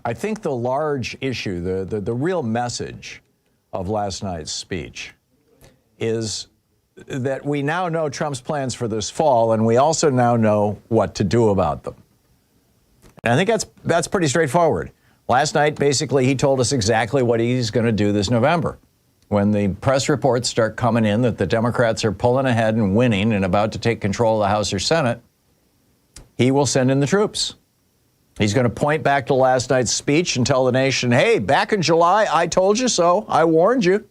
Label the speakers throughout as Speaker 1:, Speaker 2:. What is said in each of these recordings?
Speaker 1: I think the large issue, the real message of last night's speech is that we now know Trump's plans for this fall, and we also now know what to do about them. And I think that's pretty straightforward. Last night, basically, he told us exactly what he's going to do this November. When the press reports start coming in that the Democrats are pulling ahead and winning and about to take control of the House or Senate, he will send in the troops. He's going to point back to last night's speech and tell the nation, hey, back in July, I told you so. I warned you.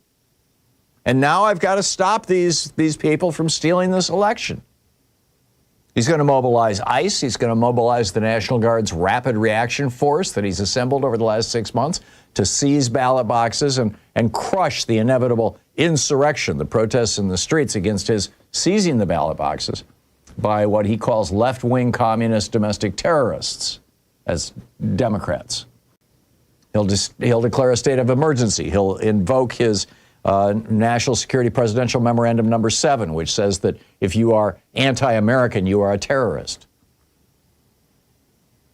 Speaker 1: And now I've got to stop these people from stealing this election. He's going to mobilize ICE. He's going to mobilize the National Guard's Rapid Reaction Force that he's assembled over the last 6 months to seize ballot boxes and crush the inevitable insurrection, the protests in the streets against his seizing the ballot boxes by what he calls left-wing communist domestic terrorists as Democrats. He'll declare a state of emergency. He'll invoke his National Security Presidential Memorandum number 7, which says that if you are anti-American, you are a terrorist.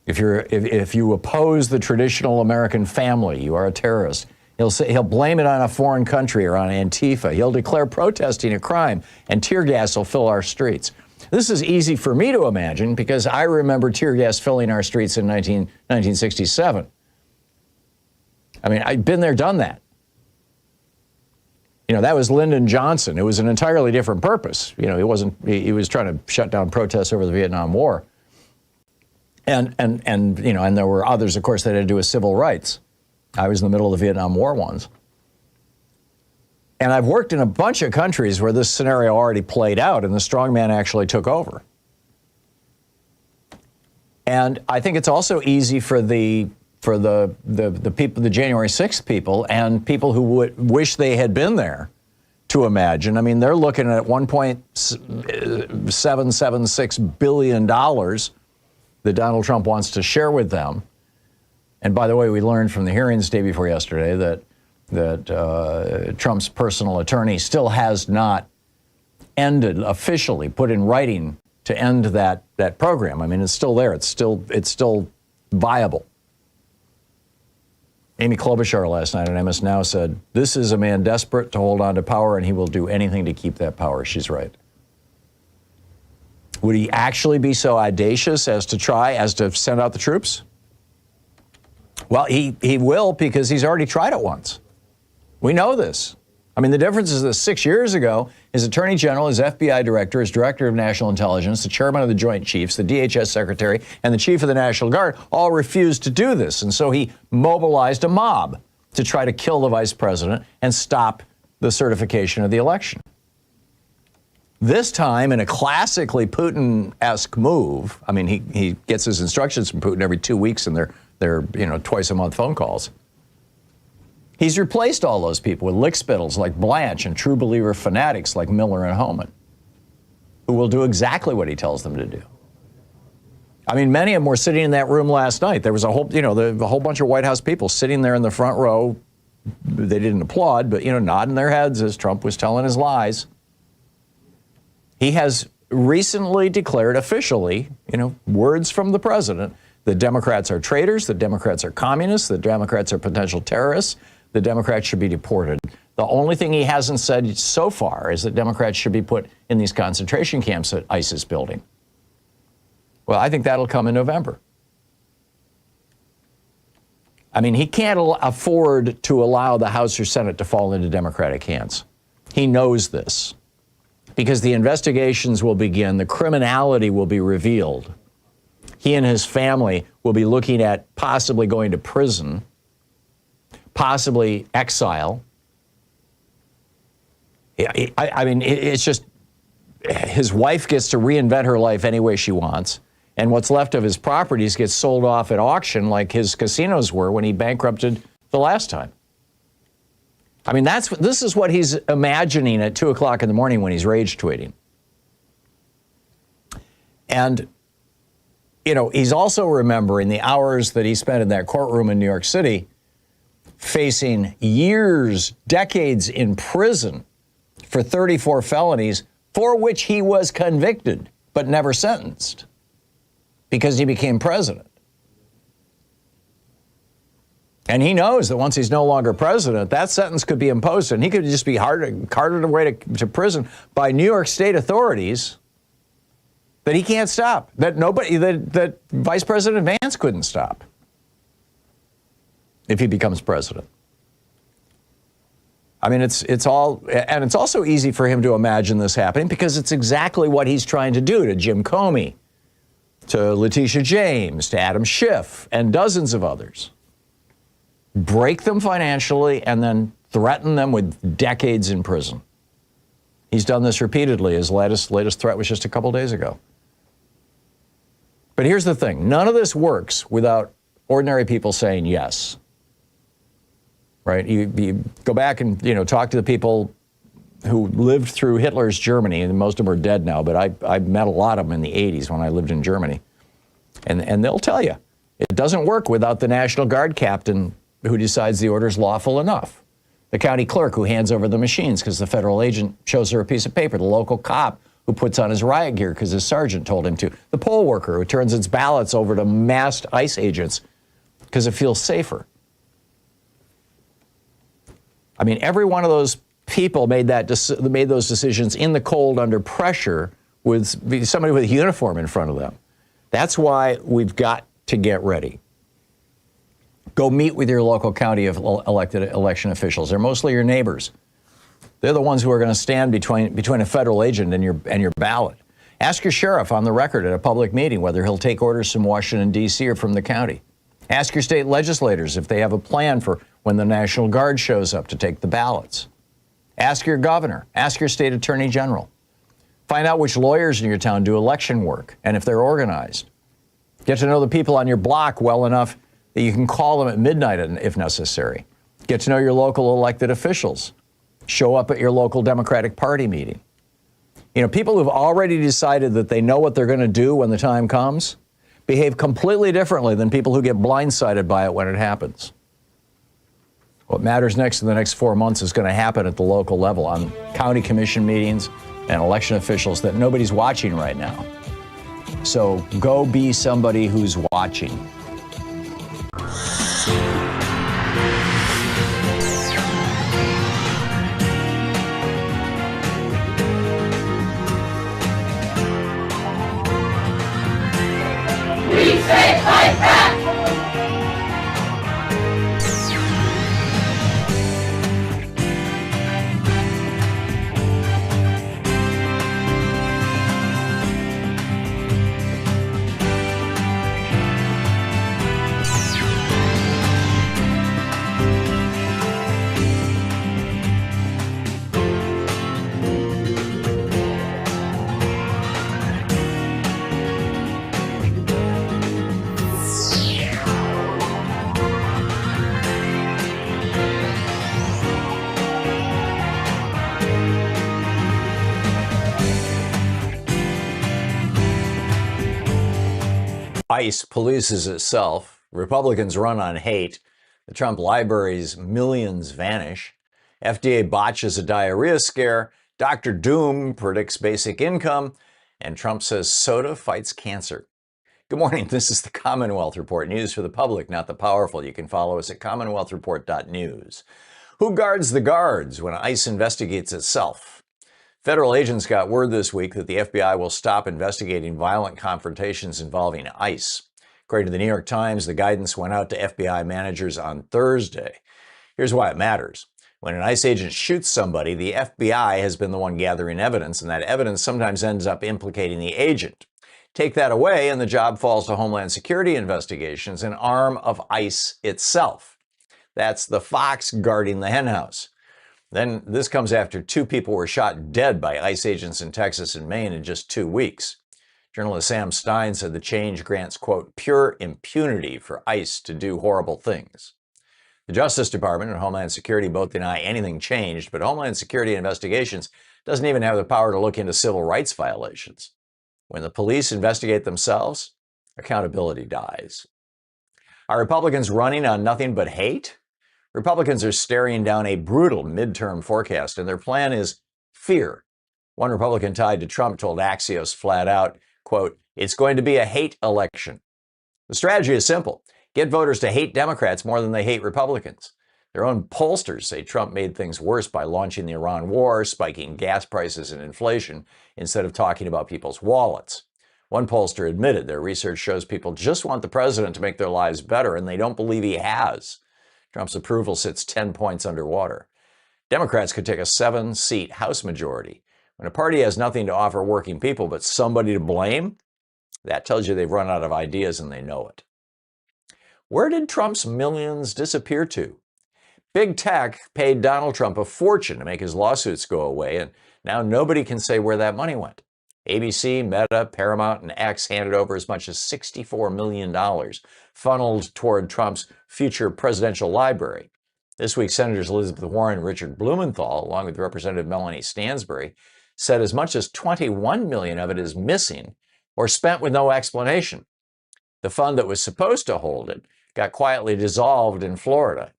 Speaker 1: If you oppose the traditional American family, you are a terrorist. He'll blame it on a foreign country or on Antifa. He'll declare protesting a crime, and tear gas will fill our streets. This is easy for me to imagine because I remember tear gas filling our streets in 1967. I mean, I've been there, done that. You know, that was Lyndon Johnson. It was an entirely different purpose. You know, he was trying to shut down protests over the Vietnam War. And you know, and there were others, of course, that had to do with civil rights. I was in the middle of the Vietnam War ones. And I've worked in a bunch of countries where this scenario already played out and the strongman actually took over. And I think it's also easy for the people, the January 6th people, and people who would wish they had been there to imagine. I mean, they're looking at $1.776 billion that Donald Trump wants to share with them. And by the way, we learned from the hearings day before yesterday that Trump's personal attorney still has not officially put in writing to end that program. I mean, it's still there. It's still viable. Amy Klobuchar last night on MS Now said, this is a man desperate to hold on to power, and he will do anything to keep that power. She's right. Would he actually be so audacious as to send out the troops? Well, he will, because he's already tried it once. We know this. I mean, the difference is that 6 years ago, his attorney general, his FBI director, his director of national intelligence, the chairman of the Joint Chiefs, the DHS secretary, and the chief of the National Guard all refused to do this. And so he mobilized a mob to try to kill the vice president and stop the certification of the election. This time, in a classically Putin-esque move, I mean, he gets his instructions from Putin every 2 weeks, and they're twice-a-month phone calls. He's replaced all those people with lickspittles like Blanche and true believer fanatics like Miller and Homan, who will do exactly what he tells them to do. I mean, many of them were sitting in that room last night. There was a whole bunch of White House people sitting there in the front row. They didn't applaud, but, nodding their heads as Trump was telling his lies. He has recently declared officially, words from the president, the Democrats are traitors, the Democrats are communists, the Democrats are potential terrorists, the Democrats should be deported. The only thing he hasn't said so far is that Democrats should be put in these concentration camps that ICE is building. Well, I think that'll come in November. I mean, he can't afford to allow the House or Senate to fall into Democratic hands. He knows this because the investigations will begin, the criminality will be revealed. He and his family will be looking at possibly going to prison, possibly exile. I mean, it's just, his wife gets to reinvent her life any way she wants, and what's left of his properties gets sold off at auction like his casinos were when he bankrupted the last time. I mean, this is what he's imagining at 2 o'clock in the morning when he's rage tweeting. And he's also remembering the hours that he spent in that courtroom in New York City facing years, decades in prison for 34 felonies for which he was convicted but never sentenced because he became president. And he knows that once he's no longer president, that sentence could be imposed, and he could just be carted away to prison by New York State authorities that he can't stop, that Vice President Vance couldn't stop if he becomes president. I mean, it's also easy for him to imagine this happening because it's exactly what he's trying to do to Jim Comey, to Letitia James, to Adam Schiff, and dozens of others. Break them financially and then threaten them with decades in prison. He's done this repeatedly. His latest threat was just a couple days ago. But here's the thing. None of this works without ordinary people saying yes. Right? You go back and talk to the people who lived through Hitler's Germany, and most of them are dead now, but I met a lot of them in the 80s when I lived in Germany. And they'll tell you, it doesn't work without the National Guard captain who decides the order is lawful enough. The county clerk who hands over the machines because the federal agent shows her a piece of paper. The local cop who puts on his riot gear because his sergeant told him to. The poll worker who turns its ballots over to masked ICE agents because it feels safer. I mean, every one of those people made those decisions in the cold under pressure with somebody with a uniform in front of them. That's why we've got to get ready. Go meet with your local county of elected election officials. They're mostly your neighbors. They're the ones who are going to stand between a federal agent and your ballot. Ask your sheriff on the record at a public meeting whether he'll take orders from Washington, D.C. or from the county. Ask your state legislators if they have a plan for when the National Guard shows up to take the ballots. Ask your governor. Ask your state attorney general. Find out which lawyers in your town do election work and if they're organized. Get to know the people on your block well enough that you can call them at midnight if necessary. Get to know your local elected officials. Show up at your local Democratic Party meeting. People who've already decided that they know what they're going to do when the time comes behave completely differently than people who get blindsided by it when it happens. What matters next in the next 4 months is going to happen at the local level on county commission meetings and election officials that nobody's watching right now. So go be somebody who's watching.
Speaker 2: We say fight back!
Speaker 1: ICE polices itself. Republicans run on hate. The Trump library's millions vanish. FDA botches a diarrhea scare. Dr. Doom predicts basic income. And Trump says soda fights cancer. Good morning. This is the Commonwealth Report. News for the public, not the powerful. You can follow us at commonwealthreport.news. Who guards the guards when ICE investigates itself? Federal agents got word this week that the FBI will stop investigating violent confrontations involving ICE. According to the New York Times, the guidance went out to FBI managers on Thursday. Here's why it matters. When an ICE agent shoots somebody, the FBI has been the one gathering evidence, and that evidence sometimes ends up implicating the agent. Take that away, and the job falls to Homeland Security investigations, an arm of ICE itself. That's the fox guarding the henhouse. Then this comes after 2 people were shot dead by ICE agents in Texas and Maine in just 2 weeks. Journalist Sam Stein said the change grants, quote, pure impunity for ICE to do horrible things. The Justice Department and Homeland Security both deny anything changed, but Homeland Security Investigations doesn't even have the power to look into civil rights violations. When the police investigate themselves, accountability dies. Are Republicans running on nothing but hate? Republicans are staring down a brutal midterm forecast, and their plan is fear. One Republican tied to Trump told Axios flat out, quote, it's going to be a hate election. The strategy is simple. get voters to hate Democrats more than they hate Republicans. Their own pollsters say Trump made things worse by launching the Iran war, spiking gas prices and inflation, instead of talking about people's wallets. One pollster admitted their research shows people just want the president to make their lives better, and they don't believe he has. Trump's approval sits 10 points underwater. Democrats could take a 7-seat House majority. When a party has nothing to offer working people but somebody to blame, that tells you they've run out of ideas and they know it. Where did Trump's millions disappear to? Big tech paid Donald Trump a fortune to make his lawsuits go away, and now nobody can say where that money went. ABC, Meta, Paramount, and X handed over as much as $64 million, funneled toward Trump's future presidential library. This week, Senators Elizabeth Warren and Richard Blumenthal, along with Representative Melanie Stansbury, said as much as $21 million of it is missing or spent with no explanation. The fund that was supposed to hold it got quietly dissolved in Florida.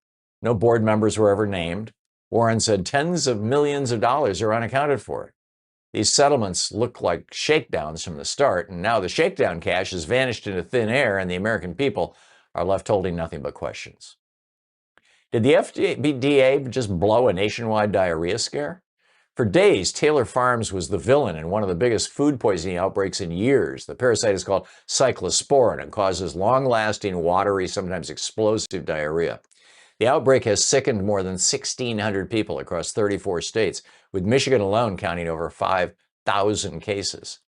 Speaker 1: No board members were ever named. Warren said tens of millions of dollars are unaccounted for. These settlements look like shakedowns from the start, and now the shakedown cash has vanished into thin air, and the American people are left holding nothing but questions. Did the FDA just blow a nationwide diarrhea scare? For days, Taylor Farms was the villain in one of the biggest food poisoning outbreaks in years. The parasite is called cyclosporin and causes long-lasting, watery, sometimes explosive diarrhea. The outbreak has sickened more than 1,600 people across 34 states, with Michigan alone counting over 5,000 cases.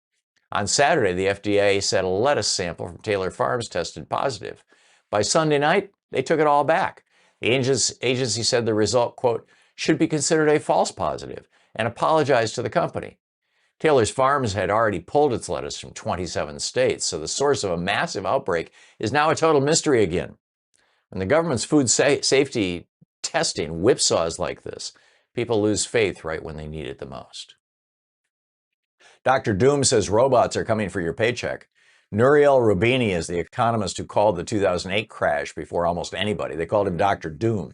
Speaker 1: On Saturday, the FDA said a lettuce sample from Taylor Farms tested positive. By Sunday night, they took it all back. The agency said the result, quote, should be considered a false positive and apologized to the company. Taylor's Farms had already pulled its lettuce from 27 states, so the source of a massive outbreak is now a total mystery again. When the government's food safety testing whipsaws like this, people lose faith right when they need it the most. Dr. Doom says robots are coming for your paycheck. Nouriel Roubini is the economist who called the 2008 crash before almost anybody. They called him Dr. Doom.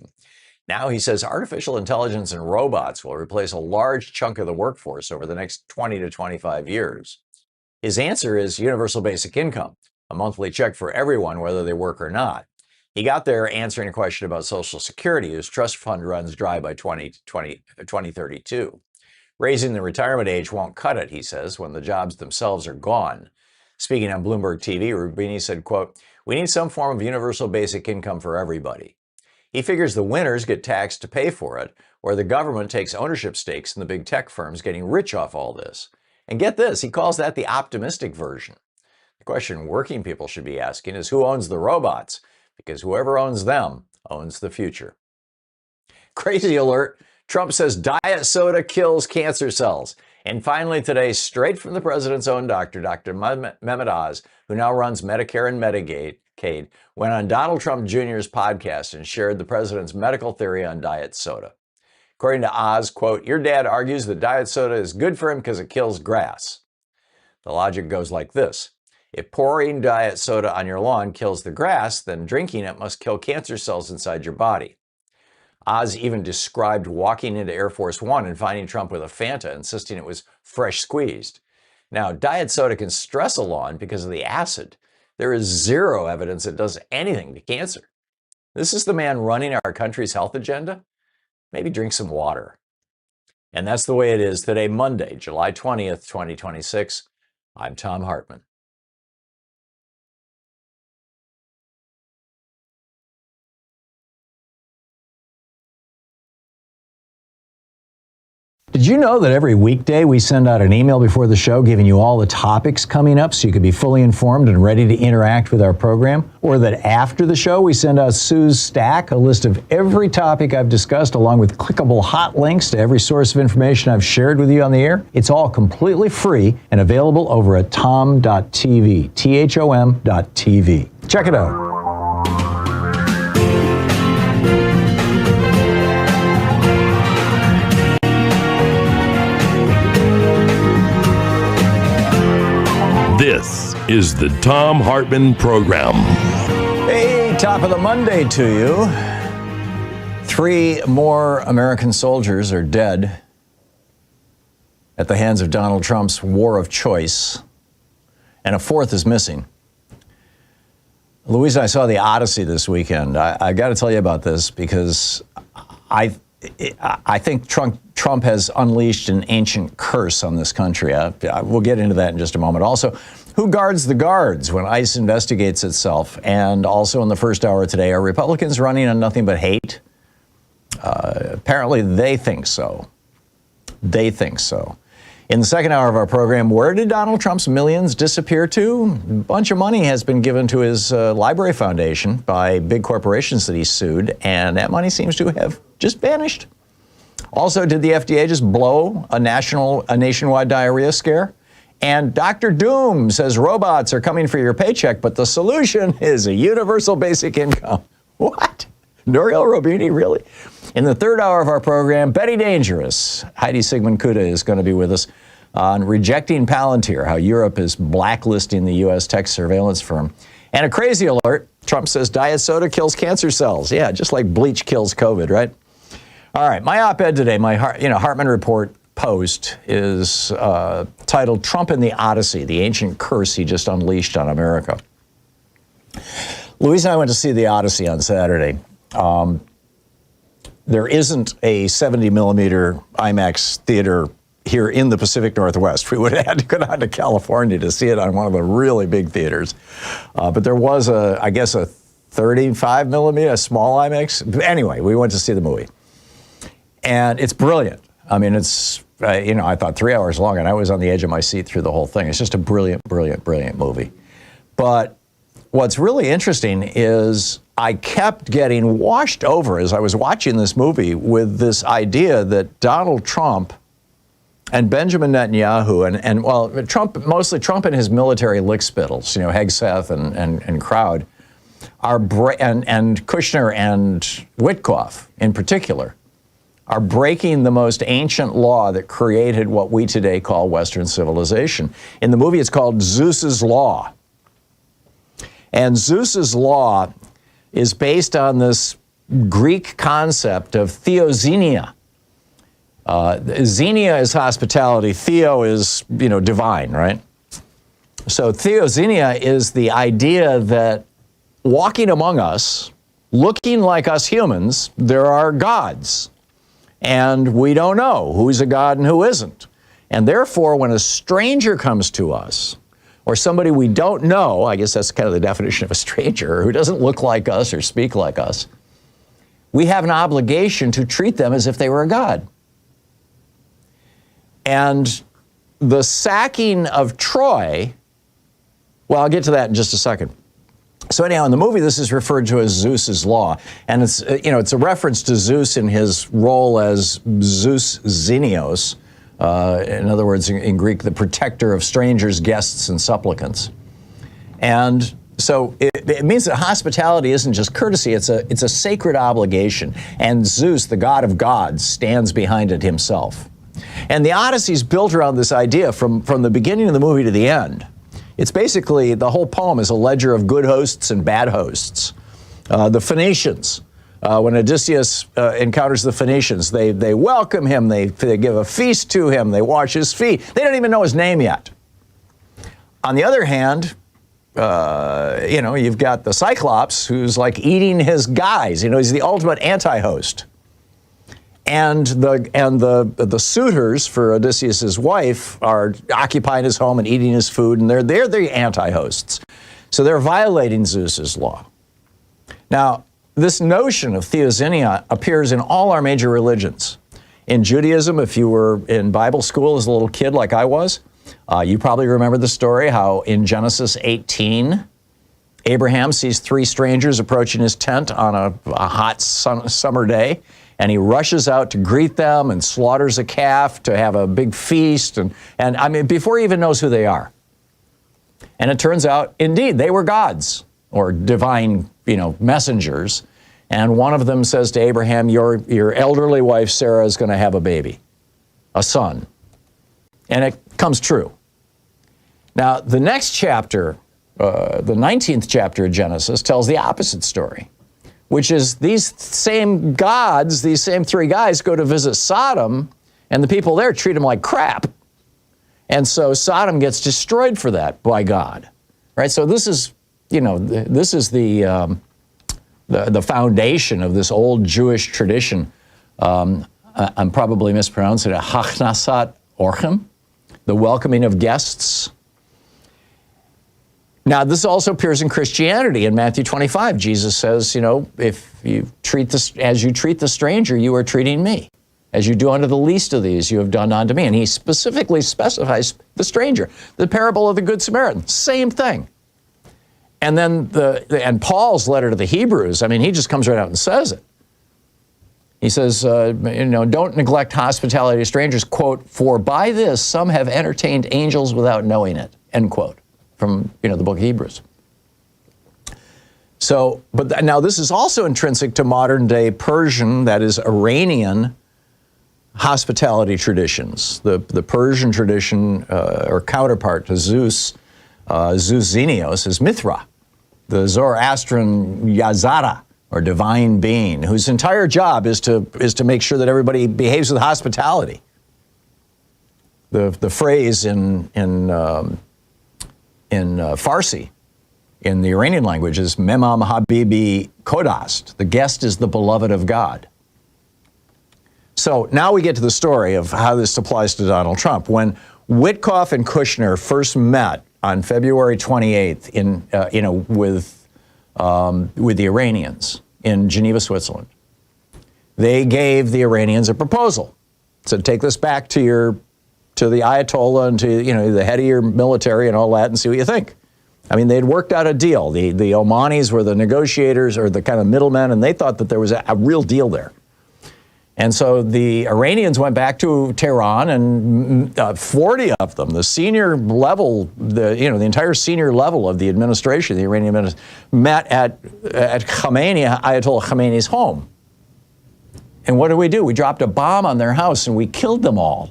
Speaker 1: Now he says artificial intelligence and robots will replace a large chunk of the workforce over the next 20 to 25 years. His answer is universal basic income, a monthly check for everyone, whether they work or not. He got there answering a question about Social Security, whose trust fund runs dry by 2032. Raising the retirement age won't cut it, he says, when the jobs themselves are gone. Speaking on Bloomberg TV, Roubini said, quote, we need some form of universal basic income for everybody. He figures the winners get taxed to pay for it, or the government takes ownership stakes in the big tech firms getting rich off all this. And get this, he calls that the optimistic version. The question working people should be asking is who owns the robots? Because whoever owns them owns the future. Crazy alert. Trump says diet soda kills cancer cells. And finally today, straight from the president's own doctor, Dr. Mehmet Oz, who now runs Medicare and Medicaid, went on Donald Trump Jr.'s podcast and shared the president's medical theory on diet soda. According to Oz, quote, your dad argues that diet soda is good for him because it kills grass. The logic goes like this. If pouring diet soda on your lawn kills the grass, then drinking it must kill cancer cells inside your body. Oz even described walking into Air Force One and finding Trump with a Fanta, insisting it was fresh squeezed. Now, diet soda can stress a lawn because of the acid. There is zero evidence it does anything to cancer. This is the man running our country's health agenda? Maybe drink some water. And that's the way it is today, Monday, July 20th, 2026. I'm Thom Hartmann. Did you know that every weekday we send out an email before the show giving you all the topics coming up so you can be fully informed and ready to interact with our program? Or that after the show we send out Sue's Stack, a list of every topic I've discussed along with clickable hot links to every source of information I've shared with you on the air? It's all completely free and available over at thom.tv, THOM.tv. Check it out.
Speaker 2: This is the Thom Hartmann Program.
Speaker 1: Hey, top of the Monday to you. 3 more American soldiers are dead at the hands of Donald Trump's war of choice, and a 4th is missing. Louise and I saw the Odyssey this weekend. I got to tell you about this because I think Trump has unleashed an ancient curse on this country. We'll get into that in just a moment. Also, who guards the guards when ICE investigates itself? And also in the first hour today, are Republicans running on nothing but hate? Apparently they think so. They think so. In the second hour of our program, where did Donald Trump's millions disappear to? A bunch of money has been given to his library foundation by big corporations that he sued, and that money seems to have just vanished. Also, did the FDA just blow a nationwide diarrhea scare? And Dr. Doom says robots are coming for your paycheck, but the solution is a universal basic income. What? Nouriel Roubini, really? In the third hour of our program, Bette Dangerous, Heidi Siegmund Cuda is going to be with us on rejecting Palantir, how Europe is blacklisting the U.S. tech surveillance firm. And a crazy alert, Trump says diet soda kills cancer cells. Yeah, just like bleach kills COVID, right? All right, my op-ed today, my Hartmann Report post is titled Trump and the Odyssey, the ancient curse he just unleashed on America. Louise and I went to see the Odyssey on Saturday. There isn't a 70 millimeter IMAX theater here in the Pacific Northwest. We would have had to go down to California to see it on one of the really big theaters. But there was I guess a 35 millimeter, a small IMAX. Anyway, we went to see the movie. And it's brilliant. I mean, it's, I thought 3 hours long and I was on the edge of my seat through the whole thing. It's just a brilliant, brilliant, brilliant movie. But what's really interesting is I kept getting washed over as I was watching this movie with this idea that Donald Trump and Benjamin Netanyahu and Trump, mostly Trump and his military lickspittles, Hegseth and Crowd, and Kushner and Witkoff in particular, are breaking the most ancient law that created what we today call Western civilization. In the movie, it's called Zeus's Law. And Zeus's Law is based on this Greek concept of theoxenia. Xenia is hospitality. Theo is, divine, right? So theoxenia is the idea that walking among us, looking like us humans, there are gods. And we don't know who's a god and who isn't. And therefore, when a stranger comes to us, or somebody we don't know, I guess that's kind of the definition of a stranger, who doesn't look like us or speak like us, we have an obligation to treat them as if they were a god. And the sacking of Troy, well, I'll get to that in just a second. So anyhow, in the movie, this is referred to as Zeus's Law. And it's, it's a reference to Zeus in his role as Zeus Xenios. In other words, in Greek, the protector of strangers, guests, and supplicants. And so it means that hospitality isn't just courtesy, it's a sacred obligation. And Zeus, the god of gods, stands behind it himself. And the Odyssey is built around this idea from the beginning of the movie to the end. It's basically, the whole poem is a ledger of good hosts and bad hosts. The Phoenicians, when Odysseus encounters the Phoenicians, they welcome him, they give a feast to him, they wash his feet. They don't even know his name yet. On the other hand, you've got the Cyclops, who's like eating his guys. He's the ultimate anti-host. And the suitors for Odysseus's wife are occupying his home and eating his food, and they're the anti-hosts. So they're violating Zeus's law. Now, this notion of theoxenia appears in all our major religions. In Judaism, if you were in Bible school as a little kid like I was, you probably remember the story how in Genesis 18, Abraham sees three strangers approaching his tent on a hot summer day, and he rushes out to greet them and slaughters a calf to have a big feast, and I mean, before he even knows who they are. And it turns out, indeed, they were gods or divine, messengers. And one of them says to Abraham, your elderly wife, Sarah, is going to have a baby, a son. And it comes true. Now, the next chapter, the 19th chapter of Genesis, tells the opposite story, which is these same gods, these same three guys go to visit Sodom, and the people there treat them like crap. And so Sodom gets destroyed for that by God, right? So this is this is the foundation of this old Jewish tradition. I'm probably mispronouncing it, Hachnasat Orchim, the welcoming of guests. Now, this also appears in Christianity. In Matthew 25, Jesus says, if you treat this as you treat the stranger, you are treating me. As you do unto the least of these, you have done unto me. And he specifically specifies the stranger. The parable of the Good Samaritan, same thing. And then and Paul's letter to the Hebrews, he just comes right out and says it. He says, don't neglect hospitality to strangers, quote, for by this some have entertained angels without knowing it, end quote, from, the book of Hebrews. So, but now this is also intrinsic to modern day Persian, that is Iranian, hospitality traditions. The Persian tradition, or counterpart to Zeus, Zeus Xenios, is Mithra, the Zoroastrian Yazara, or divine being, whose entire job is to make sure that everybody behaves with hospitality. The phrase in Farsi, in the Iranian language, is Memam Habibi Kodast. The guest is the beloved of God. So now we get to the story of how this applies to Donald Trump. When Witkoff and Kushner first met on February 28th with the Iranians in Geneva, Switzerland, they gave the Iranians a proposal. Said, take this back to the Ayatollah and to the head of your military and all that, and see what you think. They'd worked out a deal. The Omanis were the negotiators, or the kind of middlemen, and they thought that there was a real deal there. And so the Iranians went back to Tehran, and 40 of them, the senior level, the entire senior level of the administration, the Iranian administration, met at Ayatollah Khamenei's home. And what did? We dropped a bomb on their house and we killed them all.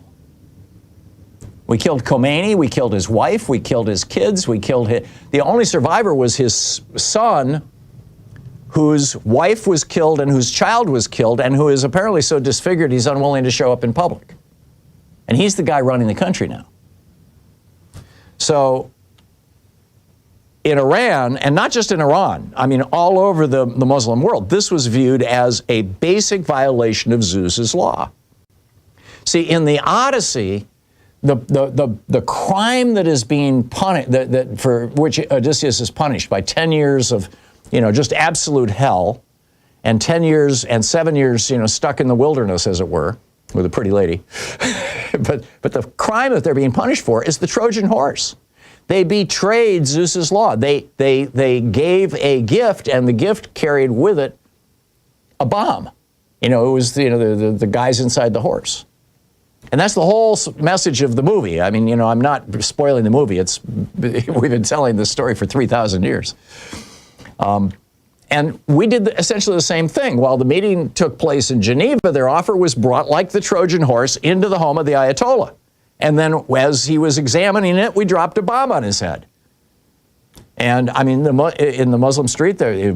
Speaker 1: We killed Khomeini, we killed his wife, we killed his kids, the only survivor was his son, whose wife was killed and whose child was killed, and who is apparently so disfigured he's unwilling to show up in public. And he's the guy running the country now. So in Iran, and not just in Iran, all over the Muslim world, this was viewed as a basic violation of Zeus's law. See, in the Odyssey, the crime that is being punished, that for which Odysseus is punished by 10 years of just absolute hell, and 10 years and 7 years, stuck in the wilderness, as it were, with a pretty lady. but the crime that they're being punished for is the Trojan horse. They betrayed Zeus's law. They gave a gift, and the gift carried with it a bomb. It was the guys inside the horse. And that's the whole message of the movie. I'm not spoiling the movie. We've been telling this story for 3,000 years. And we did essentially the same thing. While the meeting took place in Geneva, their offer was brought like the Trojan horse into the home of the Ayatollah. And then as he was examining it, we dropped a bomb on his head. And in the Muslim street there,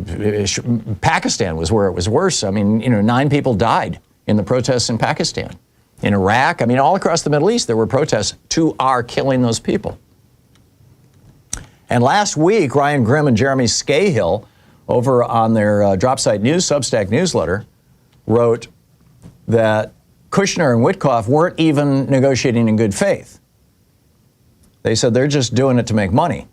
Speaker 1: Pakistan was where it was worse. 9 people died in the protests in Pakistan. In Iraq, all across the Middle East, there were protests to our killing those people. And last week, Ryan Grimm and Jeremy Scahill, over on their Dropsite News Substack newsletter, wrote that Kushner and Witkoff weren't even negotiating in good faith. They said they're just doing it to make money.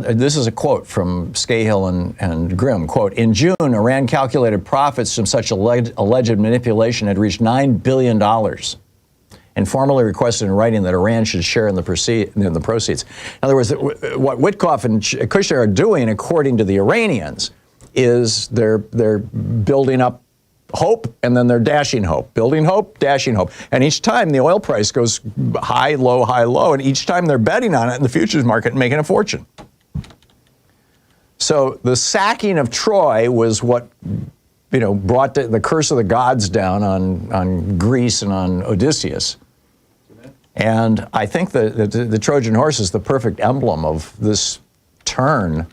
Speaker 1: This is a quote from Scahill and Grimm. Quote, in June, Iran calculated profits from such alleged manipulation had reached $9 billion. And formally requested in writing that Iran should share in the proceeds. In other words, what Witkoff and Kushner are doing, according to the Iranians, is they're building up hope, and then they're dashing hope. Building hope, dashing hope. And each time the oil price goes high, low, and each time they're betting on it in the futures market and making a fortune. So the sacking of Troy was what brought the curse of the gods down on Greece and on Odysseus. And I think the Trojan horse is the perfect emblem of this turn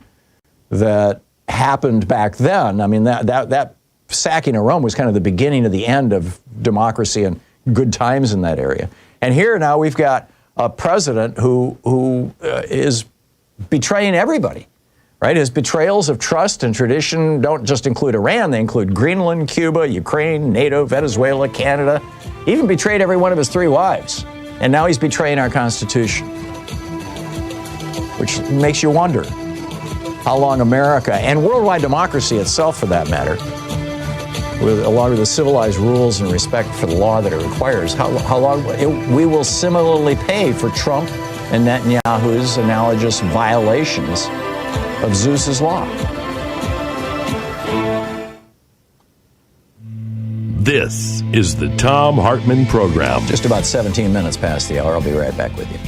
Speaker 1: that happened back then. That sacking of Rome was kind of the beginning of the end of democracy and good times in that area. And here now we've got a president who is betraying everybody. right? His betrayals of trust and tradition don't just include Iran, they include Greenland, Cuba, Ukraine, NATO, Venezuela, Canada. He even betrayed every one of his 3 wives. And now he's betraying our Constitution, which makes you wonder how long America, and worldwide democracy itself for that matter, with a lot of the civilized rules and respect for the law that it requires, how long we will similarly pay for Trump and Netanyahu's analogous violations of Zeus's law.
Speaker 2: This is the Thom Hartmann Program.
Speaker 1: Just about 17 minutes past the hour. I'll be right back with you.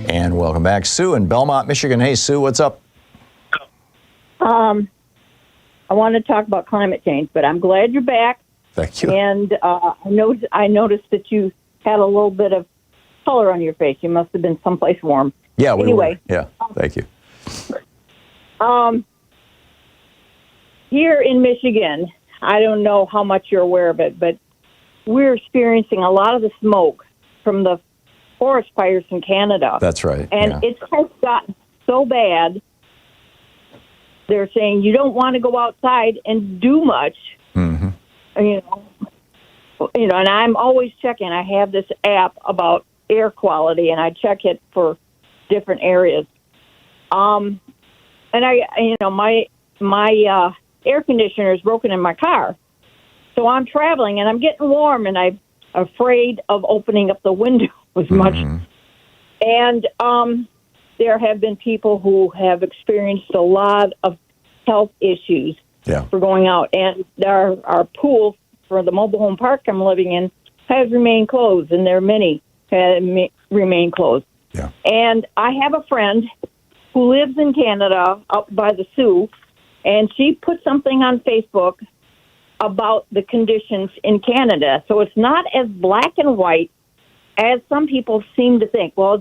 Speaker 1: And welcome back. Sue in Belmont, Michigan. Hey, Sue, what's up?
Speaker 3: I want to talk about climate change, but I'm glad you're back.
Speaker 1: Thank you.
Speaker 3: And I noticed that you had a little bit of color on your face. You must have been someplace warm.
Speaker 1: Yeah, we
Speaker 3: anyway,
Speaker 1: were. Yeah, thank you.
Speaker 3: Here in Michigan, I don't know how much you're aware of it, but we're experiencing a lot of the smoke from the forest fires in Canada.
Speaker 1: That's right.
Speaker 3: And it's just gotten so bad. They're saying you don't want to go outside and do much.
Speaker 1: Mm-hmm.
Speaker 3: You know, and I'm always checking. I have this app about air quality, and I check it for different areas. And my air conditioner is broken in my car, so I'm traveling and I'm getting warm, and I'm afraid of opening up the window as much. And there have been people who have experienced a lot of health issues for going out. And our pool for the mobile home park I'm living in has remained closed, and there are many that remain closed.
Speaker 1: Yeah. And
Speaker 3: I have a friend who lives in Canada up by the Sioux, and she put something on Facebook about the conditions in Canada. So it's not as black and white as some people seem to think. Well,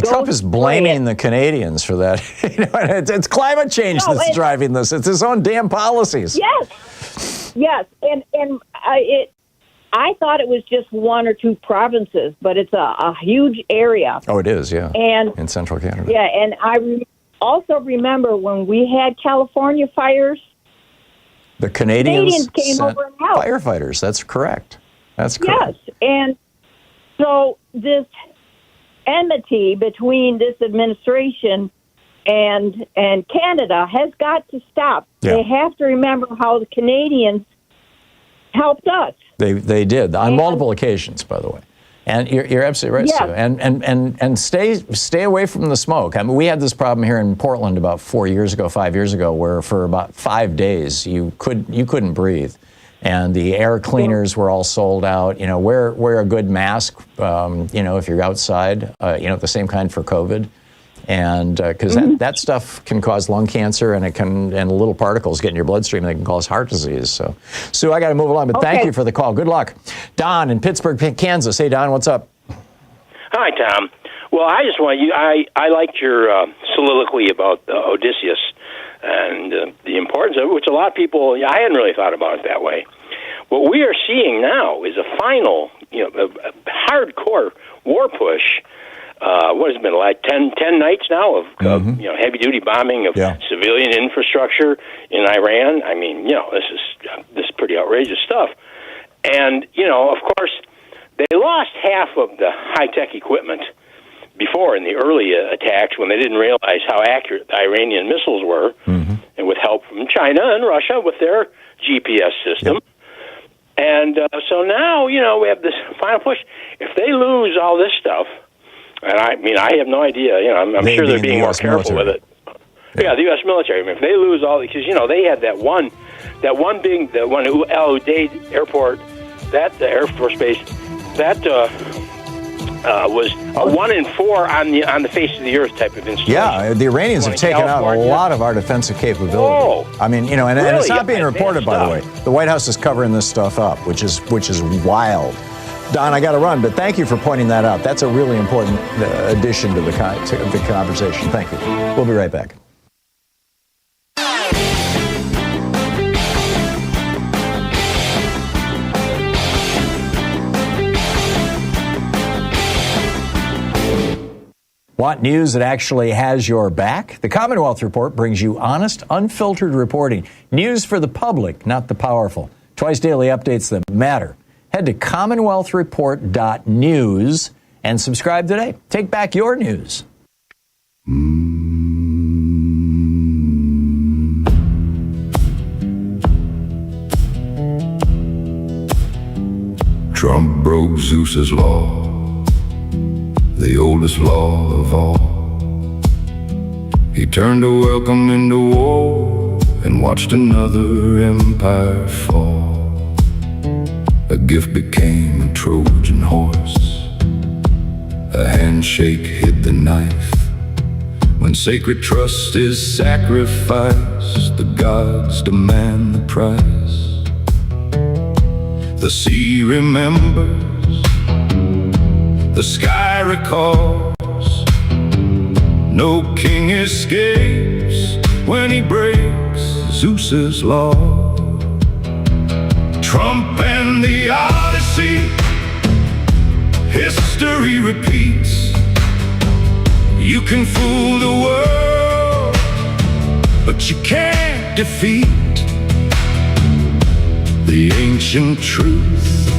Speaker 1: Trump is blaming the Canadians for that. It's climate change that's driving this. It's his own damn policies.
Speaker 3: Yes, and I thought it was just 1 or 2 provinces, but it's a huge area.
Speaker 1: Oh, it is, yeah. And in central Canada.
Speaker 3: Yeah, and I also remember when we had California fires.
Speaker 1: The Canadians
Speaker 3: came over and helped.
Speaker 1: Firefighters. That's correct. That's correct.
Speaker 3: Yes, and so this enmity between this administration and Canada has got to stop. Yeah. They have to remember how the Canadians helped us.
Speaker 1: They did on multiple occasions, by the way. And you're absolutely right, Sue. And stay away from the smoke. I mean, we had this problem here in Portland about 5 years ago, where for about 5 days you couldn't breathe. And the air cleaners were all sold out. You know, wear a good mask, if you're outside, the same kind for COVID. And because that stuff can cause lung cancer, and little particles get in your bloodstream, and they can cause heart disease. So, Sue, I got to move along, but thank you for the call. Good luck. Don in Pittsburgh, Kansas. Hey, Don, what's up?
Speaker 4: Hi, Tom. Well, I just want you. I liked your soliloquy about Odysseus and the importance of it, which a lot of people, I hadn't really thought about it that way. What we are seeing now is a final, a hardcore war push. What has it been, like 10 nights now of heavy-duty bombing of civilian infrastructure in Iran? I mean, this is pretty outrageous stuff. And, of course, they lost half of the high-tech equipment before in the early attacks when they didn't realize how accurate the Iranian missiles were, and with help from China and Russia with their GPS system. Yep. And so now, we have this final push. If they lose all this stuff, and I have no idea, I'm sure they're being more careful with it. Yeah, the U.S. military. I mean, if they lose all, because, they had that one big, the one El Udeid airport, that Air Force Base, that was a 1 in 4 on the face of the earth type of installation.
Speaker 1: Yeah, the Iranians have taken out a lot of our defensive capability.
Speaker 4: Oh,
Speaker 1: I mean, and it's not being reported, by the way. The White House is covering this stuff up, which is wild. Don, I got to run, but thank you for pointing that out. That's a really important addition to the conversation. Thank you. We'll be right back. Want news that actually has your back? The Commonwealth Report brings you honest, unfiltered reporting. News for the public, not the powerful. Twice daily updates that matter. Head to commonwealthreport.news and subscribe today. Take back your news.
Speaker 5: Trump broke Zeus's law, the oldest law of all. He turned a welcome into war and watched another empire fall. A gift became a Trojan horse. A handshake hid the knife. When sacred trust is sacrificed, the gods demand the price. The sea remembers, the sky recalls. No king escapes when he breaks Zeus's law. Trump and the Odyssey, history repeats. You can fool the world, but you can't defeat the ancient truth,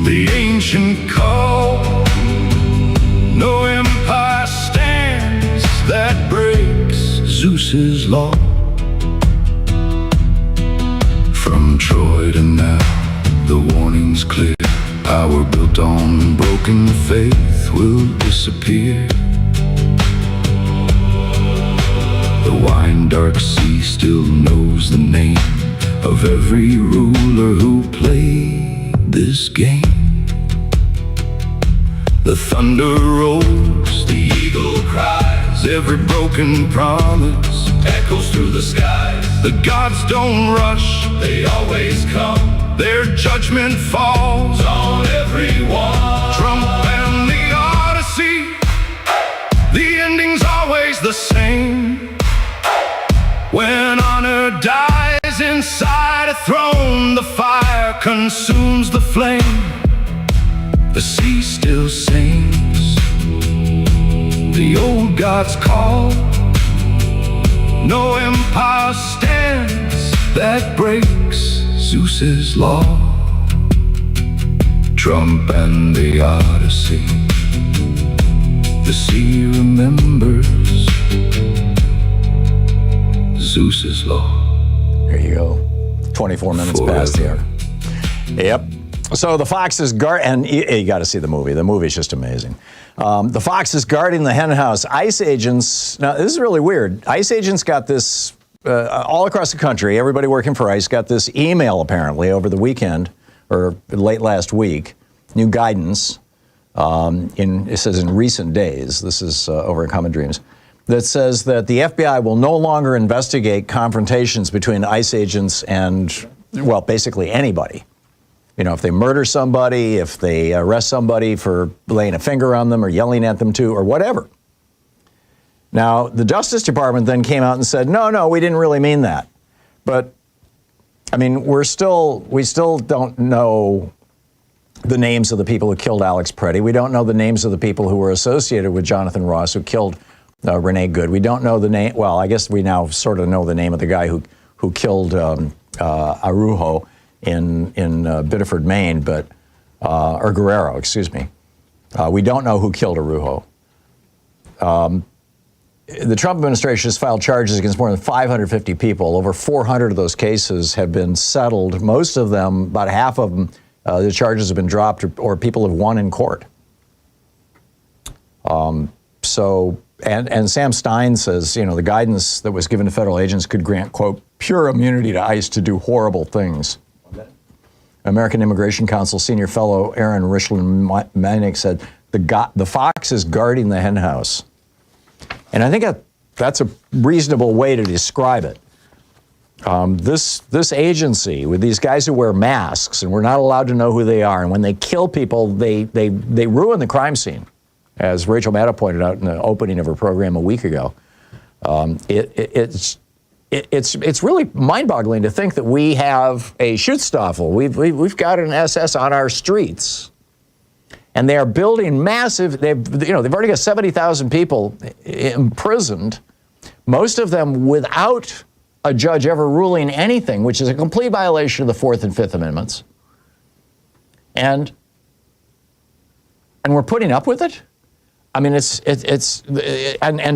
Speaker 5: the ancient call. No empire stands that breaks Zeus's law. From Troy to now, the warning's clear. Power built on broken faith will disappear. The wine-dark sea still knows the name of every ruler who played this game. The thunder rolls, the eagle cries, every broken promise echoes through the skies. The gods don't rush, they always come. Their judgment falls on everyone. Trump and the Odyssey, the ending's always the same. When honor dies inside a throne, the fire consumes the flame. The sea still sings, the old gods call. No empire stands that breaks Zeus's law. Trump and the Odyssey, the sea remembers Zeus's law.
Speaker 1: There you go. 24 minutes past the hour. Yep. So the fox is and you got to see the movie. The movie's just amazing. The fox is guarding the hen house. ICE agents, now this is really weird. ICE agents got this all across the country. Everybody working for ICE got this email apparently over the weekend or late last week. New guidance it says in recent days. This is over at Common Dreams. That says that the FBI will no longer investigate confrontations between ICE agents and, well, basically anybody. You know, if they murder somebody, if they arrest somebody for laying a finger on them or yelling at them too, or whatever. Now, the Justice Department then came out and said, no, we didn't really mean that. But, I mean, we still don't know the names of the people who killed Alex Preddy. We don't know the names of the people who were associated with Jonathan Ross, who killed Renee Good. We don't know the name. Well, I guess we now sort of know the name of the guy who killed Araujo in Biddeford, Maine, but or Guerrero, excuse me. We don't know who killed Araujo. The Trump administration has filed charges against more than 550 people. Over 400 of those cases have been settled. Most of them, about half of them, the charges have been dropped or people have won in court. And Sam Stein says, you know, the guidance that was given to federal agents could grant, quote, pure immunity to ICE to do horrible things. American Immigration Council senior fellow Aaron Richland-Manick said, the fox is guarding the hen house. And I think that's a reasonable way to describe it. This agency with these guys who wear masks, and we're not allowed to know who they are, and when they kill people, they ruin the crime scene, as Rachel Maddow pointed out in the opening of her program a week ago. It's really mind-boggling to think that we have a Schutzstaffel. We've got an SS on our streets, and they are building massive. They've already got 70,000 people imprisoned, most of them without a judge ever ruling anything, which is a complete violation of the Fourth and Fifth Amendments. And we're putting up with it. I mean, and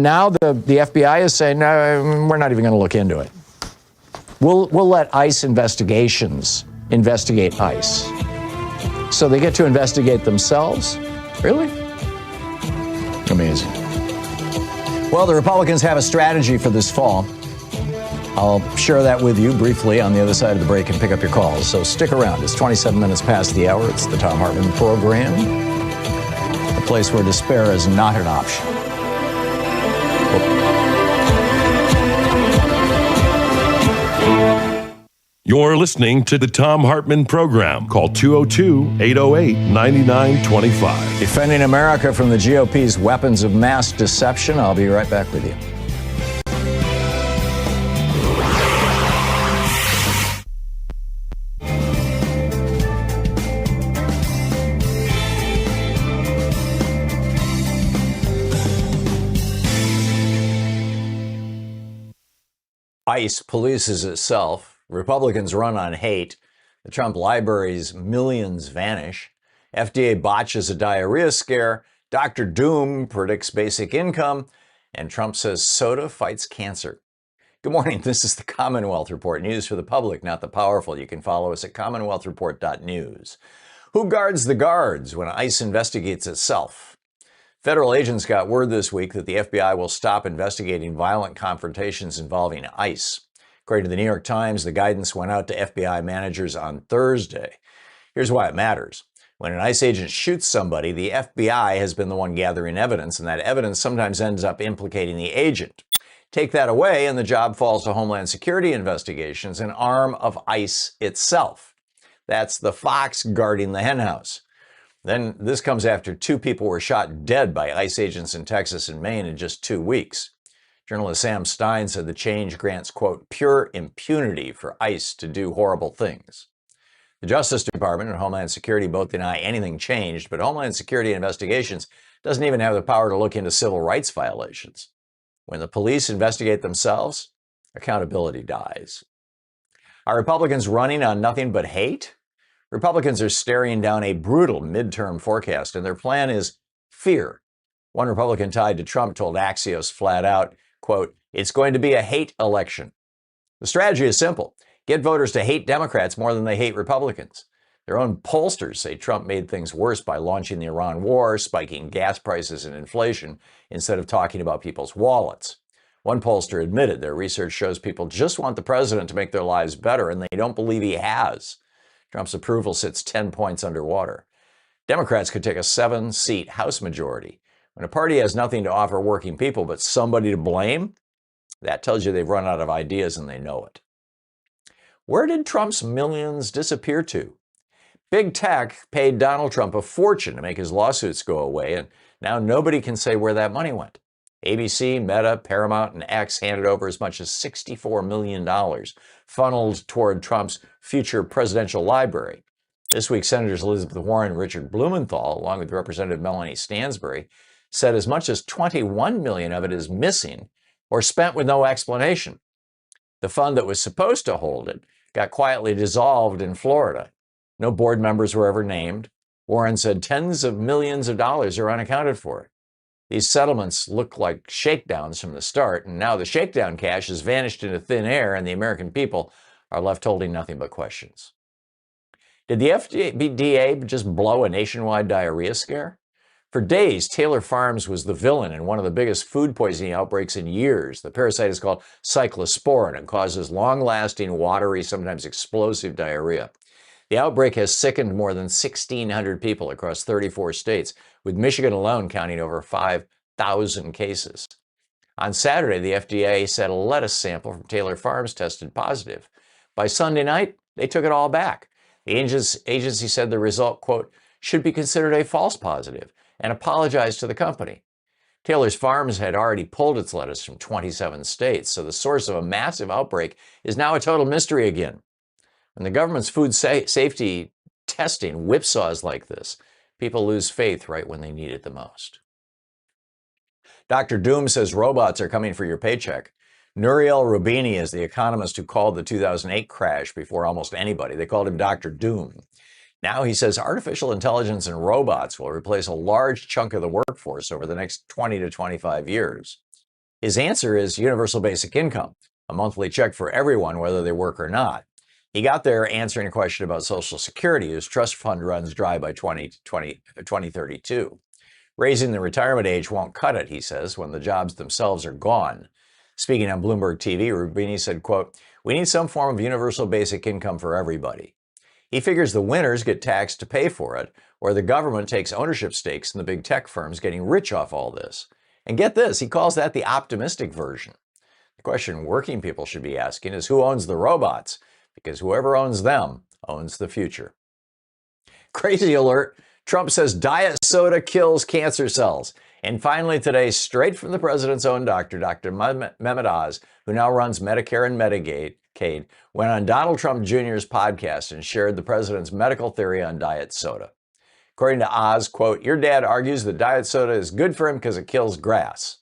Speaker 1: now the FBI is saying, no, we're not even going to look into it. We'll let ICE investigations investigate ICE. So they get to investigate themselves? Really? Amazing. Well, the Republicans have a strategy for this fall. I'll share that with you briefly on the other side of the break and pick up your calls. So stick around. It's 27 minutes past the hour. It's the Thom Hartmann Program, a place where despair is not an option.
Speaker 2: You're listening to the Thom Hartmann Program. Call 202-808-9925.
Speaker 1: Defending America from the GOP's weapons of mass deception. I'll be right back with you. ICE polices itself. Republicans run on hate. The Trump library's millions vanish. FDA botches a diarrhea scare. Dr. Doom predicts basic income. And Trump says soda fights cancer. Good morning. This is the Commonwealth Report. News for the public, not the powerful. You can follow us at commonwealthreport.news. Who guards the guards when ICE investigates itself? Federal agents got word this week that the FBI will stop investigating violent confrontations involving ICE. According to the New York Times, the guidance went out to FBI managers on Thursday. Here's why it matters. When an ICE agent shoots somebody, the FBI has been the one gathering evidence, and that evidence sometimes ends up implicating the agent. Take that away, and the job falls to Homeland Security investigations, an arm of ICE itself. That's the fox guarding the henhouse. Then this comes after 2 people were shot dead by ICE agents in Texas and Maine in just 2 weeks. Journalist Sam Stein said the change grants, quote, pure impunity for ICE to do horrible things. The Justice Department and Homeland Security both deny anything changed, but Homeland Security Investigations doesn't even have the power to look into civil rights violations. When the police investigate themselves, accountability dies. Are Republicans running on nothing but hate? Republicans are staring down a brutal midterm forecast, and their plan is fear. One Republican tied to Trump told Axios flat out, quote, it's going to be a hate election. The strategy is simple. Get voters to hate Democrats more than they hate Republicans. Their own pollsters say Trump made things worse by launching the Iran war, spiking gas prices and inflation, instead of talking about people's wallets. One pollster admitted their research shows people just want the president to make their lives better, and they don't believe he has. Trump's approval sits 10 points underwater. Democrats could take a 7-seat House majority. When a party has nothing to offer working people but somebody to blame, that tells you they've run out of ideas and they know it. Where did Trump's millions disappear to? Big tech paid Donald Trump a fortune to make his lawsuits go away, and now nobody can say where that money went. ABC, Meta, Paramount, and X handed over as much as $64 million, funneled toward Trump's future presidential library. This week, Senators Elizabeth Warren and Richard Blumenthal, along with Representative Melanie Stansbury, said as much as $21 million of it is missing or spent with no explanation. The fund that was supposed to hold it got quietly dissolved in Florida. No board members were ever named. Warren said tens of millions of dollars are unaccounted for. These settlements look like shakedowns from the start, and now the shakedown cash has vanished into thin air, and the American people are left holding nothing but questions. Did the FDA just blow a nationwide diarrhea scare? For days, Taylor Farms was the villain in one of the biggest food poisoning outbreaks in years. The parasite is called cyclosporin and causes long-lasting, watery, sometimes explosive diarrhea. The outbreak has sickened more than 1,600 people across 34 states, with Michigan alone counting over 5,000 cases. On Saturday, the FDA said a lettuce sample from Taylor Farms tested positive. By Sunday night, they took it all back. The agency said the result, quote, should be considered a false positive and apologized to the company. Taylor's Farms had already pulled its lettuce from 27 states, so the source of a massive outbreak is now a total mystery again. When the government's food safety testing whipsaws like this, people lose faith right when they need it the most. Dr. Doom says robots are coming for your paycheck. Nouriel Roubini is the economist who called the 2008 crash before almost anybody. They called him Dr. Doom. Now he says artificial intelligence and robots will replace a large chunk of the workforce over the next 20 to 25 years. His answer is universal basic income, a monthly check for everyone, whether they work or not. He got there answering a question about Social Security, whose trust fund runs dry by 2032. Raising the retirement age won't cut it, he says, when the jobs themselves are gone. Speaking on Bloomberg TV, Roubini said, quote, we need some form of universal basic income for everybody. He figures the winners get taxed to pay for it, or the government takes ownership stakes in the big tech firms getting rich off all this. And get this, he calls that the optimistic version. The question working people should be asking is who owns the robots? Because whoever owns them owns the future. Crazy alert. Trump says diet soda kills cancer cells. And finally today, straight from the president's own doctor, Dr. Mehmet Oz, who now runs Medicare and Medicaid, went on Donald Trump Jr.'s podcast and shared the president's medical theory on diet soda. According to Oz, quote, your dad argues that diet soda is good for him because it kills grass.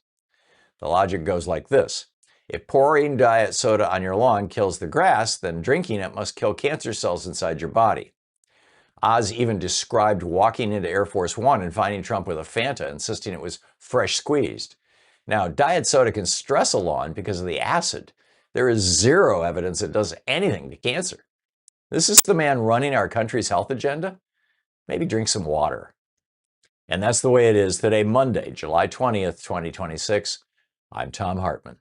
Speaker 1: The logic goes like this. If pouring diet soda on your lawn kills the grass, then drinking it must kill cancer cells inside your body. Oz even described walking into Air Force One and finding Trump with a Fanta, insisting it was fresh squeezed. Now, diet soda can stress a lawn because of the acid. There is zero evidence it does anything to cancer. This is the man running our country's health agenda? Maybe drink some water. And that's the way it is today, Monday, July 20th, 2026. I'm Thom Hartmann.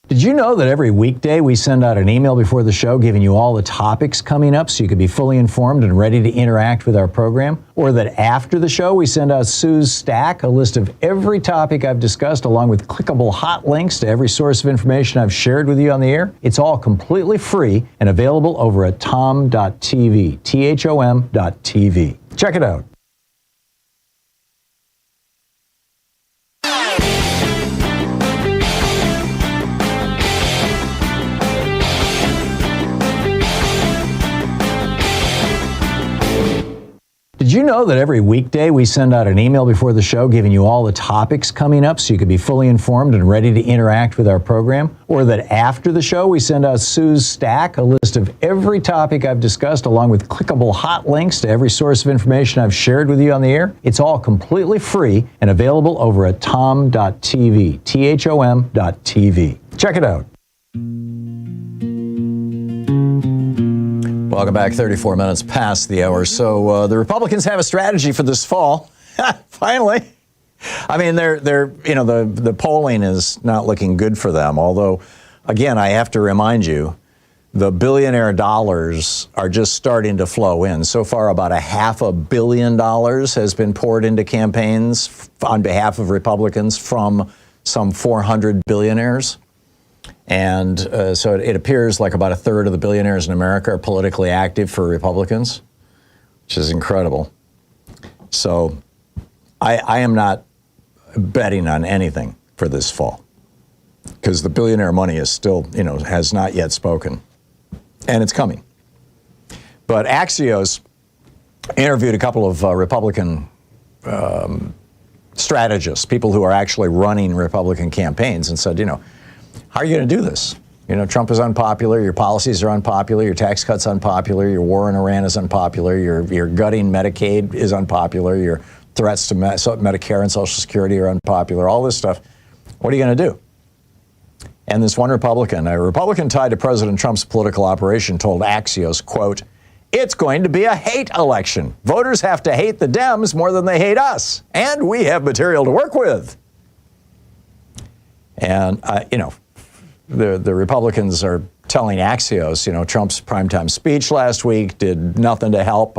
Speaker 1: Did you know that every weekday we send out an email before the show giving you all the topics coming up so you can be fully informed and ready to interact with our program? Or that after the show we send out Sue's Stack, a list of every topic I've discussed along with clickable hot links to every source of information I've shared with you on the air? It's all completely free and available over at thom.tv, THOM.tv. Check it out. Did you know that every weekday we send out an email before the show giving you all the topics coming up so you can be fully informed and ready to interact with our program? Or that after the show we send out Sue's Stack, a list of every topic I've discussed along with clickable hot links to every source of information I've shared with you on the air? It's all completely free and available over at thom.tv, THOM.tv. Check it out. Welcome back. 34 minutes past the hour. So the Republicans have a strategy for this fall. Finally. I mean, the polling is not looking good for them. Although, again, I have to remind you, the billionaire dollars are just starting to flow in. So far, about $500 million has been poured into campaigns on behalf of Republicans from some 400 billionaires. And so it appears like about a third of the billionaires in America are politically active for Republicans, which is incredible. So I am not betting on anything for this fall because the billionaire money is still, has not yet spoken. And it's coming. But Axios interviewed a couple of Republican strategists, people who are actually running Republican campaigns, and said, how are you going to do this? Trump is unpopular, your policies are unpopular, your tax cuts unpopular, your war in Iran is unpopular, your gutting Medicaid is unpopular, your threats to Medicare and Social Security are unpopular, all this stuff. What are you going to do? And this one Republican, a Republican tied to President Trump's political operation, told Axios, quote, it's going to be a hate election. Voters have to hate the Dems more than they hate us, and we have material to work with. And, the Republicans are telling Axios, Trump's primetime speech last week did nothing to help.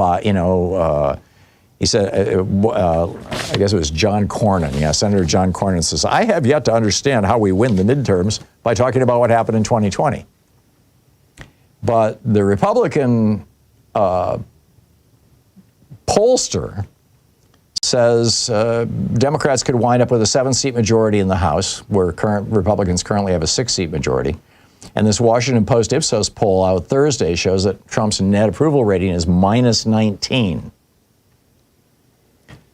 Speaker 1: He said, I guess it was John Cornyn. Yeah, Senator John Cornyn says, I have yet to understand how we win the midterms by talking about what happened in 2020. But the Republican pollster says Democrats could wind up with a 7-seat majority in the House, where Republicans currently have a 6-seat majority. And this Washington Post Ipsos poll out Thursday shows that Trump's net approval rating is minus 19.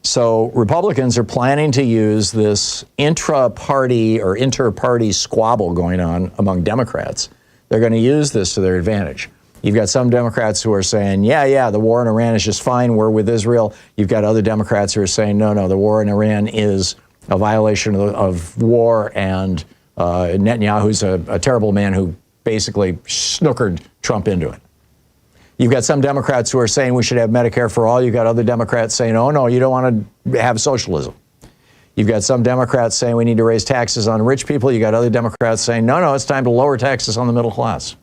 Speaker 1: So Republicans are planning to use this intra-party or inter-party squabble going on among Democrats. They're going to use this to their advantage. You've got some Democrats who are saying, yeah, the war in Iran is just fine. We're with Israel. You've got other Democrats who are saying, no, the war in Iran is a violation of war, and Netanyahu's a terrible man who basically snookered Trump into it. You've got some Democrats who are saying we should have Medicare for all. You've got other Democrats saying, oh, no, you don't want to have socialism. You've got some Democrats saying we need to raise taxes on rich people. You've got other Democrats saying, no, it's time to lower taxes on the middle class.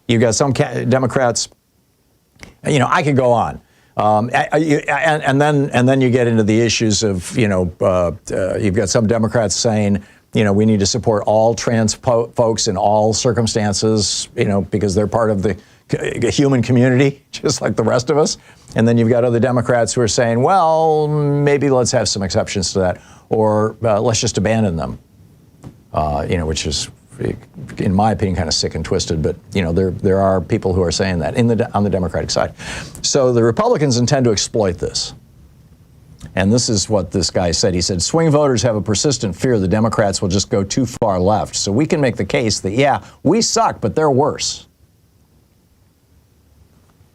Speaker 1: You've got some Democrats, I could go on. And then you get into the issues of, you've got some Democrats saying, we need to support all trans folks in all circumstances, because they're part of the human community, just like the rest of us. And then you've got other Democrats who are saying, well, maybe let's have some exceptions to that, or let's just abandon them, which is, in my opinion, kind of sick and twisted. But, there are people who are saying that on the Democratic side. So the Republicans intend to exploit this. And this is what this guy said. He said, swing voters have a persistent fear the Democrats will just go too far left. So we can make the case that, yeah, we suck, but they're worse.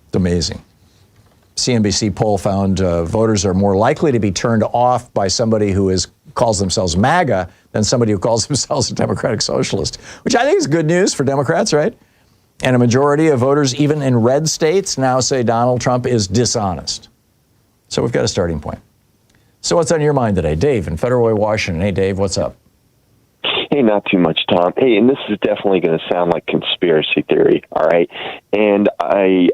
Speaker 1: It's amazing. CNBC poll found voters are more likely to be turned off by somebody who calls themselves MAGA than somebody who calls themselves a Democratic Socialist, which I think is good news for Democrats, right? And a majority of voters, even in red states, now say Donald Trump is dishonest. So we've got a starting point. So what's on your mind today? Dave in Federal Way, Washington. Hey, Dave, what's up?
Speaker 6: Hey, not too much, Tom. Hey, and this is definitely going to sound like conspiracy theory, all right? And I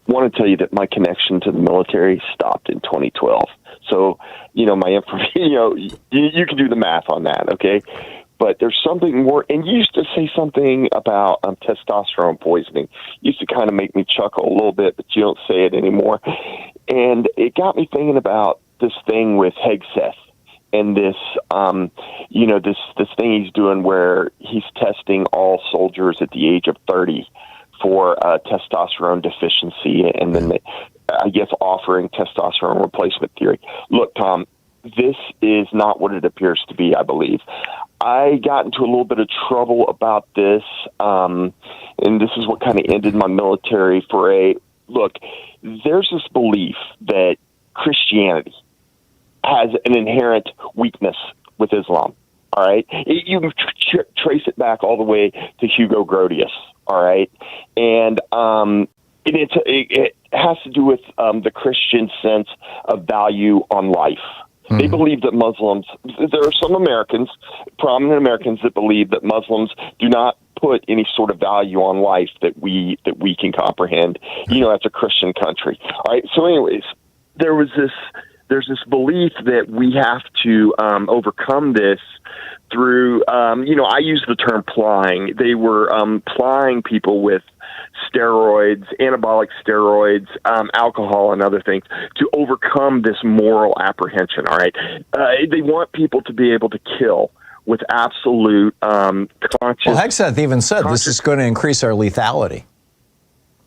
Speaker 6: want to tell you that my connection to the military stopped in 2012. So, my information, you can do the math on that, okay? But there's something more, and you used to say something about testosterone poisoning. Used to kind of make me chuckle a little bit, but you don't say it anymore. And it got me thinking about this thing with Hegseth and this, this thing he's doing where he's testing all soldiers at the age of 30 for testosterone deficiency, and then I guess offering testosterone replacement theory. Look, Tom, this is not what it appears to be, I believe. I got into a little bit of trouble about this, and this is what kind of ended my military foray. Look, there's this belief that Christianity has an inherent weakness with Islam, all right? You can trace it back all the way to Hugo Grotius, all right? And it has to do with the Christian sense of value on life. They believe that Muslims, there are some Americans, prominent Americans, that believe that Muslims do not put any sort of value on life that we can comprehend, as a Christian country. All right. So anyways, there's this belief that we have to overcome this through, I use the term plying. They were plying people with steroids, anabolic steroids, alcohol, and other things to overcome this moral apprehension. All right. They want people to be able to kill with absolute conscious. Well,
Speaker 1: Hegseth even said this is going to increase our lethality.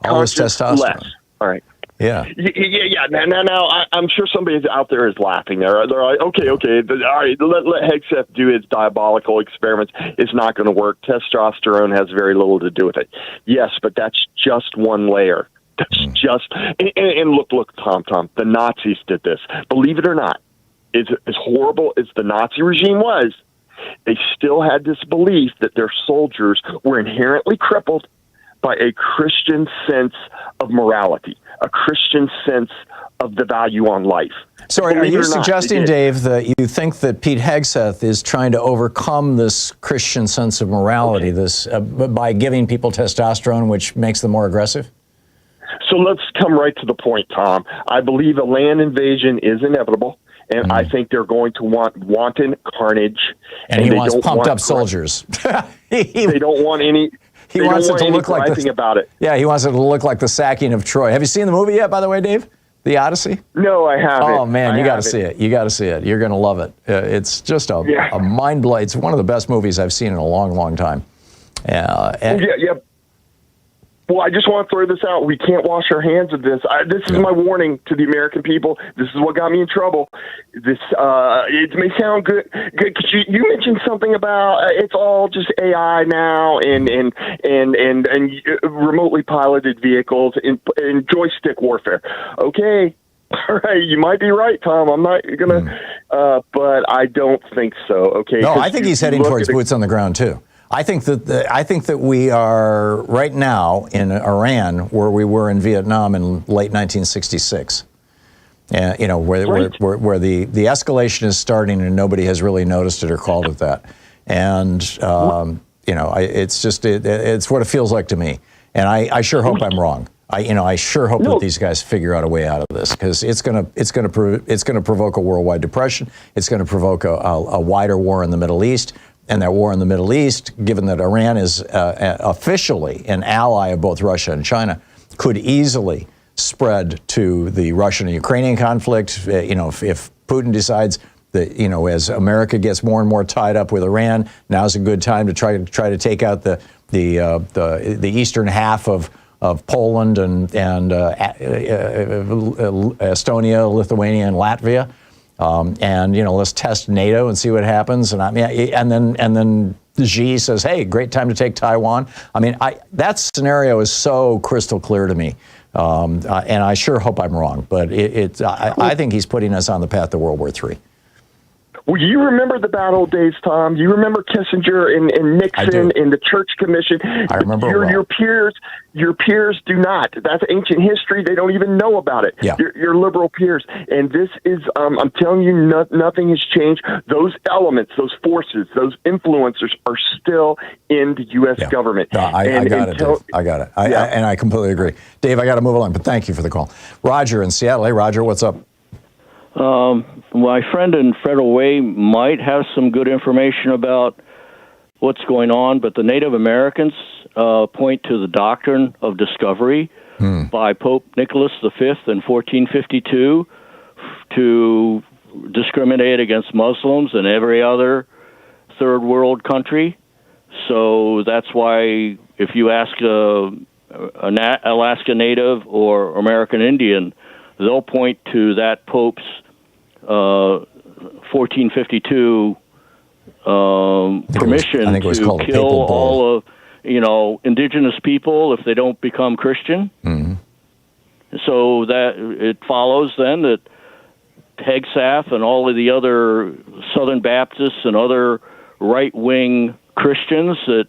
Speaker 1: All this testosterone.
Speaker 6: Less. All right.
Speaker 1: Yeah.
Speaker 6: Yeah. Now, I'm sure somebody out there is laughing there. They're like, okay. All right, let Hegseth do his diabolical experiments. It's not going to work. Testosterone has very little to do with it. Yes, but that's just one layer. That's just, and look, Tom, the Nazis did this. Believe it or not, as horrible as the Nazi regime was, they still had this belief that their soldiers were inherently crippled by a Christian sense of morality, a Christian sense of the value on life.
Speaker 1: So are
Speaker 6: Believe it
Speaker 1: you
Speaker 6: or not,
Speaker 1: suggesting,
Speaker 6: they did.
Speaker 1: Dave, that you think that Pete Hegseth is trying to overcome this Christian sense of morality by giving people testosterone, which makes them more aggressive?
Speaker 6: So let's come right to the point, Tom. I believe a land invasion is inevitable, and I think they're going to want wanton carnage.
Speaker 1: And he
Speaker 6: they
Speaker 1: wants
Speaker 6: don't
Speaker 1: pumped
Speaker 6: want
Speaker 1: up soldiers.
Speaker 6: They don't want any.
Speaker 1: He
Speaker 6: They
Speaker 1: wants
Speaker 6: don't
Speaker 1: it
Speaker 6: want
Speaker 1: to look like
Speaker 6: griping about it.
Speaker 1: Yeah, he wants it to look like the sacking of Troy. Have you seen the movie yet, by the way, Dave? The Odyssey?
Speaker 6: No, I haven't.
Speaker 1: Oh, man, you got to
Speaker 6: haven't.
Speaker 1: see it. You got to see it. You're going to love it. It's just a mind blow. It's one of the best movies I've seen in a long, long time.
Speaker 6: Yeah. Well, I just want to throw this out. We can't wash our hands of this. This is my warning to the American people. This is what got me in trouble. This it may sound good. Cause you mentioned something about it's all just AI now and remotely piloted vehicles and joystick warfare. Okay. All right, you might be right, Tom. I'm not gonna, but I don't think so. Okay.
Speaker 1: No, I think he's heading towards boots on the ground too. I think that we are right now in Iran where we were in Vietnam in late 1966. Where the escalation is starting and nobody has really noticed it or called it that. And it's what it feels like to me. And I sure hope I'm wrong. I sure hope that these guys figure out a way out of this, because it's going to provoke a worldwide depression. It's going to provoke a wider war in the Middle East. And that war in the Middle East, given that Iran is officially an ally of both Russia and China, could easily spread to the Russian and Ukrainian conflict. If Putin decides that, as America gets more and more tied up with Iran, now's a good time to try to take out the eastern half of Poland and Estonia, Lithuania, and Latvia. Let's test NATO and see what happens. And then Xi says, "Hey, great time to take Taiwan." That scenario is so crystal clear to me, and I sure hope I'm wrong. But I think he's putting us on the path to World War III.
Speaker 6: Well, you remember the bad old days, Tom. You remember Kissinger and Nixon and the Church Commission.
Speaker 1: I remember
Speaker 6: your peers do not. That's ancient history. They don't even know about it.
Speaker 1: Yeah.
Speaker 6: Your liberal peers. And this is, I'm telling you, nothing has changed. Those elements, those forces, those influencers are still in the U.S. government.
Speaker 1: I got it, Dave. I got it. And I completely agree. Dave, I got to move along, but thank you for the call. Roger in Seattle. Hey, Roger, what's up?
Speaker 7: My friend in Federal Way might have some good information about what's going on, but the Native Americans point to the doctrine of discovery by Pope Nicholas V in 1452 to discriminate against Muslims and every other third world country. So that's why if you ask an Alaska Native or American Indian, they'll point to that Pope's 1452 permission to kill all of indigenous people if they don't become Christian. Mm-hmm. So that it follows then that Hegseth and all of the other Southern Baptists and other right-wing Christians, that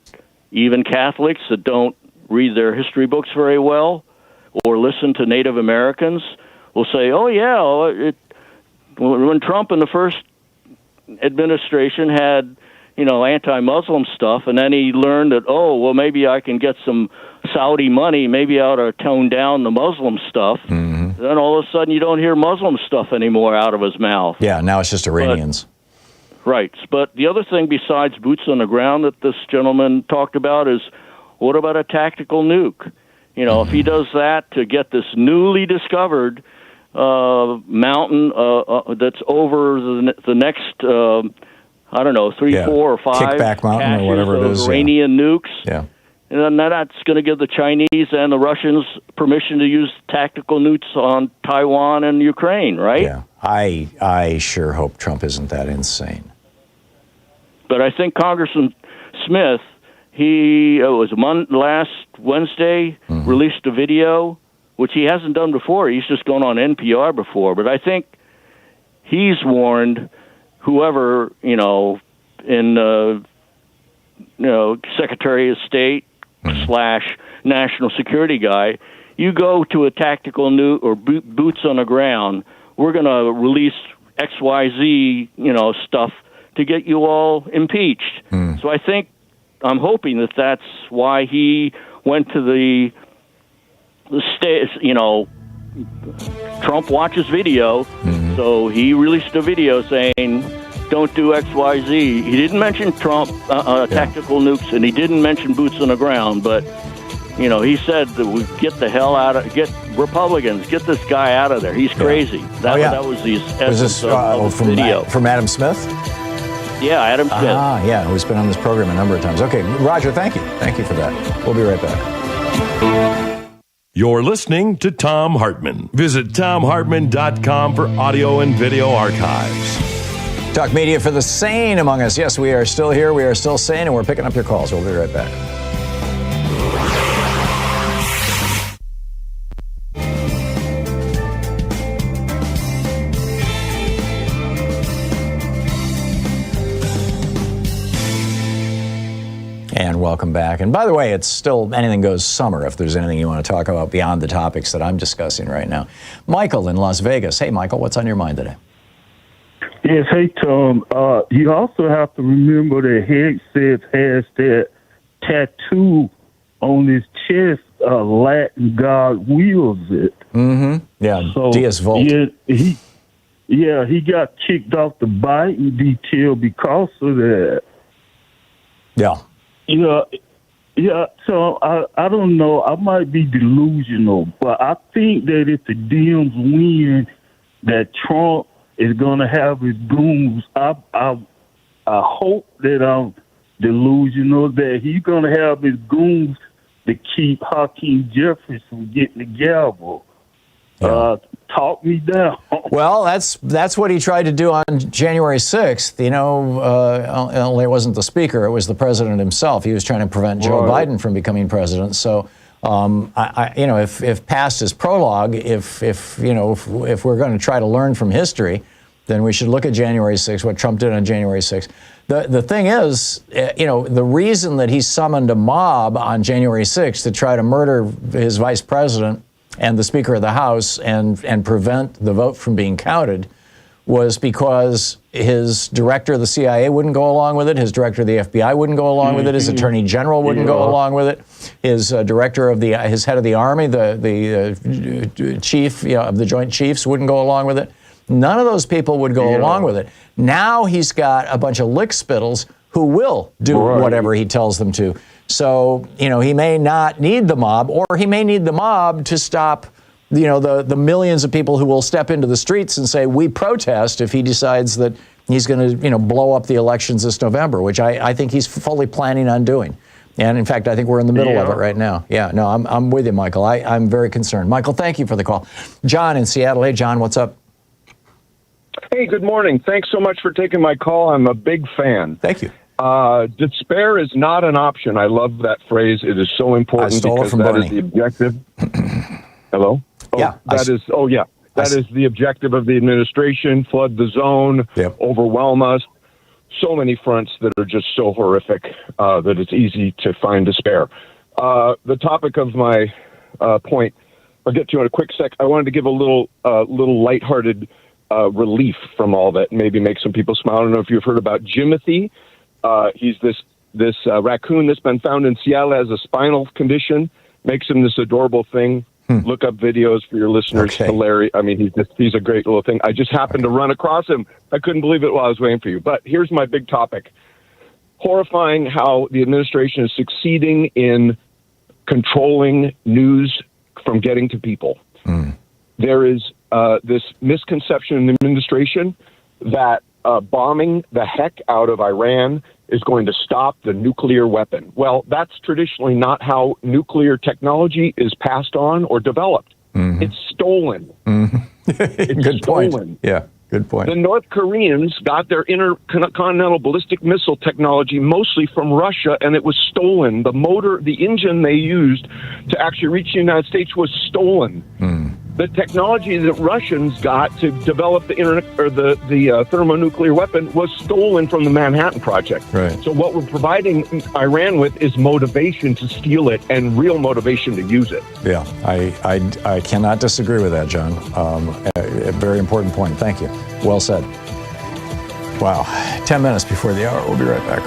Speaker 7: even Catholics that don't read their history books very well or listen to Native Americans will say, "Oh yeah, when Trump in the first administration had, anti-Muslim stuff, and then he learned that, maybe I can get some Saudi money, maybe I ought to tone down the Muslim stuff." Mm-hmm. Then all of a sudden you don't hear Muslim stuff anymore out of his mouth.
Speaker 1: Yeah, now it's just Iranians.
Speaker 7: Right. But the other thing besides boots on the ground that this gentleman talked about is, what about a tactical nuke? If he does that to get this newly discovered mountain that's over the next, 3, 4, or 5
Speaker 1: Kickback mountain or whatever it is.
Speaker 7: Iranian nukes.
Speaker 1: Yeah.
Speaker 7: And then that's going to give the Chinese and the Russians permission to use tactical nukes on Taiwan and Ukraine, right?
Speaker 1: Yeah. I sure hope Trump isn't that insane.
Speaker 7: But I think Congressman Smith, last Wednesday, released a video, which he hasn't done before. He's just gone on NPR before. But I think he's warned whoever, Secretary of State / National Security guy, you go to a tactical nuke or boots on the ground, we're going to release XYZ, stuff to get you all impeached. So I'm hoping that that's why he went to the state. Trump watches video, so he released a video saying, "Don't do XYZ." He didn't mention Trump tactical nukes, and he didn't mention boots on the ground, but he said that we get Republicans, get this guy out of there. He's crazy. That was the essence of the video.
Speaker 1: From Adam Smith?
Speaker 7: Yeah, Adam Smith.
Speaker 1: Yeah, who's been on this program a number of times. Okay, Roger, thank you. Thank you for that. We'll be right back.
Speaker 2: You're listening to Thom Hartmann. Visit thomhartmann.com for audio and video archives.
Speaker 1: Talk media for the sane among us. Yes, we are still here. We are still sane, and we're picking up your calls. We'll be right back. And welcome back. And by the way, it's still anything goes summer if there's anything you want to talk about beyond the topics that I'm discussing right now. Michael in Las Vegas. Hey, Michael, what's on your mind today?
Speaker 8: Yes, hey, Tom. You also have to remember that Hegseth has that tattoo on his chest, Latin God wills it.
Speaker 1: Mm-hmm. Yeah, so, Dias Volt.
Speaker 8: Yeah, he got kicked off the Biden detail because of that.
Speaker 1: Yeah.
Speaker 8: Yeah. So I don't know. I might be delusional, but I think that if the Dems win, that Trump is going to have his goons. I hope that I'm delusional, that he's going to have his goons to keep Hakeem Jeffries from getting the gavel.
Speaker 1: Yeah.
Speaker 8: Talk me down.
Speaker 1: Well, that's what he tried to do on January 6th. Only it wasn't the speaker; it was the president himself. He was trying to prevent Joe Biden from becoming president. So, if past is prologue, if we're going to try to learn from history, then we should look at January 6th, what Trump did on January 6th. The thing is, the reason that he summoned a mob on January 6th to try to murder his vice president and the Speaker of the House and prevent the vote from being counted was because his director of the CIA wouldn't go along with it, his director of the FBI wouldn't go along with it, his attorney general wouldn't go along with it, his director of his head of the army, the chief of the Joint Chiefs wouldn't go along with it. None of those people would go along with it. Now he's got a bunch of lickspittles who will do whatever he tells them to. So, he may not need the mob, or he may need the mob to stop, the millions of people who will step into the streets and say, we protest, if he decides that he's going to, blow up the elections this November, which I think he's fully planning on doing. And in fact, I think we're in the middle of it right now. Yeah, no, I'm with you, Michael. I'm very concerned. Michael, thank you for the call. John in Seattle. Hey, John, what's up?
Speaker 9: Hey, good morning. Thanks so much for taking my call. I'm a big fan.
Speaker 1: Thank you.
Speaker 9: Despair is not an option. I love that phrase. It is so important because that is the objective. Hello? Oh,
Speaker 1: yeah.
Speaker 9: That is the objective of the administration. Flood the zone, overwhelm us. So many fronts that are just so horrific that it's easy to find despair. The topic of my point, I'll get to in a quick sec. I wanted to give a little lighthearted relief from all that, maybe make some people smile. I don't know if you've heard about Jimothy. He's this raccoon that's been found in Seattle, has a spinal condition, makes him this adorable thing. Look up videos for your listeners.
Speaker 1: Okay.
Speaker 9: Hilarious. I mean, he's a great little thing. I just happened to run across him. I couldn't believe it while I was waiting for you. But here's my big topic. Horrifying how the administration is succeeding in controlling news from getting to people. There is this misconception in the administration that bombing the heck out of Iran is going to stop the nuclear weapon. Well, that's traditionally not how nuclear technology is passed on or developed. It's stolen. It's
Speaker 1: Good
Speaker 9: stolen.
Speaker 1: point. Yeah, good point.
Speaker 9: The North Koreans got their intercontinental ballistic missile technology mostly from Russia, and it was stolen. The engine they used to actually reach the United States was stolen. the technology that Russians got to develop the internet or the thermonuclear weapon was stolen from the Manhattan Project.
Speaker 1: Right.
Speaker 9: So what we're providing Iran with is motivation to steal it and real motivation to use it.
Speaker 1: Yeah, I cannot disagree with that, John. A very important point. Thank you. Well said. Wow. 10 minutes before the hour. We'll be right back.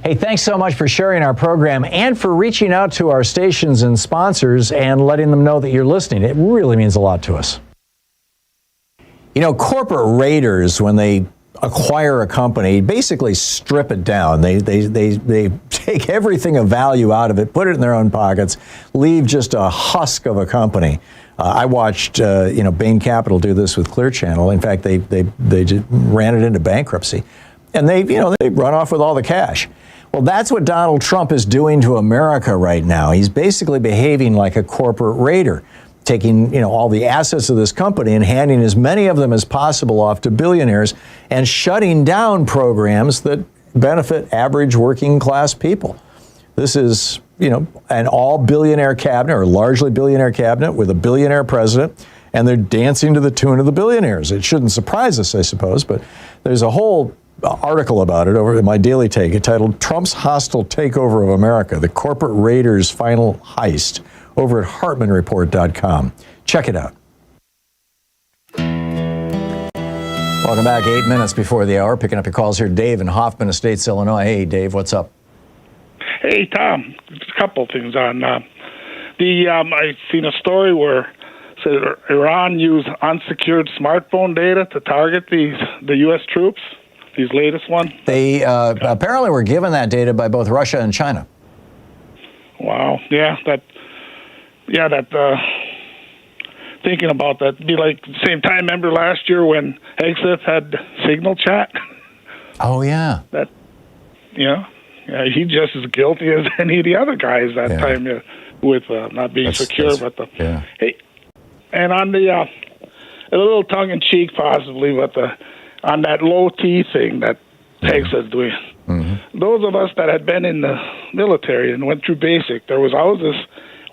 Speaker 1: Hey, thanks so much for sharing our program and for reaching out to our stations and sponsors and letting them know that you're listening. It really means a lot to us. You know, corporate raiders, when they acquire a company, basically strip it down. They take everything of value out of it, put it in their own pockets, leave just a husk of a company. I watched, Bain Capital do this with Clear Channel. In fact, they just ran it into bankruptcy, and they run off with all the cash. Well, that's what Donald Trump is doing to America right now. He's basically behaving like a corporate raider, taking, all the assets of this company and handing as many of them as possible off to billionaires and shutting down programs that benefit average working class people. This is, an all billionaire cabinet or largely billionaire cabinet with a billionaire president, and they're dancing to the tune of the billionaires. It shouldn't surprise us, I suppose, but there's a whole article about it over in my Daily Take entitled Trump's Hostile Takeover of America, the Corporate Raiders' Final Heist, over at HartmannReport.com. Check it out. Welcome back. 8 minutes before the hour. Picking up your calls here. Dave in Hoffman Estates, Illinois. Hey, Dave, what's up?
Speaker 10: Hey, Tom. A couple things on I've seen a story where said Iran used unsecured smartphone data to target the U.S. troops. These latest one?
Speaker 1: They apparently were given that data by both Russia and China.
Speaker 10: Wow. Yeah, thinking about that, it'd be like the same time, remember last year when Hegseth had Signal Chat?
Speaker 1: Oh, yeah.
Speaker 10: He's just as guilty as any of the other guys that time with not being secure. Hey, and on the, a little tongue-in-cheek possibly, but on that low T thing that Hegseth's doing. Mm-hmm. Those of us that had been in the military and went through basic, there was always this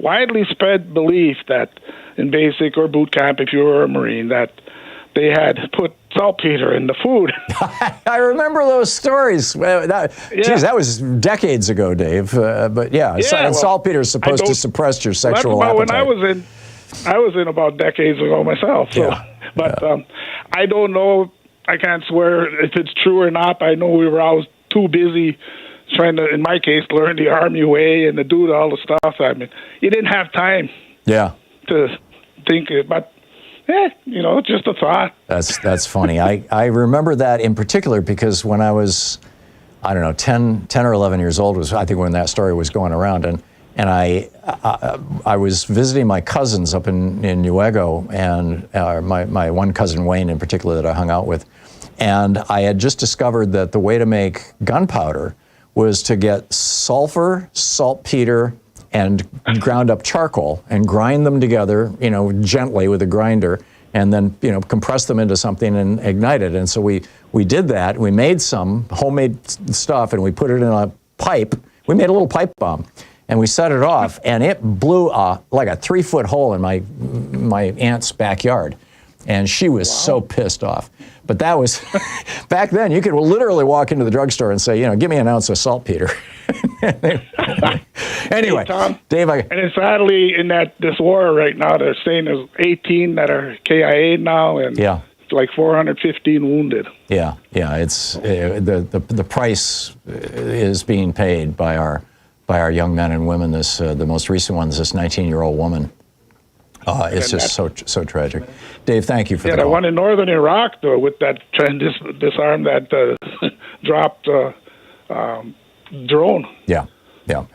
Speaker 10: widely spread belief that in basic or boot camp, if you were a Marine, that they had put saltpeter in the food.
Speaker 1: I remember those stories. That was decades ago, Dave. Saltpeter is supposed to suppress your sexual appetite.
Speaker 10: When I was in about decades ago myself. So, I don't know. I can't swear if it's true or not. I know we were always too busy trying to, in my case, learn the Army way and to do all the stuff. I mean, you didn't have time. To think it, but just a thought.
Speaker 1: That's funny. I remember that in particular because when I was, 10 or 11 years old was I think when that story was going around, and I was visiting my cousins up in Newego, and my one cousin Wayne in particular that I hung out with, and I had just discovered that the way to make gunpowder was to get sulfur, saltpeter, and ground up charcoal and grind them together, gently with a grinder, and then, compress them into something and ignite it. And so we did that. We made some homemade stuff and we put it in a pipe. We made a little pipe bomb and we set it off, and it blew like a 3-foot hole in my aunt's backyard. And she was so pissed off. But that was, back then, you could literally walk into the drugstore and say, give me an ounce of saltpeter. Anyway,
Speaker 10: hey, Tom,
Speaker 1: Dave,
Speaker 10: and sadly, in this war right now, they're saying there's 18 that are KIA now, and it's like 415 wounded.
Speaker 1: Yeah, it's the price is being paid by our young men and women. The most recent one is this 19-year-old woman. It's just so tragic. Dave, thank you for the call.
Speaker 10: The one in northern Iraq, though, with that disarm that dropped drone.
Speaker 1: Yeah,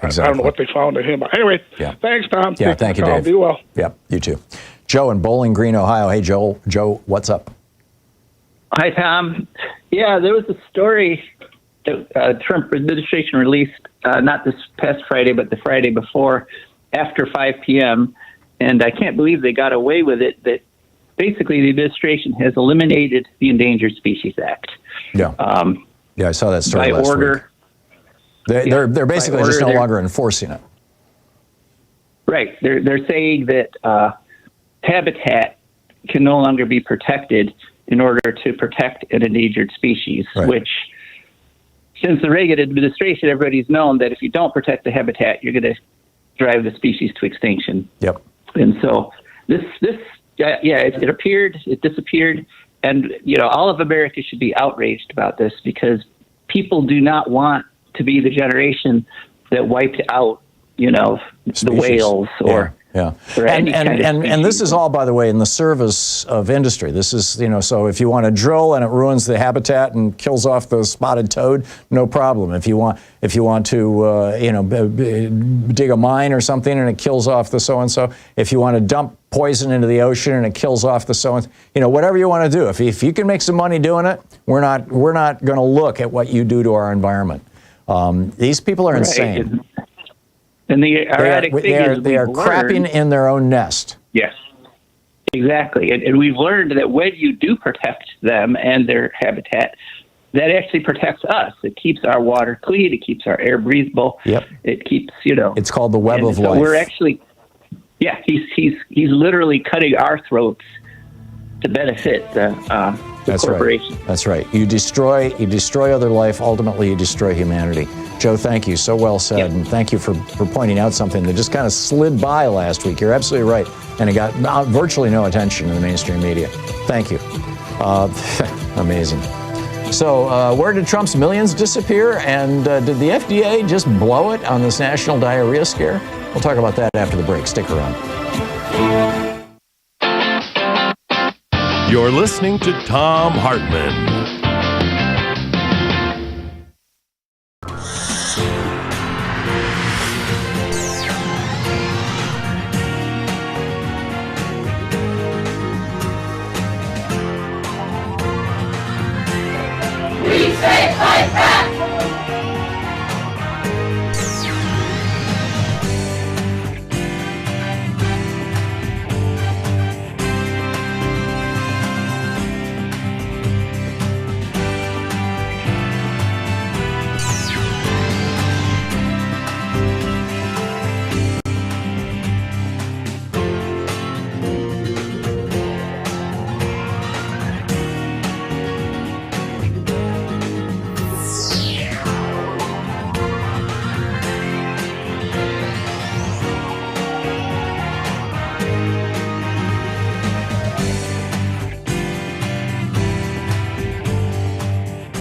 Speaker 1: exactly.
Speaker 10: I don't know what they found of him. But anyway, thanks, Tom.
Speaker 1: Yeah, thank you, Dave.
Speaker 10: Be well.
Speaker 1: Yeah, you too. Joe in Bowling Green, Ohio. Hey, Joe, what's up?
Speaker 11: Hi, Tom. Yeah, there was a story that Trump administration released, not this past Friday, but the Friday before, after 5 p.m., and I can't believe they got away with it, that basically the administration has eliminated the Endangered Species Act.
Speaker 1: Yeah. I saw that story
Speaker 11: by
Speaker 1: last
Speaker 11: order.
Speaker 1: week. They're basically just no longer enforcing it.
Speaker 11: Right. They're saying that habitat can no longer be protected in order to protect an endangered species,
Speaker 1: right.
Speaker 11: Which, since the Reagan administration, everybody's known that if you don't protect the habitat, you're going to drive the species to extinction.
Speaker 1: Yep.
Speaker 11: And so it appeared, it disappeared, and all of America should be outraged about this because people do not want to be the generation that wiped out, the whales or.
Speaker 1: Yeah.
Speaker 11: And
Speaker 1: this is all, by the way, in the service of industry. This is, so if you want to drill and it ruins the habitat and kills off the spotted toad, no problem. If you want to, dig a mine or something and it kills off the so-and-so, if you want to dump poison into the ocean and it kills off the so-and-so, whatever you want to do. If you can make some money doing it, we're not going to look at what you do to our environment. These people are insane.
Speaker 11: And the erratic thing is
Speaker 1: they are crapping in their own nest.
Speaker 11: Yes, exactly. And we've learned that when you do protect them and their habitat, that actually protects us. It keeps our water clean. It keeps our air breathable.
Speaker 1: Yep.
Speaker 11: It keeps,
Speaker 1: It's called the web of
Speaker 11: so
Speaker 1: life.
Speaker 11: We're actually, he's literally cutting our throats to benefit the corporation.
Speaker 1: Right. That's right. You destroy other life. Ultimately, you destroy humanity. Joe, thank you. So well said.
Speaker 11: Yep.
Speaker 1: And thank you for pointing out something that just kind of slid by last week. You're absolutely right. And it got virtually no attention in the mainstream media. Thank you. Amazing. So where did Trump's millions disappear? And did the FDA just blow it on this national diarrhea scare? We'll talk about that after the break. Stick around.
Speaker 2: You're listening to Thom Hartmann.
Speaker 12: We say fight back!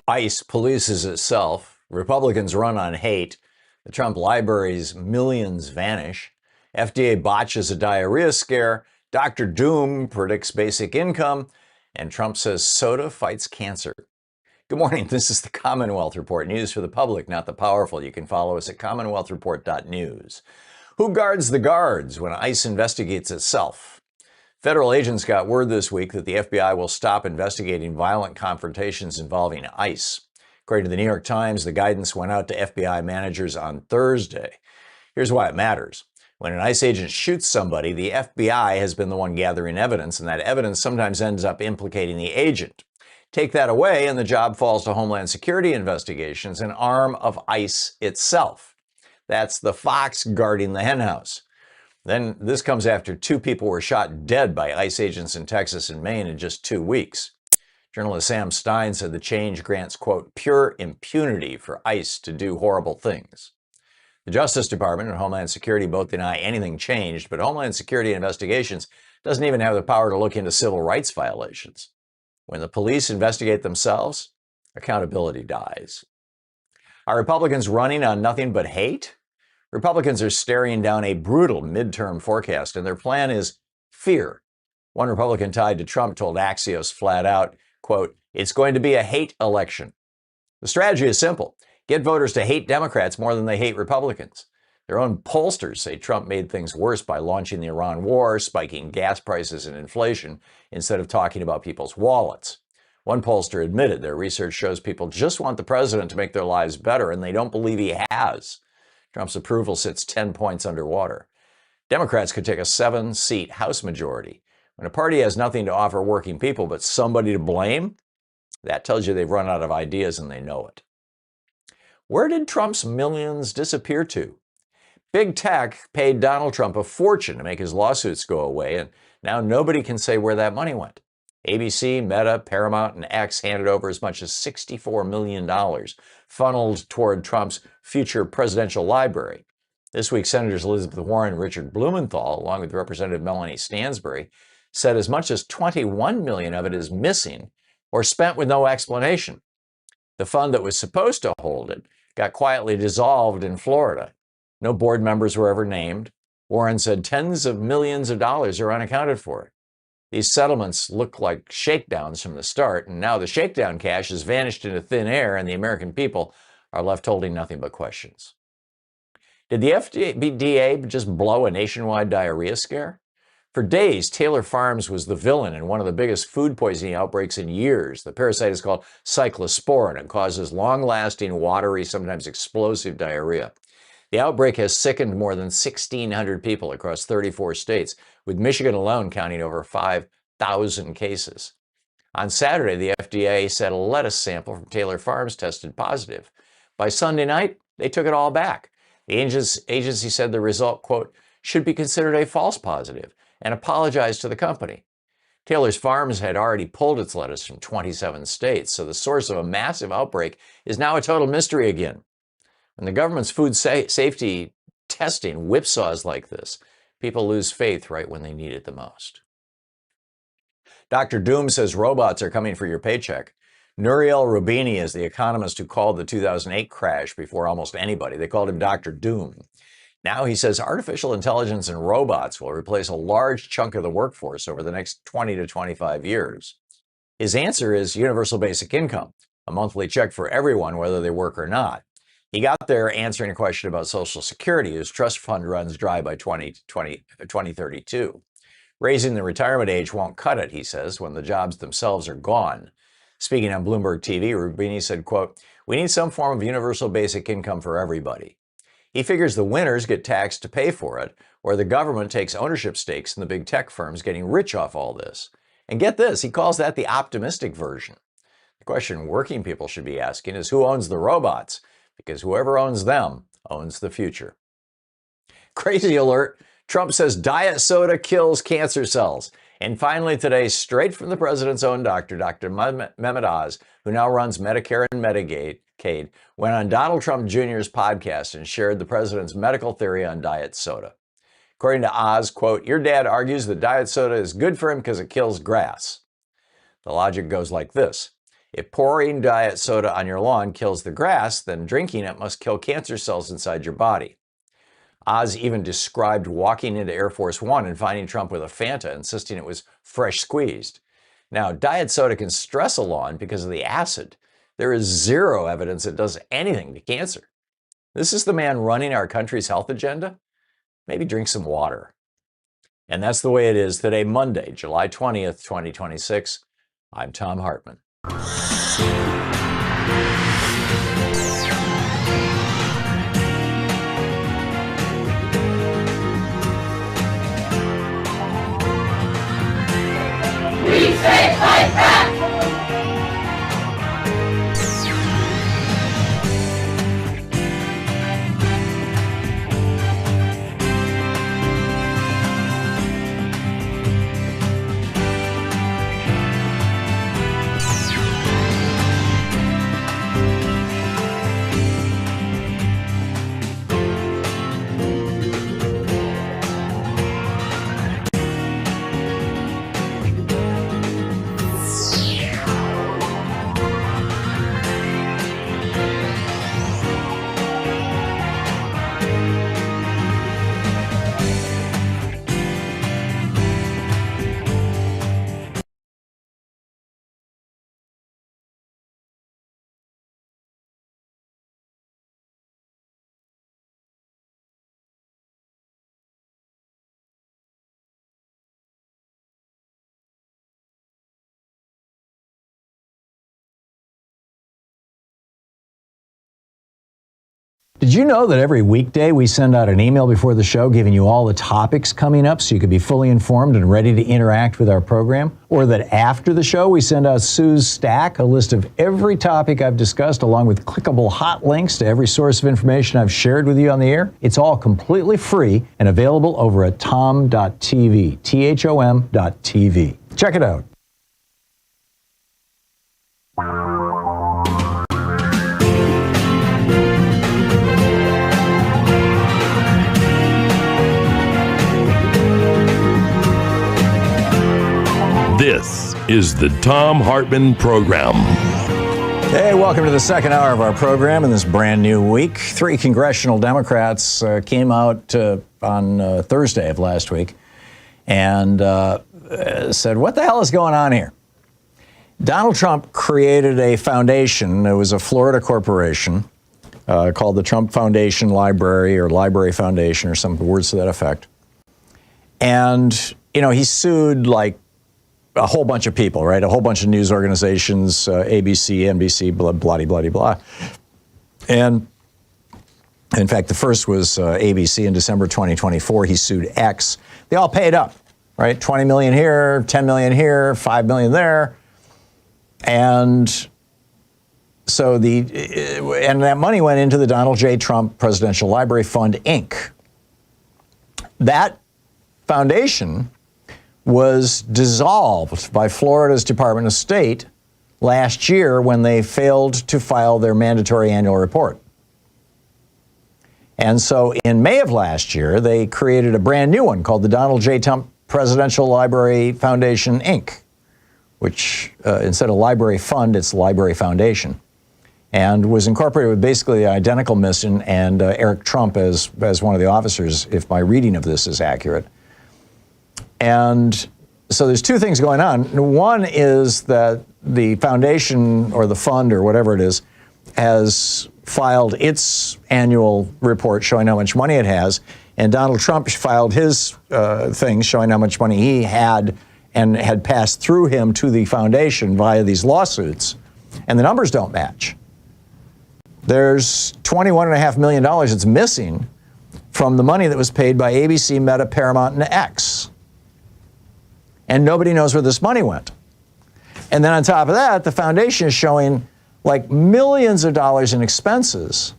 Speaker 1: ICE polices itself. Republicans run on hate. The Trump library's millions vanish. FDA botches a diarrhea scare. Dr. Doom predicts basic income. And Trump says soda fights cancer. Good morning. This is the Commonwealth Report. News for the public, not the powerful. You can follow us at commonwealthreport.news. Who guards the guards when ICE investigates itself? Federal agents got word this week that the FBI will stop investigating violent confrontations involving ICE. According to the New York Times, the guidance went out to FBI managers on Thursday. Here's why it matters. When an ICE agent shoots somebody, the FBI has been the one gathering evidence, and that evidence sometimes ends up implicating the agent. Take that away, and the job falls to Homeland Security investigations, an arm of ICE itself. That's the fox guarding the henhouse. Then this comes after 2 people were shot dead by ICE agents in Texas and Maine in just 2 weeks. Journalist Sam Stein said the change grants, quote, pure impunity for ICE to do horrible things. The Justice Department and Homeland Security both deny anything changed, but Homeland Security investigations doesn't even have the power to look into civil rights violations. When the police investigate themselves, accountability dies. Are Republicans running on nothing but hate? Republicans are staring down a brutal midterm forecast, and their plan is fear. One Republican tied to Trump told Axios flat out, quote, it's going to be a hate election. The strategy is simple. Get voters to hate Democrats more than they hate Republicans. Their own pollsters say Trump made things worse by launching the Iran war, spiking gas prices and inflation, instead of talking about people's wallets. One pollster admitted their research shows people just want the president to make their lives better, and they don't believe he has. Trump's approval sits 10 points underwater. Democrats could take a 7-seat House majority. When a party has nothing to offer working people but somebody to blame, that tells you they've run out of ideas and they know it. Where did Trump's millions disappear to? Big tech paid Donald Trump a fortune to make his lawsuits go away, and now nobody can say where that money went. ABC, Meta, Paramount, and X handed over as much as $64 million, funneled toward Trump's future presidential library. This week, Senators Elizabeth Warren and Richard Blumenthal, along with Representative Melanie Stansbury, said as much as $21 million of it is missing or spent with no explanation. The fund that was supposed to hold it got quietly dissolved in Florida. No board members were ever named. Warren said tens of millions of dollars are unaccounted for. These settlements look like shakedowns from the start, and now the shakedown cash has vanished into thin air, and the American people are left holding nothing but questions. Did the FDA just blow a nationwide diarrhea scare? For days, Taylor Farms was the villain in one of the biggest food poisoning outbreaks in years. The parasite is called cyclosporin and causes long-lasting, watery, sometimes explosive diarrhea. The outbreak has sickened more than 1,600 people across 34 states, with Michigan alone counting over 5,000 cases. On Saturday, the FDA said a lettuce sample from Taylor Farms tested positive. By Sunday night, they took it all back. The agency said the result, quote, should be considered a false positive and apologized to the company. Taylor's Farms had already pulled its lettuce from 27 states, so the source of a massive outbreak is now a total mystery again. When the government's food safety testing whipsaws like this, people lose faith right when they need it the most. Dr. Doom says robots are coming for your paycheck. Nouriel Roubini is the economist who called the 2008 crash before almost anybody. They called him Dr. Doom. Now he says artificial intelligence and robots will replace a large chunk of the workforce over the next 20 to 25 years. His answer is universal basic income, a monthly check for everyone, whether they work or not. He got there answering a question about Social Security, whose trust fund runs dry by 2032. Raising the retirement age won't cut it, he says, when the jobs themselves are gone. Speaking on Bloomberg TV, Roubini said, quote, we need some form of universal basic income for everybody. He figures the winners get taxed to pay for it, or the government takes ownership stakes in the big tech firms getting rich off all this. And get this, he calls that the optimistic version. The question working people should be asking is who owns the robots? Because whoever owns them owns the future. Crazy alert. Trump says diet soda kills cancer cells. And finally today, straight from the president's own doctor, Dr. Mehmet Oz, who now runs Medicare and Medicaid, went on Donald Trump Jr.'s podcast and shared the president's medical theory on diet soda. According to Oz, quote, your dad argues that diet soda is good for him because it kills grass. The logic goes like this. If pouring diet soda on your lawn kills the grass, then drinking it must kill cancer cells inside your body. Oz even described walking into Air Force One and finding Trump with a Fanta, insisting it was fresh squeezed. Now, diet soda can stress a lawn because of the acid. There is zero evidence it does anything to cancer. This is the man running our country's health agenda? Maybe drink some water. And that's the way it is today, Monday, July 20th, 2026. I'm Thom Hartmann.
Speaker 12: We say fight back!
Speaker 1: Did you know that every weekday we send out an email before the show giving you all the topics coming up so you can be fully informed and ready to interact with our program? Or that after the show we send out Sue's Stack, a list of every topic I've discussed along with clickable hot links to every source of information I've shared with you on the air? It's all completely free and available over at thom.tv, THOM.tv. Check it out.
Speaker 2: This is the Thom Hartmann Program.
Speaker 1: Hey, welcome to the second hour of our program in this brand new week. 3 congressional Democrats came out on Thursday of last week and said, what the hell is going on here? Donald Trump created a foundation. It was a Florida corporation called the Trump Foundation Library or Library Foundation or some words to that effect. And, you know, he sued like a whole bunch of people, right? A whole bunch of news organizations, ABC, NBC, blah, blah, blah, blah, blah. And in fact, the first was ABC in December 2024. He sued X. They all paid up, right? 20 million here, 10 million here, 5 million there. And so and that money went into the Donald J. Trump Presidential Library Fund, Inc. That foundation was dissolved by Florida's Department of State last year when they failed to file their mandatory annual report. And so in May of last year, they created a brand new one called the Donald J. Trump Presidential Library Foundation, Inc., which instead of Library Fund, it's Library Foundation, and was incorporated with basically the identical mission and Eric Trump as one of the officers, if my reading of this is accurate. And so there's 2 things going on. One is that the foundation or the fund or whatever it is has filed its annual report showing how much money it has, and Donald Trump filed his thing showing how much money he had and had passed through him to the foundation via these lawsuits, and the numbers don't match. There's $21.5 million that's missing from the money that was paid by ABC, Meta, Paramount, and X. And nobody knows where this money went. And then on top of that, the foundation is showing like millions of dollars in expenses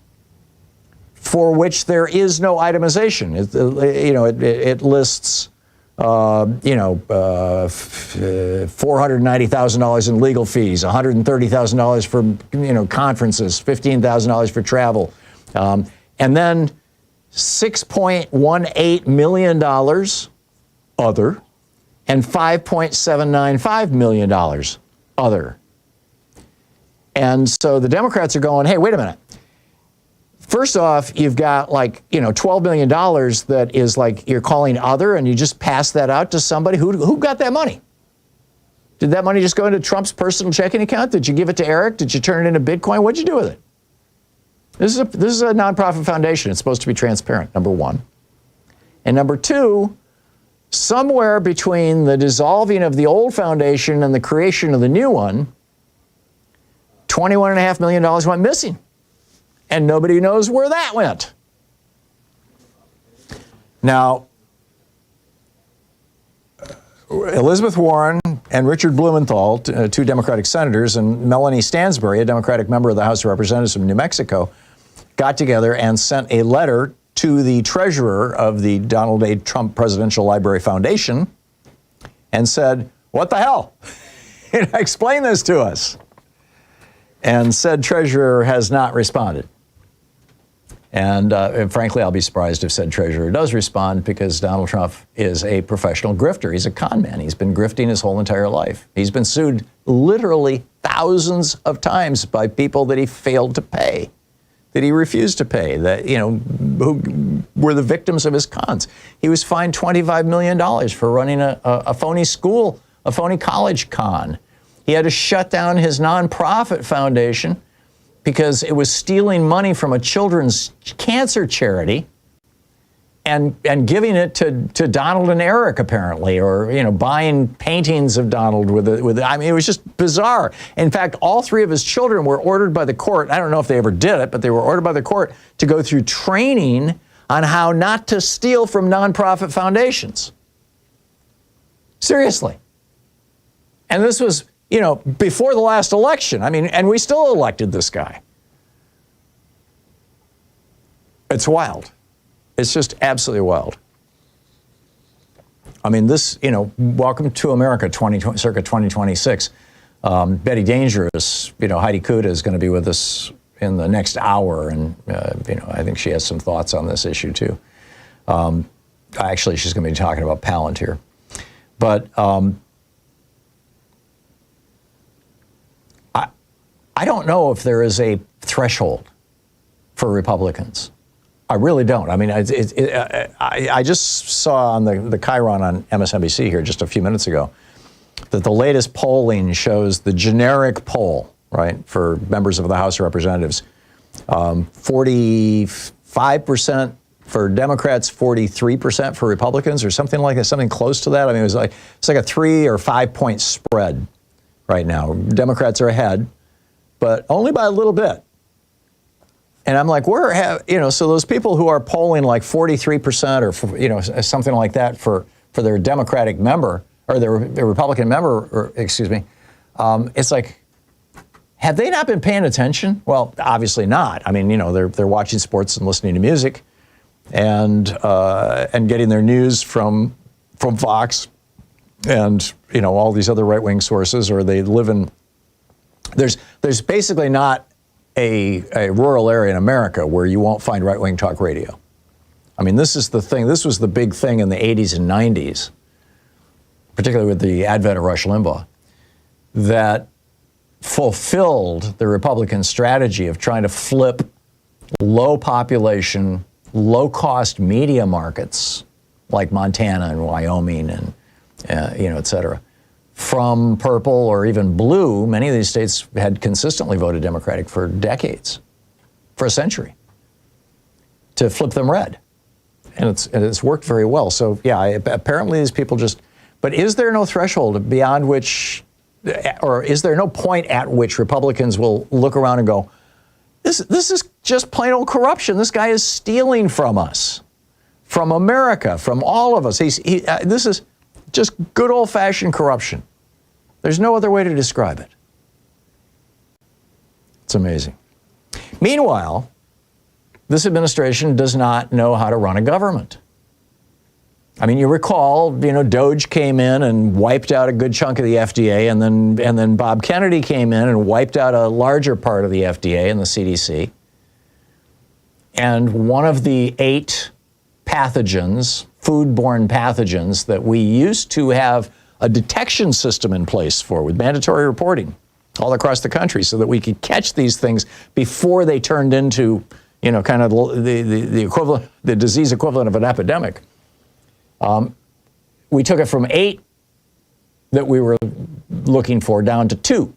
Speaker 1: for which there is no itemization. It lists, $490,000 in legal fees, $130,000 for, conferences, $15,000 for travel, and then $6.18 million other, and $5.795 million other. And so the Democrats are going, hey, wait a minute. First off, you've got $12 million that is like you're calling other, and you just pass that out to somebody. Who got that money? Did that money just go into Trump's personal checking account? Did you give it to Eric? Did you turn it into Bitcoin? What'd you do with it? This is a nonprofit foundation. It's supposed to be transparent, number one. And number two, somewhere between the dissolving of the old foundation and the creation of the new one, $21.5 million went missing. And nobody knows where that went. Now, Elizabeth Warren and Richard Blumenthal, 2 Democratic senators, and Melanie Stansbury, a Democratic member of the House of Representatives from New Mexico, got together and sent a letter to the treasurer of the Donald J. Trump Presidential Library Foundation and said, what the hell? Explain this to us. And said treasurer has not responded. And frankly, I'll be surprised if said treasurer does respond, because Donald Trump is a professional grifter. He's a con man. He's been grifting his whole entire life. He's been sued literally thousands of times by people that he failed to pay, that he refused to pay, that, who were the victims of his cons. He was fined $25 million for running a phony school, a phony college con. He had to shut down his nonprofit foundation because it was stealing money from a children's cancer charity and giving it to Donald and Eric apparently, or buying paintings of Donald with I mean, it was just bizarre. In fact, all three of his children were ordered by the court. I don't know if they ever did it, but they were ordered by the court to go through training on how not to steal from nonprofit foundations. Seriously. And this was, before the last election. I mean, and we still elected this guy. It's wild. It's just absolutely wild. I mean, this, welcome to America circa 2026. Bette Dangerous, Heidi Cuda is going to be with us in the next hour. And, I think she has some thoughts on this issue too. Actually, she's going to be talking about Palantir. But I don't know if there is a threshold for Republicans. I really don't. I mean, I just saw on the Chiron on MSNBC here just a few minutes ago that the latest polling shows the generic poll, right, for members of the House of Representatives, 45% for Democrats, 43% for Republicans, or something like that, something close to that. I mean, it's like a 3 or 5 point spread right now. Democrats are ahead, but only by a little bit. And I'm like, so those people who are polling like 43% or, something like that for their Democratic member or their Republican member, or excuse me, it's like, have they not been paying attention? Well, obviously not. I mean, they're watching sports and listening to music and getting their news from Fox and, all these other right-wing sources, or they live in, there's basically not a rural area in America where you won't find right-wing talk radio. I mean, this is the thing. This was the big thing in the 80s and 90s, particularly with the advent of Rush Limbaugh, that fulfilled the Republican strategy of trying to flip low population, low-cost media markets like Montana and Wyoming and, et cetera, from purple or even blue. Many of these states had consistently voted Democratic for decades, for a century, to flip them red. And it's worked very well. So, yeah, apparently these people just, but is there no threshold beyond which, or is there no point at which Republicans will look around and go, this is just plain old corruption. This guy is stealing from us, from America, from all of us. This is just good old-fashioned corruption. There's no other way to describe it. It's amazing. Meanwhile, this administration does not know how to run a government. I mean, you recall, Doge came in and wiped out a good chunk of the FDA, and then Bob Kennedy came in and wiped out a larger part of the FDA and the CDC. And one of the 8 pathogens, foodborne pathogens, that we used to have a detection system in place for, with mandatory reporting all across the country, so that we could catch these things before they turned into, kind of the equivalent, the disease equivalent of an epidemic. We took it from 8 that we were looking for down to 2.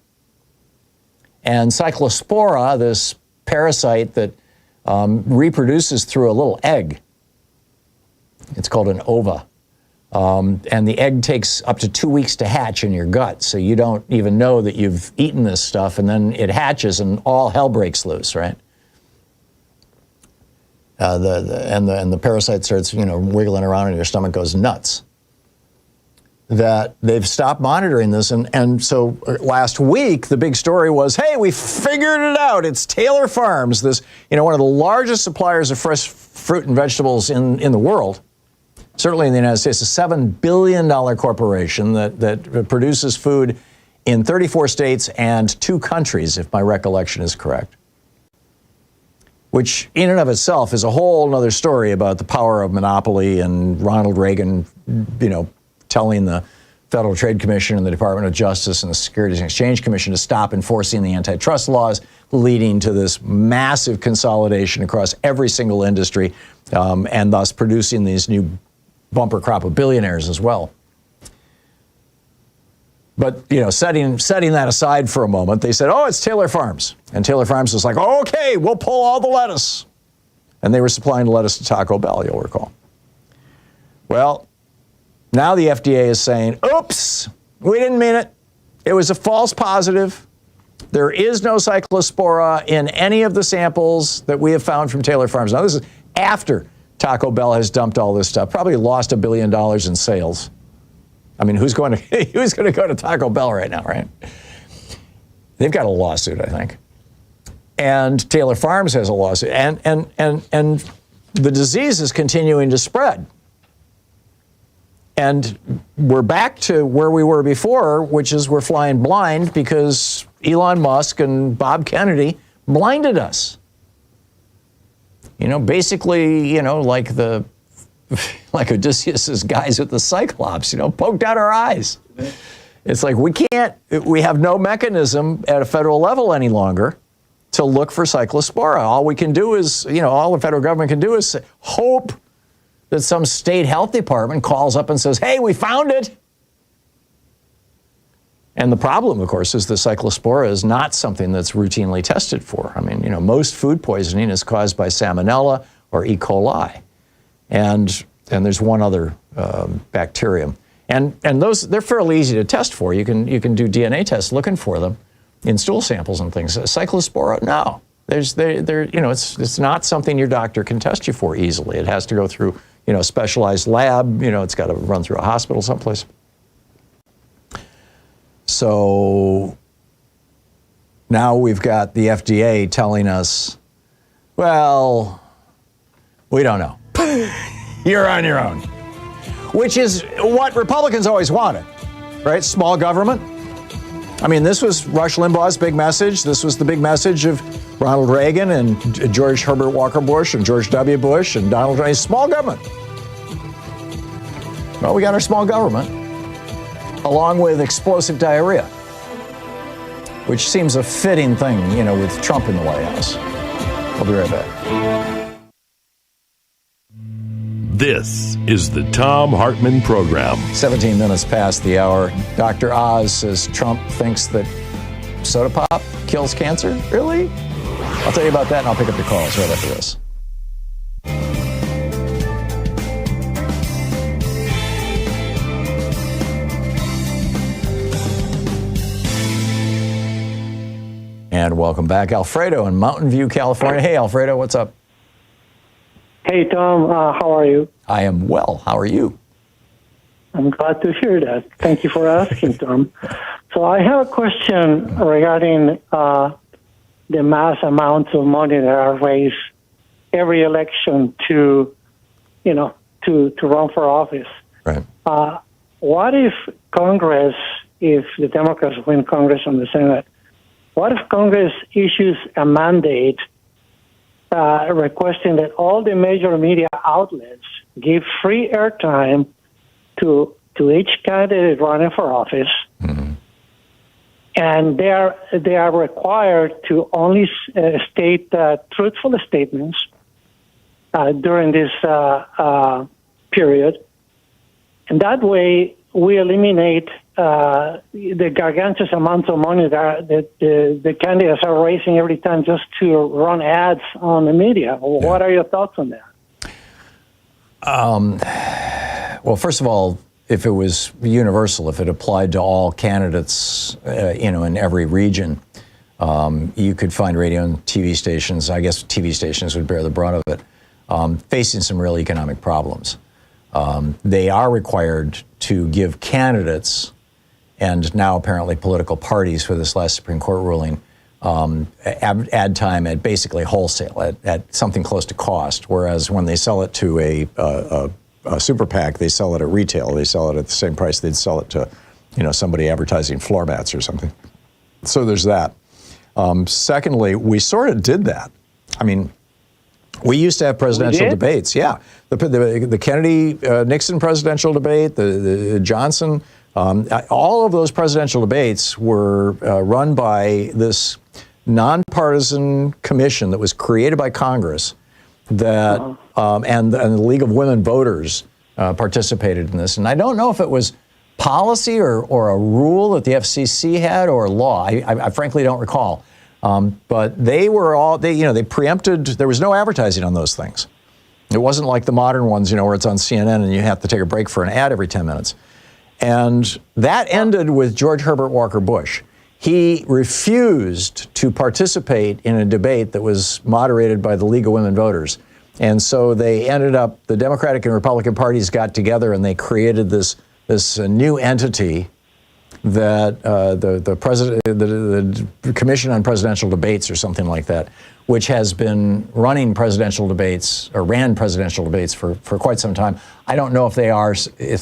Speaker 1: And cyclospora, this parasite that reproduces through a little egg, it's called an ova. And the egg takes up to 2 weeks to hatch in your gut, so you don't even know that you've eaten this stuff, and then it hatches and all hell breaks loose, right? And the parasite starts, wiggling around and your stomach goes nuts. That they've stopped monitoring this, and so last week the big story was, hey, we figured it out. It's Taylor Farms, this one of the largest suppliers of fresh fruit and vegetables in the world. Certainly in the United States, a $7 billion corporation that produces food in 34 states and 2 countries, if my recollection is correct. Which in and of itself is a whole other story about the power of monopoly and Ronald Reagan, telling the Federal Trade Commission and the Department of Justice and the Securities and Exchange Commission to stop enforcing the antitrust laws, leading to this massive consolidation across every single industry, and thus producing these new bumper crop of billionaires as well. But, setting that aside for a moment, they said, oh, it's Taylor Farms. And Taylor Farms was like, oh, okay, we'll pull all the lettuce. And they were supplying lettuce to Taco Bell, you'll recall. Well, now the FDA is saying, oops, we didn't mean it. It was a false positive. There is no cyclospora in any of the samples that we have found from Taylor Farms. Now, this is after Taco Bell has dumped all this stuff, probably lost $1 billion in sales. I mean, who's going to go to Taco Bell right now, right? They've got a lawsuit, I think. And Taylor Farms has a lawsuit. And the disease is continuing to spread. And we're back to where we were before, which is we're flying blind because Elon Musk and Bob Kennedy blinded us. You know, basically, you know, like Odysseus's guys with the Cyclops, you know, poked out our eyes. It's like we have no mechanism at a federal level any longer to look for cyclospora. All we can do is, you know, all the federal government can do is hope that some state health department calls up and says, hey, we found it. And the problem, of course, is the cyclospora is not something that's routinely tested for. I mean, you know, most food poisoning is caused by salmonella or E. coli. And there's one other bacterium. And those, they're fairly easy to test for. You can do DNA tests looking for them in stool samples and things. Cyclospora, no. You know, it's not something your doctor can test you for easily. It has to go through, you know, a specialized lab. You know, it's got to run through a hospital someplace. So now we've got the FDA telling us, well, we don't know. You're on your own. Which is what Republicans always wanted, right? Small government. I mean, this was Rush Limbaugh's big message. This was the big message of Ronald Reagan and George Herbert Walker Bush and George W. Bush and Donald Trump. Small government. Well, we got our small government, along with explosive diarrhea, which seems a fitting thing, you know, with Trump in the White House. I'll be right back.
Speaker 2: This is the Thom Hartmann Program.
Speaker 1: 17 minutes past the hour. Dr. Oz says Trump thinks that soda pop kills cancer. Really? I'll tell you about that, and I'll pick up your calls right after this. And welcome back, Alfredo in Mountain View, California. Hey, Alfredo, what's up?
Speaker 13: Hey, Tom, how are you?
Speaker 1: I am well. How are you?
Speaker 13: I'm glad to hear that. Thank you for asking, Tom. So I have a question regarding the mass amounts of money that are raised every election to run for office.
Speaker 1: Right.
Speaker 13: What if Congress, if the Democrats win Congress and the Senate, what if Congress issues a mandate requesting that all the major media outlets give free airtime to each candidate running for office, mm-hmm. and they are required to only state truthful statements during this period, and that way we eliminate the gargantuous amounts of money that the candidates are raising every time just to run ads on the media. What are your thoughts on that?
Speaker 1: Well, first of all, if it was universal, if it applied to all candidates, in every region, you could find radio and TV stations, I guess TV stations would bear the brunt of it, facing some real economic problems. They are required to give candidates, and now apparently political parties for this last Supreme Court ruling, ad time at basically wholesale, at something close to cost, whereas when they sell it to a super PAC, they sell it at retail. They sell it at the same price they'd sell it to, somebody advertising floor mats or something. So there's that. Secondly, we sort of did that. I mean, we used to have presidential debates. Yeah, the Kennedy-Nixon presidential debate, the Johnson, all of those presidential debates were run by this nonpartisan commission that was created by Congress that, and the League of Women Voters participated in this. And I don't know if it was policy or a rule that the FCC had or law. I frankly don't recall. But they were all, they preempted, there was no advertising on those things. It wasn't like the modern ones, where it's on CNN and you have to take a break for an ad every 10 minutes. And that ended with George Herbert Walker Bush. He refused to participate in a debate that was moderated by the League of Women Voters. And so they ended up, the Democratic and Republican parties got together and they created this new entity that the Commission on Presidential Debates or something like that, which has been running presidential debates or ran presidential debates for quite some time. I don't know if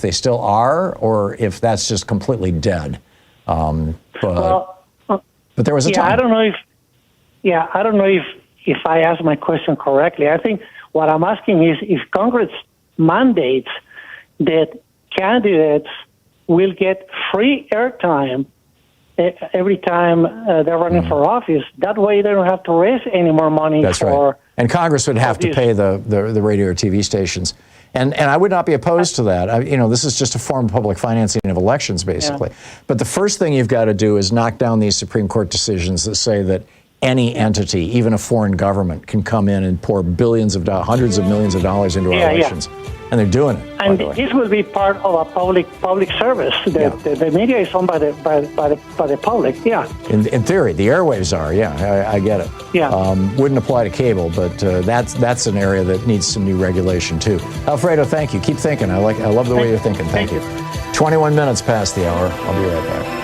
Speaker 1: they still are, or if that's just completely dead. But there was a time.
Speaker 13: I don't know if I asked my question correctly. I think what I'm asking is if Congress mandates that candidates will get free airtime every time they're running for office. That way they don't have to raise any more money.
Speaker 1: That's right. And Congress would have to pay the radio or TV stations. And I would not be opposed to that. This is just a form of public financing of elections, basically. Yeah. But the first thing you've got to do is knock down these Supreme Court decisions that say that any entity, even a foreign government, can come in and pour billions of dollars, hundreds of millions of dollars into our elections. And they're doing it.
Speaker 13: And this will be part of a public service. The media is owned by the public. Yeah.
Speaker 1: In theory, the airwaves are. Yeah, I get it.
Speaker 13: Yeah.
Speaker 1: Wouldn't apply to cable, but that's an area that needs some new regulation too. Alfredo, thank you. Keep thinking. I love the way you're thinking. Thank you. 21 minutes past the hour. I'll be right back.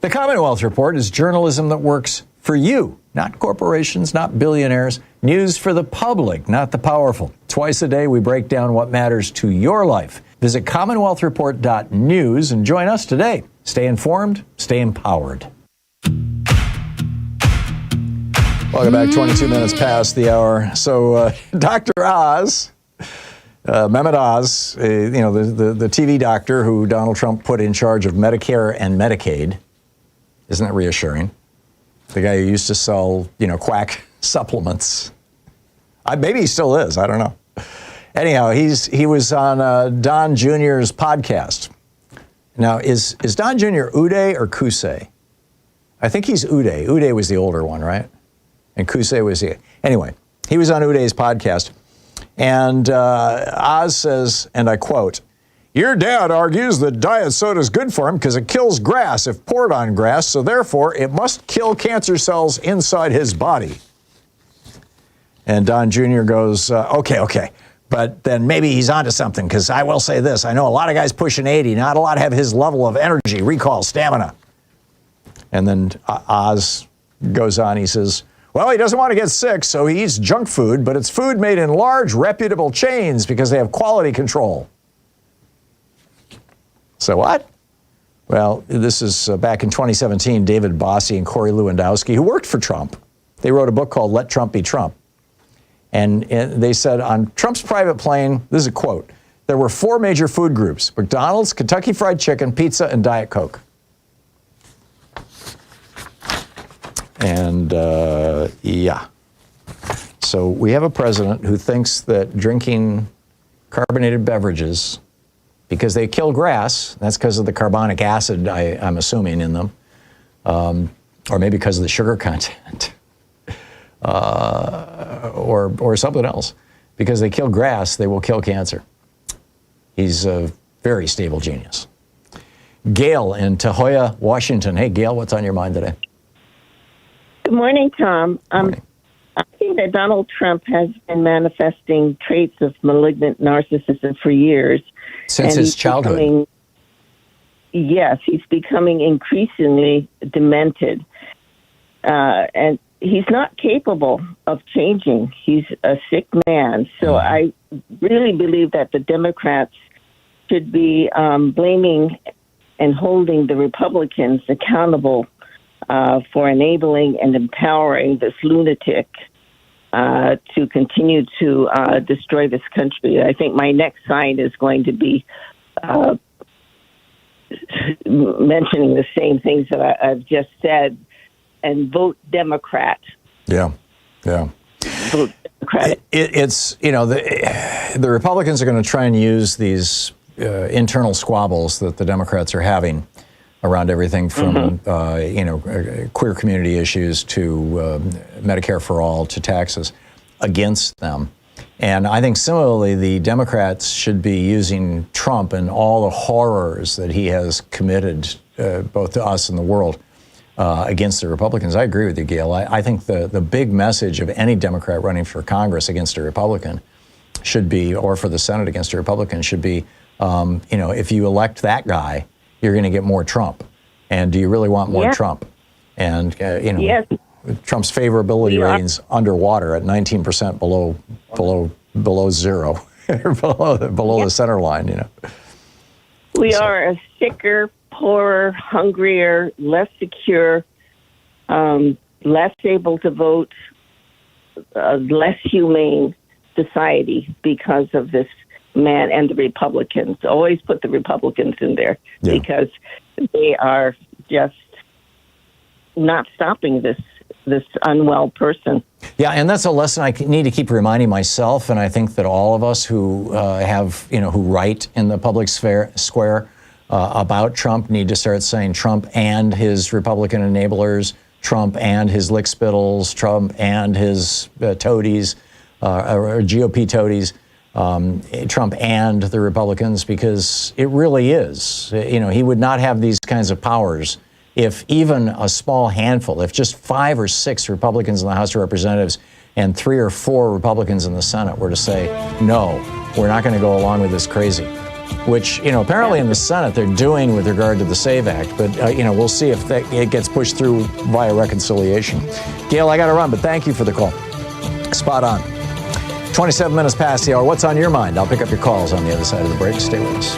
Speaker 1: The Commonwealth Report is journalism that works for you, not corporations, not billionaires. News for the public, not the powerful. Twice a day, we break down what matters to your life. Visit CommonwealthReport.news and join us today. Stay informed, stay empowered. Welcome back, 22 minutes past the hour. So Dr. Oz, Mehmet Oz, the TV doctor who Donald Trump put in charge of Medicare and Medicaid. Isn't that reassuring? The guy who used to sell, quack supplements. Maybe he still is. I don't know. Anyhow, he was on Don Jr.'s podcast. Now, is Don Jr. Uday or Kusei? I think he's Uday. Uday was the older one, right? And Kusei was the... Anyway, he was on Uday's podcast. And Oz says, and I quote, "Your dad argues that diet soda is good for him because it kills grass if poured on grass, so therefore it must kill cancer cells inside his body." And Don Jr. goes, okay, but then maybe he's onto something, because I will say this. I know a lot of guys pushing 80, not a lot have his level of energy, recall, stamina. And then Oz goes on, he says, well, he doesn't want to get sick, so he eats junk food, but it's food made in large, reputable chains because they have quality control. So what? Well, this is back in 2017, David Bossie and Corey Lewandowski, who worked for Trump. They wrote a book called Let Trump Be Trump. And they said on Trump's private plane, this is a quote, there were 4 major food groups: McDonald's, Kentucky Fried Chicken, pizza, and Diet Coke. And so we have a president who thinks that drinking carbonated beverages, because they kill grass, that's because of the carbonic acid, I'm assuming, in them, or maybe because of the sugar content, or something else. Because they kill grass, they will kill cancer. He's a very stable genius. Gail in Tahoyah, Washington. Hey, Gail, what's on your mind today?
Speaker 14: Good morning, Tom. I think that Donald Trump has been manifesting traits of malignant narcissism for years.
Speaker 1: Since his childhood.
Speaker 14: He's becoming increasingly demented. And he's not capable of changing. He's a sick man. So I really believe that the Democrats should be blaming and holding the Republicans accountable for enabling and empowering this lunatic to continue to destroy this country. I think my next sign is going to be mentioning the same things that I've just said, and vote Democrat.
Speaker 1: Yeah.
Speaker 14: vote Democratic.
Speaker 1: It's, the Republicans are going to try and use these internal squabbles that the Democrats are having around everything from, queer community issues to Medicare for all to taxes against them. And I think similarly, the Democrats should be using Trump and all the horrors that he has committed, both to us and the world, against the Republicans. I agree with you, Gail. I think the big message of any Democrat running for Congress against a Republican should be, or for the Senate against a Republican, should be, if you elect that guy, you're going to get more Trump. And do you really want more Trump? And,
Speaker 14: Yes.
Speaker 1: Trump's favorability ratings underwater at 19% below zero, below the center line,
Speaker 14: We are a sicker, poorer, hungrier, less secure, less able to vote, less humane society because of this man and the Republicans. Always put the Republicans in there because they are just not stopping this unwell person.
Speaker 1: Yeah, and that's a lesson I need to keep reminding myself, and I think that all of us who who write in the public square about Trump need to start saying Trump and his Republican enablers, Trump and his lickspittles, Trump and his toadies, or GOP toadies, Trump and the Republicans, because it really is. He would not have these kinds of powers if even a small handful, if just 5 or 6 Republicans in the House of Representatives and 3 or 4 Republicans in the Senate were to say, no, we're not going to go along with this crazy, which, apparently in the Senate they're doing with regard to the SAVE Act. But, we'll see if it gets pushed through via reconciliation. Gail, I got to run, but thank you for the call. Spot on. 27 minutes past the hour. What's on your mind? I'll pick up your calls on the other side of the break. Stay with us.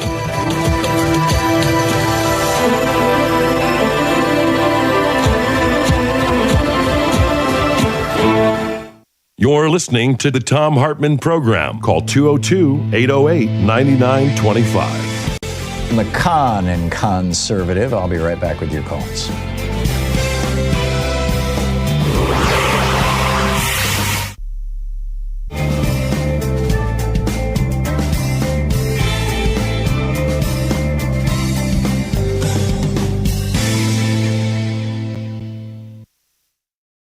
Speaker 2: You're listening to the Thom Hartmann Program. Call 202-808-9925.
Speaker 1: The con and conservative. I'll be right back with your calls.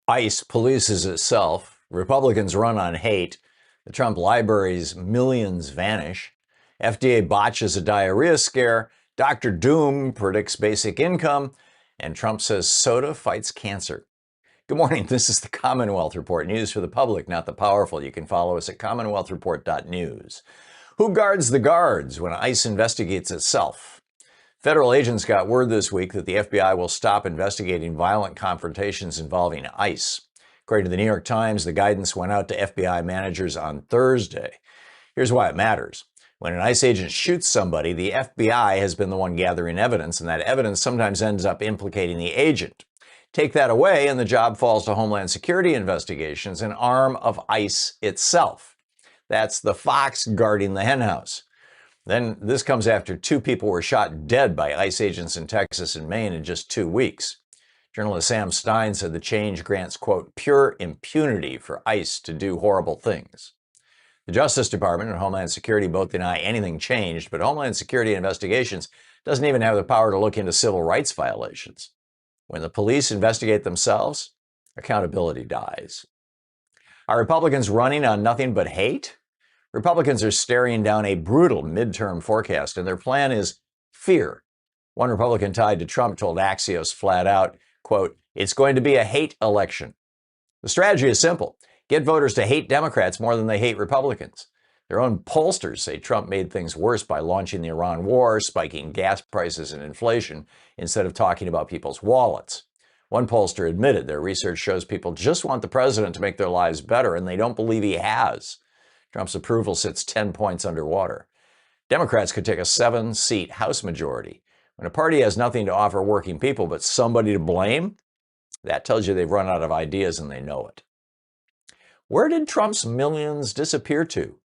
Speaker 1: ICE polices itself. Republicans run on hate. The Trump library's millions vanish. FDA botches a diarrhea scare. Dr. Doom predicts basic income. And Trump says soda fights cancer. Good morning. This is the Commonwealth Report. News for the public, not the powerful. You can follow us at commonwealthreport.news. Who guards the guards when ICE investigates itself? Federal agents got word this week that the FBI will stop investigating violent confrontations involving ICE. According to the New York Times, the guidance went out to FBI managers on Thursday. Here's why it matters. When an ICE agent shoots somebody, the FBI has been the one gathering evidence, and that evidence sometimes ends up implicating the agent. Take that away, and the job falls to Homeland Security investigations, an arm of ICE itself. That's the fox guarding the henhouse. Then this comes after 2 people were shot dead by ICE agents in Texas and Maine in just 2 weeks. Journalist Sam Stein said the change grants, quote, pure impunity for ICE to do horrible things. The Justice Department and Homeland Security both deny anything changed, but Homeland Security Investigations doesn't even have the power to look into civil rights violations. When the police investigate themselves, accountability dies. Are Republicans running on nothing but hate? Republicans are staring down a brutal midterm forecast, and their plan is fear. One Republican tied to Trump told Axios flat out, quote, it's going to be a hate election. The strategy is simple. Get voters to hate Democrats more than they hate Republicans. Their own pollsters say Trump made things worse by launching the Iran war, spiking gas prices and inflation, instead of talking about people's wallets. One pollster admitted their research shows people just want the president to make their lives better, and they don't believe he has. Trump's approval sits 10 points underwater. Democrats could take a 7-seat House majority. When a party has nothing to offer working people but somebody to blame, that tells you they've run out of ideas and they know it. Where did Trump's millions disappear to?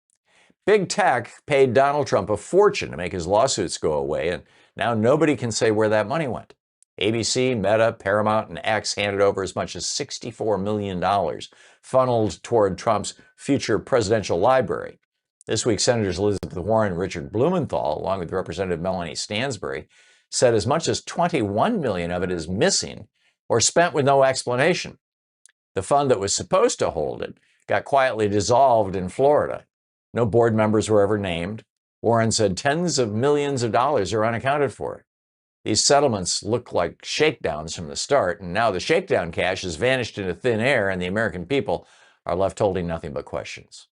Speaker 1: Big tech paid Donald Trump a fortune to make his lawsuits go away, and now nobody can say where that money went. ABC, Meta, Paramount, and X handed over as much as $64 million, funneled toward Trump's future presidential library. This week, Senators Elizabeth Warren and Richard Blumenthal, along with Representative Melanie Stansbury, said as much as $21 million of it is missing or spent with no explanation. The fund that was supposed to hold it got quietly dissolved in Florida. No board members were ever named. Warren said tens of millions of dollars are unaccounted for. These settlements look like shakedowns from the start, and now the shakedown cash has vanished into thin air, and the American people are left holding nothing but questions.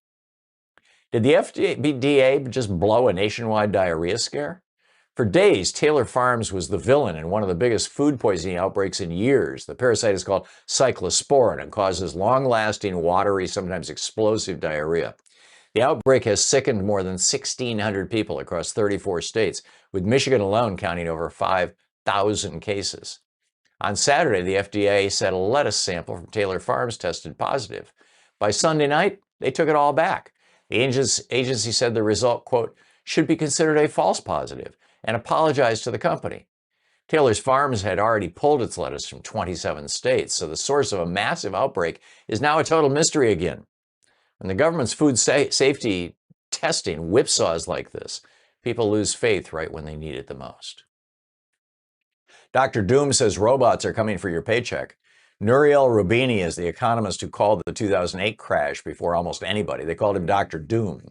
Speaker 1: Did the FDA just blow a nationwide diarrhea scare? For days, Taylor Farms was the villain in one of the biggest food poisoning outbreaks in years. The parasite is called cyclosporin and causes long-lasting, watery, sometimes explosive diarrhea. The outbreak has sickened more than 1,600 people across 34 states, with Michigan alone counting over 5,000 cases. On Saturday, the FDA said a lettuce sample from Taylor Farms tested positive. By Sunday night, they took it all back. The agency said the result, quote, should be considered a false positive and apologized to the company. Taylor's Farms had already pulled its lettuce from 27 states, so the source of a massive outbreak is now a total mystery again. When the government's food safety testing whipsaws like this, people lose faith right when they need it the most. Dr. Doom says robots are coming for your paycheck. Nouriel Roubini is the economist who called the 2008 crash before almost anybody. They called him Dr. Doom.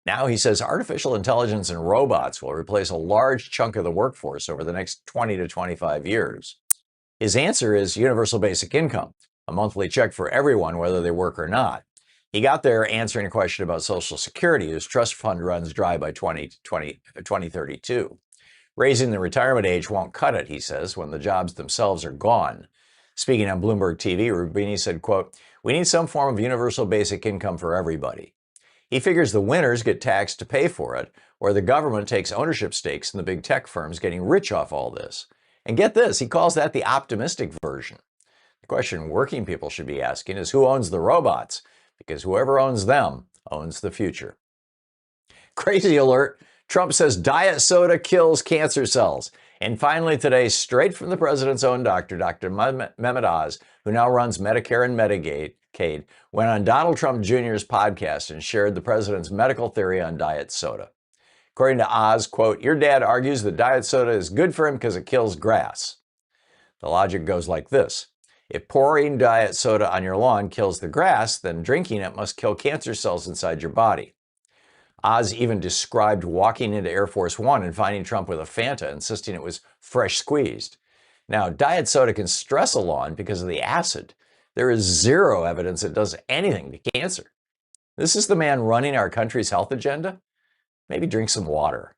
Speaker 1: Now he says artificial intelligence and robots will replace a large chunk of the workforce over the next 20 to 25 years. His answer is universal basic income, a monthly check for everyone, whether they work or not. He got there answering a question about Social Security, whose trust fund runs dry by 2032. Raising the retirement age won't cut it, he says, when the jobs themselves are gone. Speaking on Bloomberg TV, Roubini said, quote, we need some form of universal basic income for everybody. He figures the winners get taxed to pay for it, or the government takes ownership stakes in the big tech firms getting rich off all this. And get this, he calls that the optimistic version. The question working people should be asking is who owns the robots? Because whoever owns them owns the future. Crazy alert. Trump says diet soda kills cancer cells. And finally today, straight from the president's own doctor, Dr. Mehmet Oz, who now runs Medicare and Medicaid, went on Donald Trump Jr.'s podcast and shared the president's medical theory on diet soda. According to Oz, quote, your dad argues that diet soda is good for him because it kills grass. The logic goes like this. If pouring diet soda on your lawn kills the grass, then drinking it must kill cancer cells inside your body. Oz even described walking into Air Force One and finding Trump with a Fanta, insisting it was fresh squeezed. Now, diet soda can stress a lawn because of the acid. There is zero evidence it does anything to cancer. This is the man running our country's health agenda? Maybe drink some water.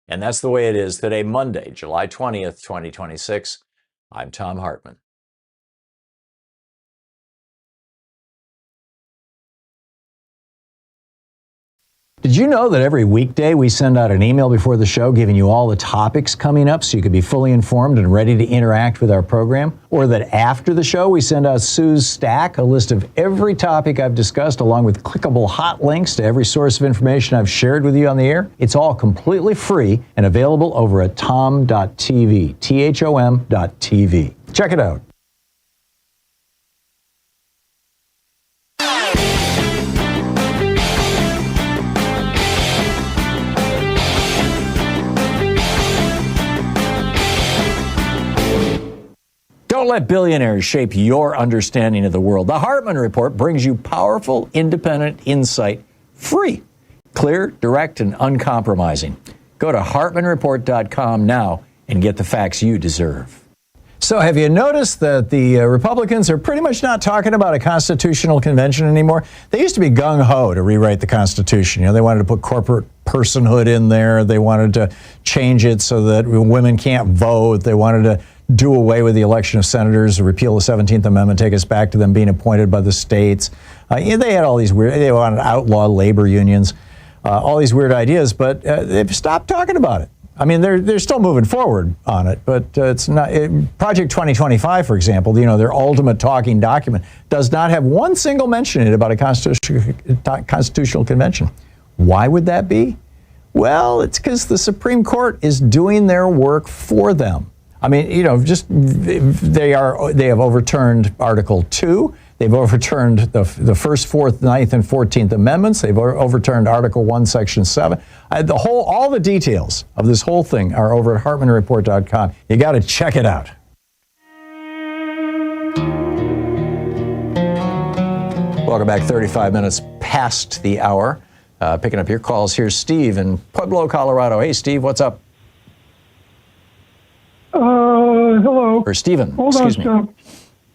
Speaker 1: And that's the way it is today, Monday, July 20th, 2026. I'm Thom Hartmann. Did you know that every weekday we send out an email before the show giving you all the topics coming up so you can be fully informed and ready to interact with our program? Or that after the show we send out Sue's Stack, a list of every topic I've discussed along with clickable hot links to every source of information I've shared with you on the air? It's all completely free and available over at thom.tv, THOM.tv. Check it out. Don't let billionaires shape your understanding of the world. The Hartmann Report brings you powerful, independent insight, free, clear, direct, and uncompromising. Go to hartmannreport.com now and get the facts you deserve. So have you noticed that the Republicans are pretty much not talking about a constitutional convention anymore? They used to be gung-ho to rewrite the Constitution. You know, they wanted to put corporate personhood in there. They wanted to change it so that women can't vote. They wanted to do away with the election of senators, repeal the 17th Amendment, take us back to them being appointed by the states. They had all these weird, they wanted to outlaw labor unions, all these weird ideas, but they've stopped talking about it. I mean, they're still moving forward on it, but it's not. Project 2025, for example, you know, their ultimate talking document does not have one single mention in it about a constitutional convention. Why would that be? Well, it's because the Supreme Court is doing their work for them. I mean, they have overturned Article 2. They've overturned the 1st, 4th, 9th, and 14th Amendments. They've overturned Article 1, Section 7. All the details of this whole thing are over at HartmannReport.com. You got to check it out. Welcome back. 35 minutes past the hour. Picking up your calls. Here's Steve in Pueblo, Colorado. Hey, Steve, what's up?
Speaker 15: Hello.
Speaker 1: Or Stephen.
Speaker 15: Hold
Speaker 1: Excuse
Speaker 15: on,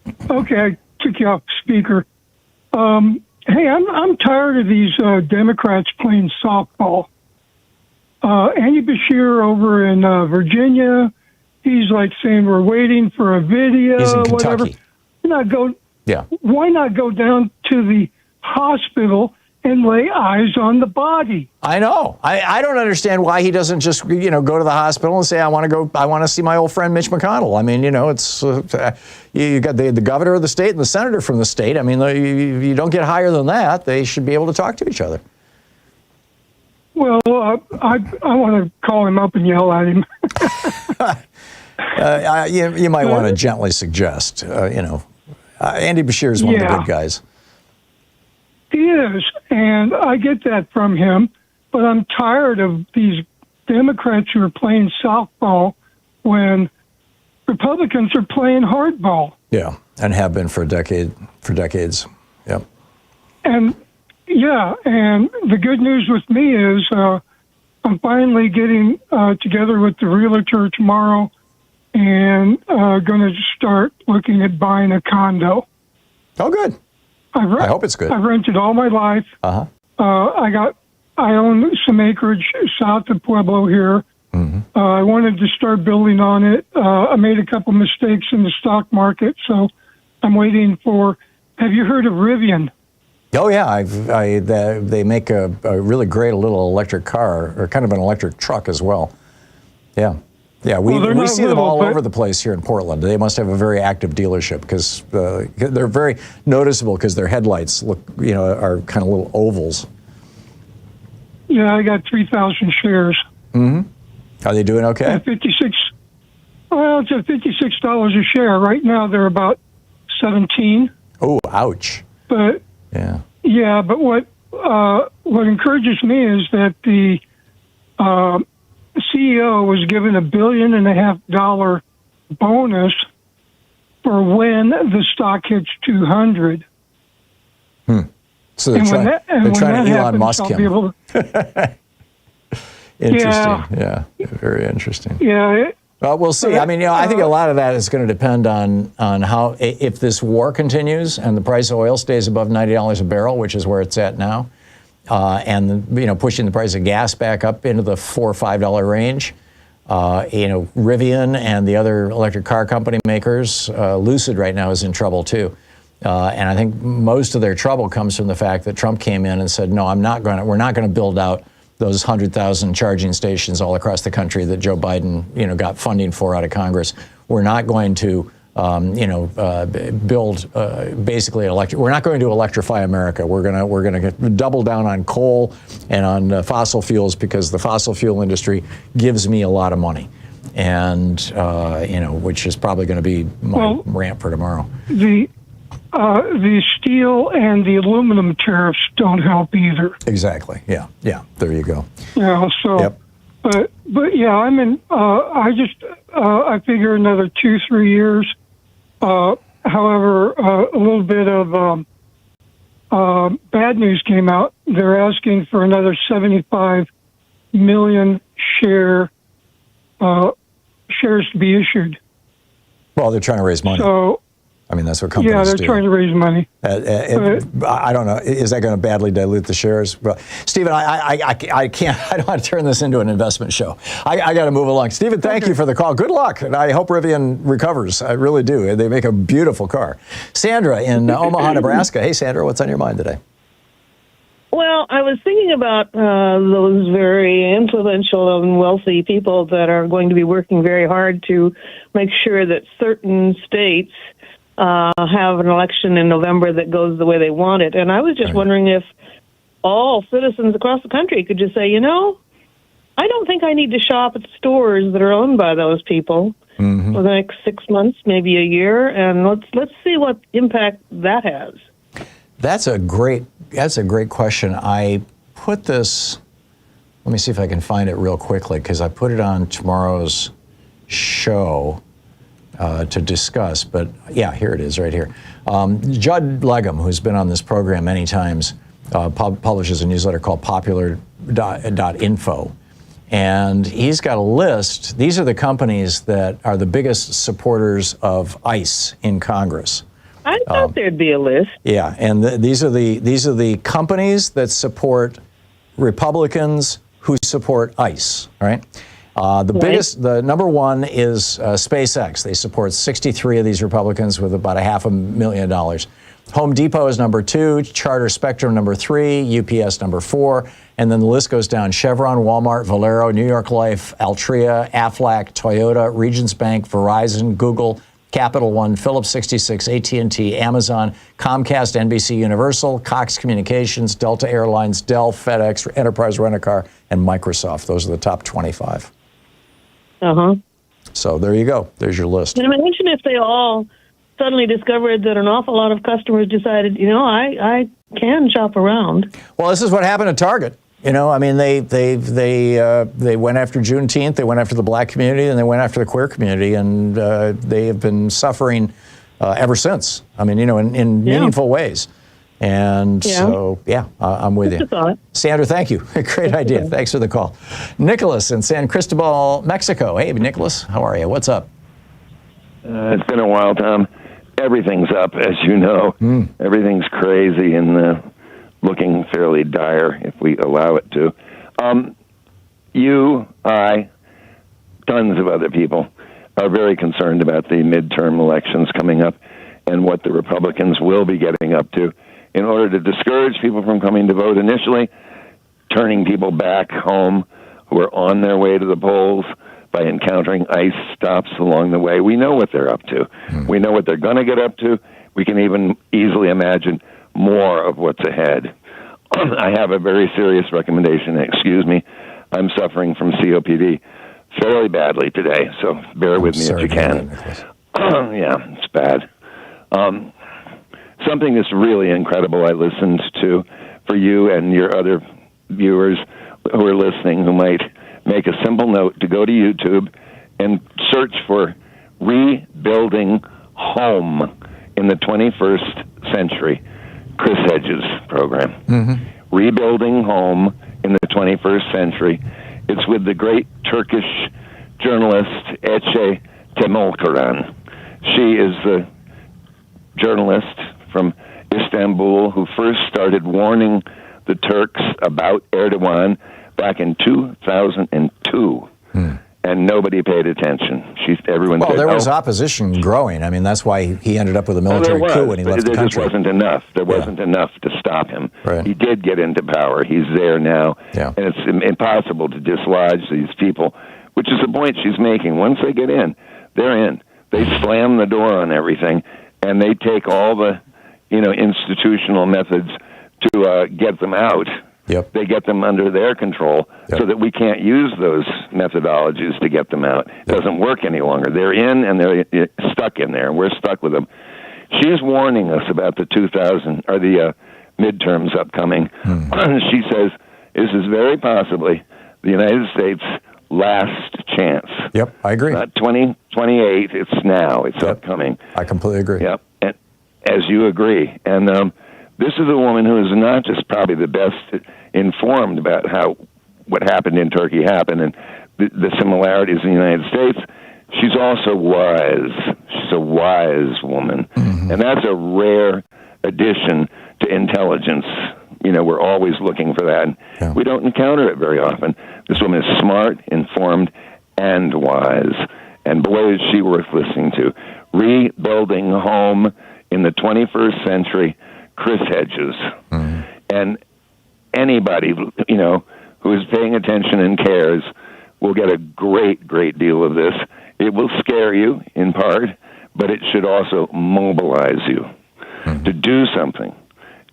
Speaker 1: me.
Speaker 15: Okay, I took you off speaker. Hey, I'm tired of these Democrats playing softball. Andy Beshear over in Virginia, he's like saying we're waiting for a video,
Speaker 1: He's in
Speaker 15: whatever.
Speaker 1: Kentucky.
Speaker 15: Why not go down to the hospital and lay eyes on the body?
Speaker 1: I know. I don't understand why he doesn't just, go to the hospital and say, I want to see my old friend Mitch McConnell. I mean, it's you got the governor of the state and the senator from the state. I mean, you don't get higher than that. They should be able to talk to each other.
Speaker 15: Well, I want to call him up and yell at him.
Speaker 1: You might want to gently suggest, Andy Beshear is one of the good guys.
Speaker 15: He is, and I get that from him, but I'm tired of these Democrats who are playing softball when Republicans are playing hardball.
Speaker 1: Yeah, and have been for decades. Yep.
Speaker 15: And and the good news with me is I'm finally getting together with the realtor tomorrow and going to start looking at buying a condo.
Speaker 1: Oh, good. I hope it's good.
Speaker 15: I've rented all my life.
Speaker 1: Uh-huh.
Speaker 15: I own some acreage south of Pueblo here.
Speaker 1: Mm-hmm.
Speaker 15: I wanted to start building on it. I made a couple mistakes in the stock market, so I'm waiting for. Have you heard of Rivian?
Speaker 1: Oh yeah, they make a really great little electric car, or kind of an electric truck as well. Yeah. Yeah, we see them all over the place here in Portland. They must have a very active dealership because they're very noticeable because their headlights look, are kind of little ovals.
Speaker 15: Yeah, I got 3,000 shares.
Speaker 1: Mm-hmm. Are they doing okay?
Speaker 15: At 56. Well, it's at $56 a share. Right now, they're about 17.
Speaker 1: Oh, ouch.
Speaker 15: But but what encourages me is that the CEO was given $1.5 billion bonus for when the stock hits 200.
Speaker 1: So they're trying to Elon Musk him. Interesting. Yeah, very interesting.
Speaker 15: Yeah.
Speaker 1: Well, we'll see. I mean, I think a lot of that is going to depend on how, if this war continues and the price of oil stays above $90 a barrel, which is where it's at now, and pushing the price of gas back up into the $4 or $5 range. Rivian and the other electric car company makers, Lucid right now is in trouble too, and I think most of their trouble comes from the fact that Trump came in and said, no, we're not going to build out those 100,000 charging stations all across the country that Joe Biden got funding for out of Congress. We're not going to build basically electric. We're not going to electrify America. We're gonna double down on coal and on fossil fuels because the fossil fuel industry gives me a lot of money, and which is probably going to be my rant for tomorrow.
Speaker 15: The steel and the aluminum tariffs don't help either.
Speaker 1: Exactly. Yeah. There you go.
Speaker 15: Yep. But yeah, I'm in. I figure another 2-3 years. However, a little bit of bad news came out. They're asking for another 75 million shares to be issued.
Speaker 1: Well, they're trying to raise money.
Speaker 15: So,
Speaker 1: I mean, that's what companies do.
Speaker 15: Yeah, they're trying to raise money.
Speaker 1: I don't know. Is that going to badly dilute the shares? Well, Stephen, I can't. I don't want to turn this into an investment show. I got to move along. Stephen, thank you for the call. Good luck, and I hope Rivian recovers. I really do. They make a beautiful car. Sandra in Omaha, Nebraska. Hey, Sandra, what's on your mind today?
Speaker 16: Well, I was thinking about those very influential and wealthy people that are going to be working very hard to make sure that certain states have an election in November that goes the way they want it. And I was just wondering if all citizens across the country could just say, I don't think I need to shop at stores that are owned by those people.
Speaker 1: Mm-hmm.
Speaker 16: for the next 6 months, maybe a year, and let's see what impact that has.
Speaker 1: That's a great question. I put this. Let me see if I can find it real quickly, because I put it on tomorrow's show to discuss. But yeah, here it is right here. Judd Legum, who's been on this program many times, publishes a newsletter called popular.info. And he's got a list. These are the companies that are the biggest supporters of ICE in Congress.
Speaker 16: I thought there'd be a list.
Speaker 1: Yeah, and these are the companies that support Republicans who support ICE. All right. The number one is SpaceX. They support 63 of these Republicans with about $500,000. Home Depot is number 2, Charter Spectrum number 3, UPS number 4, and then the list goes down. Chevron, Walmart, Valero, New York Life, Altria, Aflac, Toyota, Regions Bank, Verizon, Google, Capital One, Phillips 66, AT&T, Amazon, Comcast, NBC Universal, Cox Communications, Delta Airlines, Dell, FedEx, Enterprise Rent-A-Car, and Microsoft. Those are the top 25.
Speaker 16: Uh-huh.
Speaker 1: So there you go. There's your list.
Speaker 16: And imagine if they all suddenly discovered that an awful lot of customers decided, I can shop around.
Speaker 1: Well, this is what happened at Target. They went after Juneteenth, they went after the black community, and they went after the queer community, and they have been suffering ever since. In meaningful ways. And I'm with you. Sandra, thank you. Great idea. Thanks for the call. Nicholas in San Cristobal, Mexico. Hey, Nicholas, how are you? What's up?
Speaker 17: It's been a while, Tom. Everything's up, as you know. Everything's crazy and looking fairly dire, if we allow it to. You, I, tons of other people are very concerned about the midterm elections coming up and what the Republicans will be getting up to in order to discourage people from coming to vote initially, turning people back home who are on their way to the polls by encountering ICE stops along the way. We know what they're up to. We know what they're going to get up to. We can even easily imagine more of what's ahead. I have a very serious recommendation. Excuse me. I'm suffering from COPD fairly badly today, so bear with me if you can. Yeah, it's bad. Something that's really incredible I listened to for you and your other viewers who are listening who might make a simple note to go to YouTube and search for Rebuilding Home in the 21st Century, Chris Hedges' program. Rebuilding Home in the 21st Century. It's with the great Turkish journalist Ece Temolkaran. She is the journalist from Istanbul who first started warning the Turks about Erdogan back in 2002. And nobody paid attention. Everyone said,
Speaker 1: there was opposition growing. That's why he ended up with a military coup when he left the country.
Speaker 17: There just wasn't enough. There wasn't enough to stop him.
Speaker 1: Right.
Speaker 17: He did get into power. He's there now.
Speaker 1: Yeah.
Speaker 17: And it's impossible to dislodge these people, which is the point she's making. Once they get in, they're in. They slam the door on everything, and they take all the institutional methods to get them out.
Speaker 1: Yep.
Speaker 17: They get them under their control so that we can't use those methodologies to get them out. It doesn't work any longer. They're in and they're stuck in there. We're stuck with them. She's warning us about the midterms upcoming. She says this is very possibly the United States' last chance.
Speaker 1: Yep, I agree.
Speaker 17: Not 2028, it's now. It's upcoming.
Speaker 1: I completely agree.
Speaker 17: Yep, and, as you agree. And this is a woman who is not just probably the best informed about what happened in Turkey happened and the similarities in the United States. She's also wise. She's a wise woman. And that's a rare addition to intelligence. We're always looking for that. And we don't encounter it very often. This woman is smart, informed, and wise. And boy, is she worth listening to. Rebuilding Home in the 21st Century, Chris Hedges. And anybody, who is paying attention and cares will get a great, great deal of this. It will scare you in part, but it should also mobilize you to do something.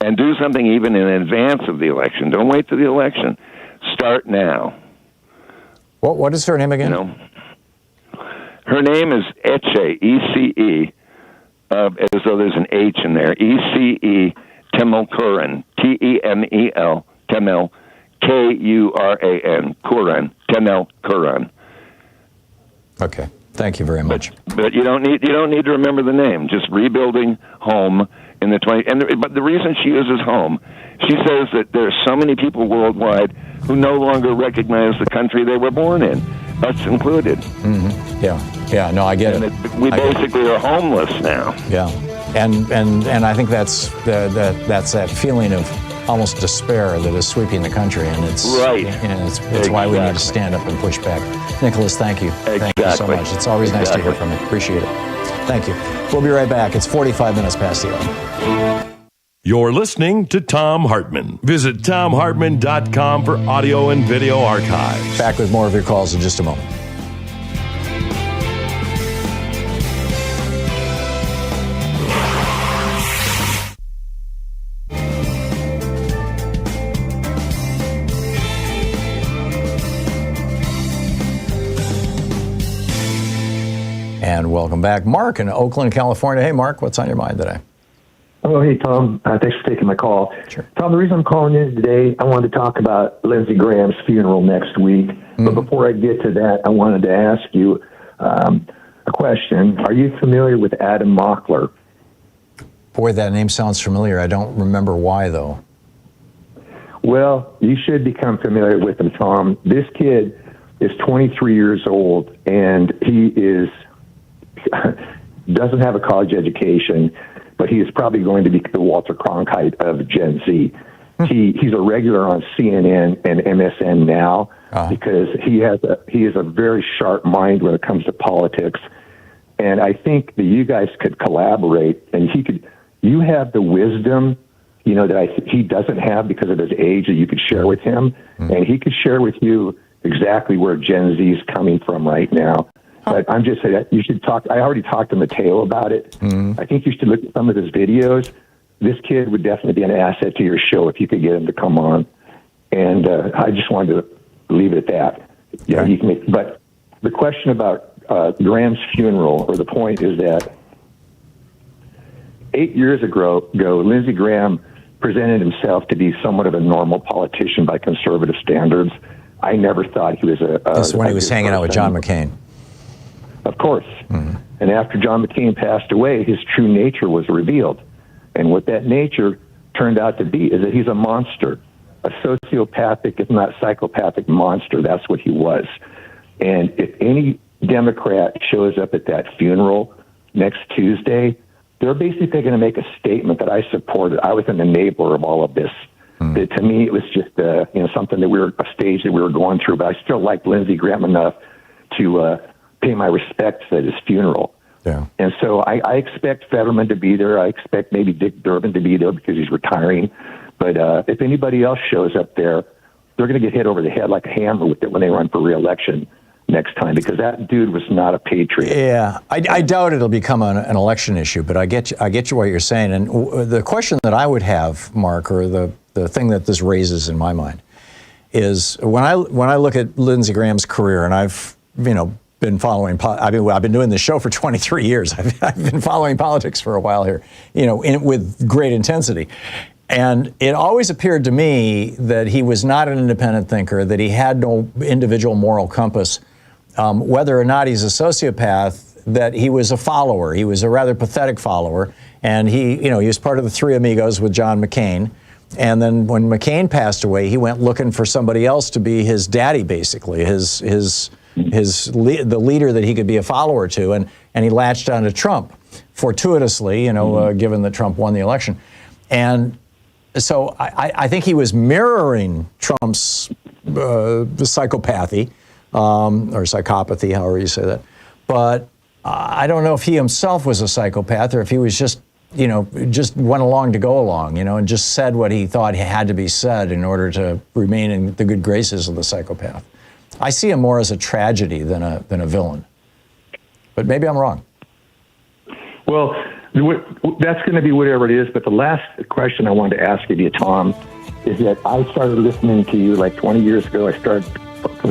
Speaker 17: And do something even in advance of the election. Don't wait till the election. Start now.
Speaker 1: What is her name again?
Speaker 17: Her name is Ece, E-C-E, as though there's an H in there. E-C-E Temel-Kuran, T-E-M-E-L, Temel, K-U-R-A-N, Kuran, Temel-Kuran.
Speaker 1: Okay. Thank you very much.
Speaker 17: But you don't need to remember the name. Just rebuilding home in the 20. But the reason she uses home, she says that there are so many people worldwide who no longer recognize the country they were born in, us included.
Speaker 1: Mm-hmm. Yeah. No, I get it.
Speaker 17: We basically are homeless now.
Speaker 1: Yeah, and I think that's that feeling of almost despair that is sweeping the country, and it's
Speaker 17: right.
Speaker 1: It's why we need to stand up and push back. Nicholas, thank you. Thank you so much. It's always nice to hear from you. Appreciate it. Thank you. We'll be right back. It's 45 minutes past the hour.
Speaker 2: You're listening to Thom Hartmann. Visit thomhartmann.com for audio and video archives.
Speaker 1: Back with more of your calls in just a moment. And welcome back. Mark in Oakland, California. Hey, Mark, what's on your mind today?
Speaker 18: Oh, hey, Tom. Thanks for taking my call.
Speaker 1: Sure.
Speaker 18: Tom, the reason I'm calling in today, I wanted to talk about Lindsey Graham's funeral next week. Mm-hmm. But before I get to that, I wanted to ask you a question. Are you familiar with Adam Mockler?
Speaker 1: Boy, that name sounds familiar. I don't remember why, though.
Speaker 18: Well, you should become familiar with him, Tom. This kid is 23 years old, and he doesn't have a college education, but he is probably going to be the Walter Cronkite of Gen Z. He's a regular on CNN and MSN now because he has a very sharp mind when it comes to politics. And I think that you guys could collaborate, and you have the wisdom, that he doesn't have because of his age that you could share with him, and he could share with you exactly where Gen Z is coming from right now. But I'm just saying that you should talk. I already talked to Mateo about it. I think you should look at some of his videos. This kid would definitely be an asset to your show if you could get him to come on. And I just wanted to leave it at that. Yeah, you can but the question about Graham's funeral, or the point is that 8 years ago, Lindsey Graham presented himself to be somewhat of a normal politician by conservative standards. I never thought he was
Speaker 1: This is when he was hanging out with John McCain.
Speaker 18: Of course. Mm-hmm. And after John McCain passed away, his true nature was revealed. And what that nature turned out to be is that he's a monster, a sociopathic, if not psychopathic monster. That's what he was. And if any Democrat shows up at that funeral next Tuesday, they're basically going to make a statement that I supported. I was an enabler of all of this. That to me, it was just something that a stage that we were going through. But I still liked Lindsey Graham enough to pay my respects at his funeral.
Speaker 1: Yeah.
Speaker 18: And so I expect Fetterman to be there. I expect maybe Dick Durbin to be there because he's retiring. But if anybody else shows up there, they're going to get hit over the head like a hammer with it when they run for re-election next time, because that dude was not a patriot.
Speaker 1: Yeah, I doubt it'll become an election issue, but I get you what you're saying. And the question that I would have, Mark, or the thing that this raises in my mind, is when I look at Lindsey Graham's career, and I've been following. I've been doing this show for 23 years. I've been following politics for a while here, with great intensity. And it always appeared to me that he was not an independent thinker, that he had no individual moral compass. Whether or not he's a sociopath, that he was a follower. He was a rather pathetic follower. And he was part of the Three Amigos with John McCain. And then when McCain passed away, he went looking for somebody else to be his daddy, basically, the leader that he could be a follower to, and he latched onto Trump, fortuitously, given that Trump won the election. And so I think he was mirroring Trump's psychopathy, or psychopathy, however you say that. But I don't know if he himself was a psychopath, or if he was just went along to go along, and just said what he thought had to be said in order to remain in the good graces of the psychopath. I see him more as a tragedy than a villain. But maybe I'm wrong.
Speaker 18: Well, that's going to be whatever it is. But the last question I wanted to ask of you, Tom, is that I started listening to you like 20 years ago. I started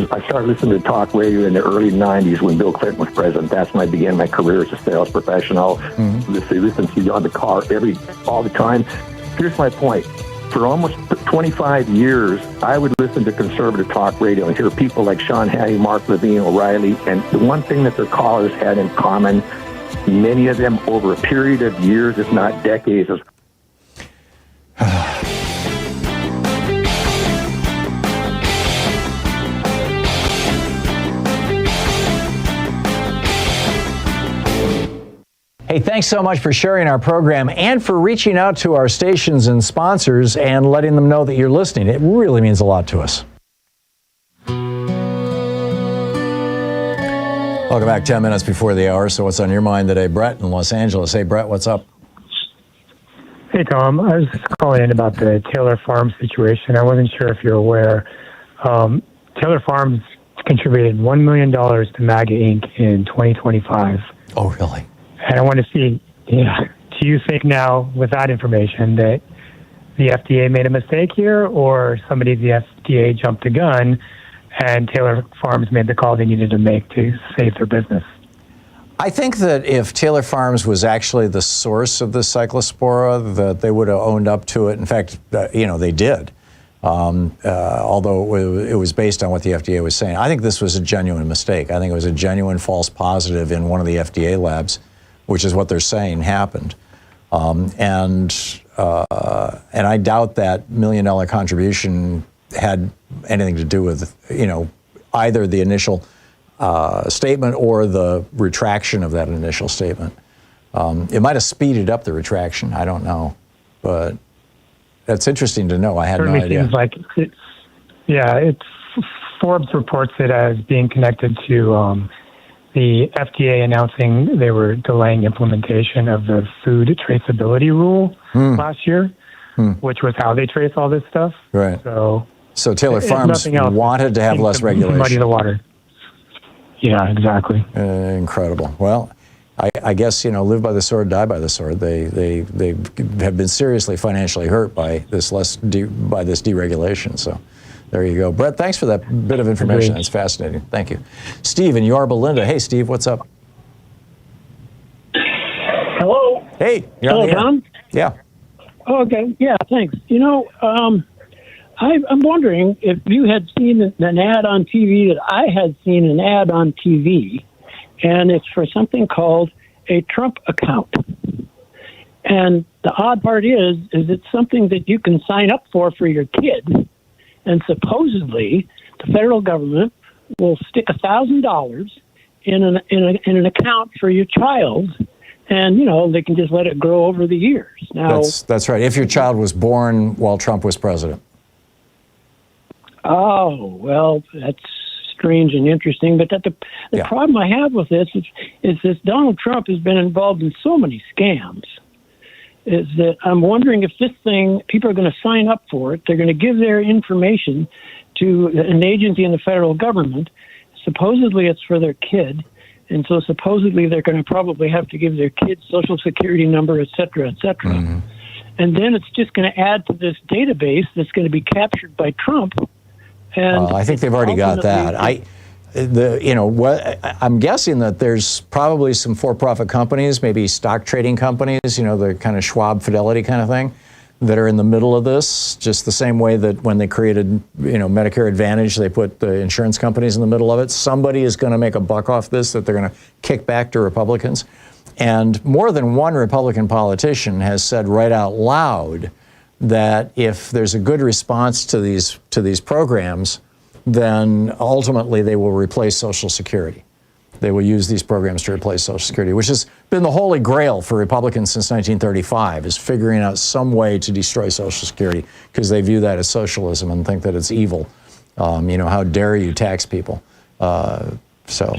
Speaker 18: listening to talk radio in the early 90s when Bill Clinton was president. That's when I began my career as a sales professional. Listen to you on the car all the time. Here's my point. For almost 25 years, I would listen to conservative talk radio and hear people like Sean Hannity, Mark Levine, O'Reilly, and the one thing that their callers had in common, many of them over a period of years, if not decades, is
Speaker 1: Hey, thanks so much for sharing our program and for reaching out to our stations and sponsors and letting them know that you're listening. It really means a lot to us. Welcome back, 10 minutes before the hour. So what's on your mind today? Brett in Los Angeles. Hey, Brett, what's up?
Speaker 19: Hey, Tom. I was just calling in about the Taylor Farms situation. I wasn't sure if you're aware. Taylor Farms contributed $1 million to MAGA Inc. in 2025.
Speaker 1: Oh, really?
Speaker 19: And I want to see, do you think now, with that information, that the FDA made a mistake here, or somebody at the FDA jumped the gun and Taylor Farms made the call they needed to make to save their business?
Speaker 1: I think that if Taylor Farms was actually the source of the cyclospora, that they would have owned up to it. In fact, they did, although it was based on what the FDA was saying. I think this was a genuine mistake. I think it was a genuine false positive in one of the FDA labs, which is what they're saying happened. And I doubt that $1 million contribution had anything to do with, either the initial statement or the retraction of that initial statement. It might have speeded up the retraction. I don't know, but that's interesting to know. I had no idea.
Speaker 19: Seems like Forbes reports it as being connected to the FDA announcing they were delaying implementation of the food traceability rule last year, which was how they trace all this stuff.
Speaker 1: Right.
Speaker 19: So
Speaker 1: Taylor Farms wanted to have less regulation.
Speaker 19: Muddy the water. Yeah, exactly.
Speaker 1: Incredible. Well, I guess, live by the sword, die by the sword. They have been seriously financially hurt by this deregulation. So there you go. Brett, thanks for that bit of information. That's fascinating. Thank you. Steve in Yorba Linda. Hey, Steve, what's up?
Speaker 20: Hello.
Speaker 1: Hey.
Speaker 20: Hello, Tom.
Speaker 1: Yeah.
Speaker 20: Oh, okay. Yeah, thanks. I'm wondering if you had seen an ad on TV that I had seen an ad on TV, and it's for something called a Trump account. And the odd part is it's something that you can sign up for your kid. And supposedly, the federal government will stick $1,000 in an account for your child, and they can just let it grow over the years. Now,
Speaker 1: that's right. If your child was born while Trump was president.
Speaker 20: Oh well, that's strange and interesting. But the problem I have with this is that Donald Trump has been involved in so many scams. Is that I'm wondering if this thing, people are going to sign up for it. They're going to give their information to an agency in the federal government. Supposedly it's for their kid. And so supposedly they're going to probably have to give their kid's social security number, et cetera, et cetera. Mm-hmm. And then it's just going to add to this database that's going to be captured by Trump. And
Speaker 1: I think they've already got that. I'm guessing that there's probably some for-profit companies, maybe stock trading companies, the kind of Schwab Fidelity kind of thing, that are in the middle of this, just the same way that when they created, Medicare Advantage, they put the insurance companies in the middle of it. Somebody is going to make a buck off this that they're going to kick back to Republicans. And more than one Republican politician has said right out loud that if there's a good response to these programs, then ultimately they will replace Social Security. They will use these programs to replace Social Security, which has been the holy grail for Republicans since 1935, is figuring out some way to destroy Social Security because they view that as socialism and think that it's evil. How dare you tax people? So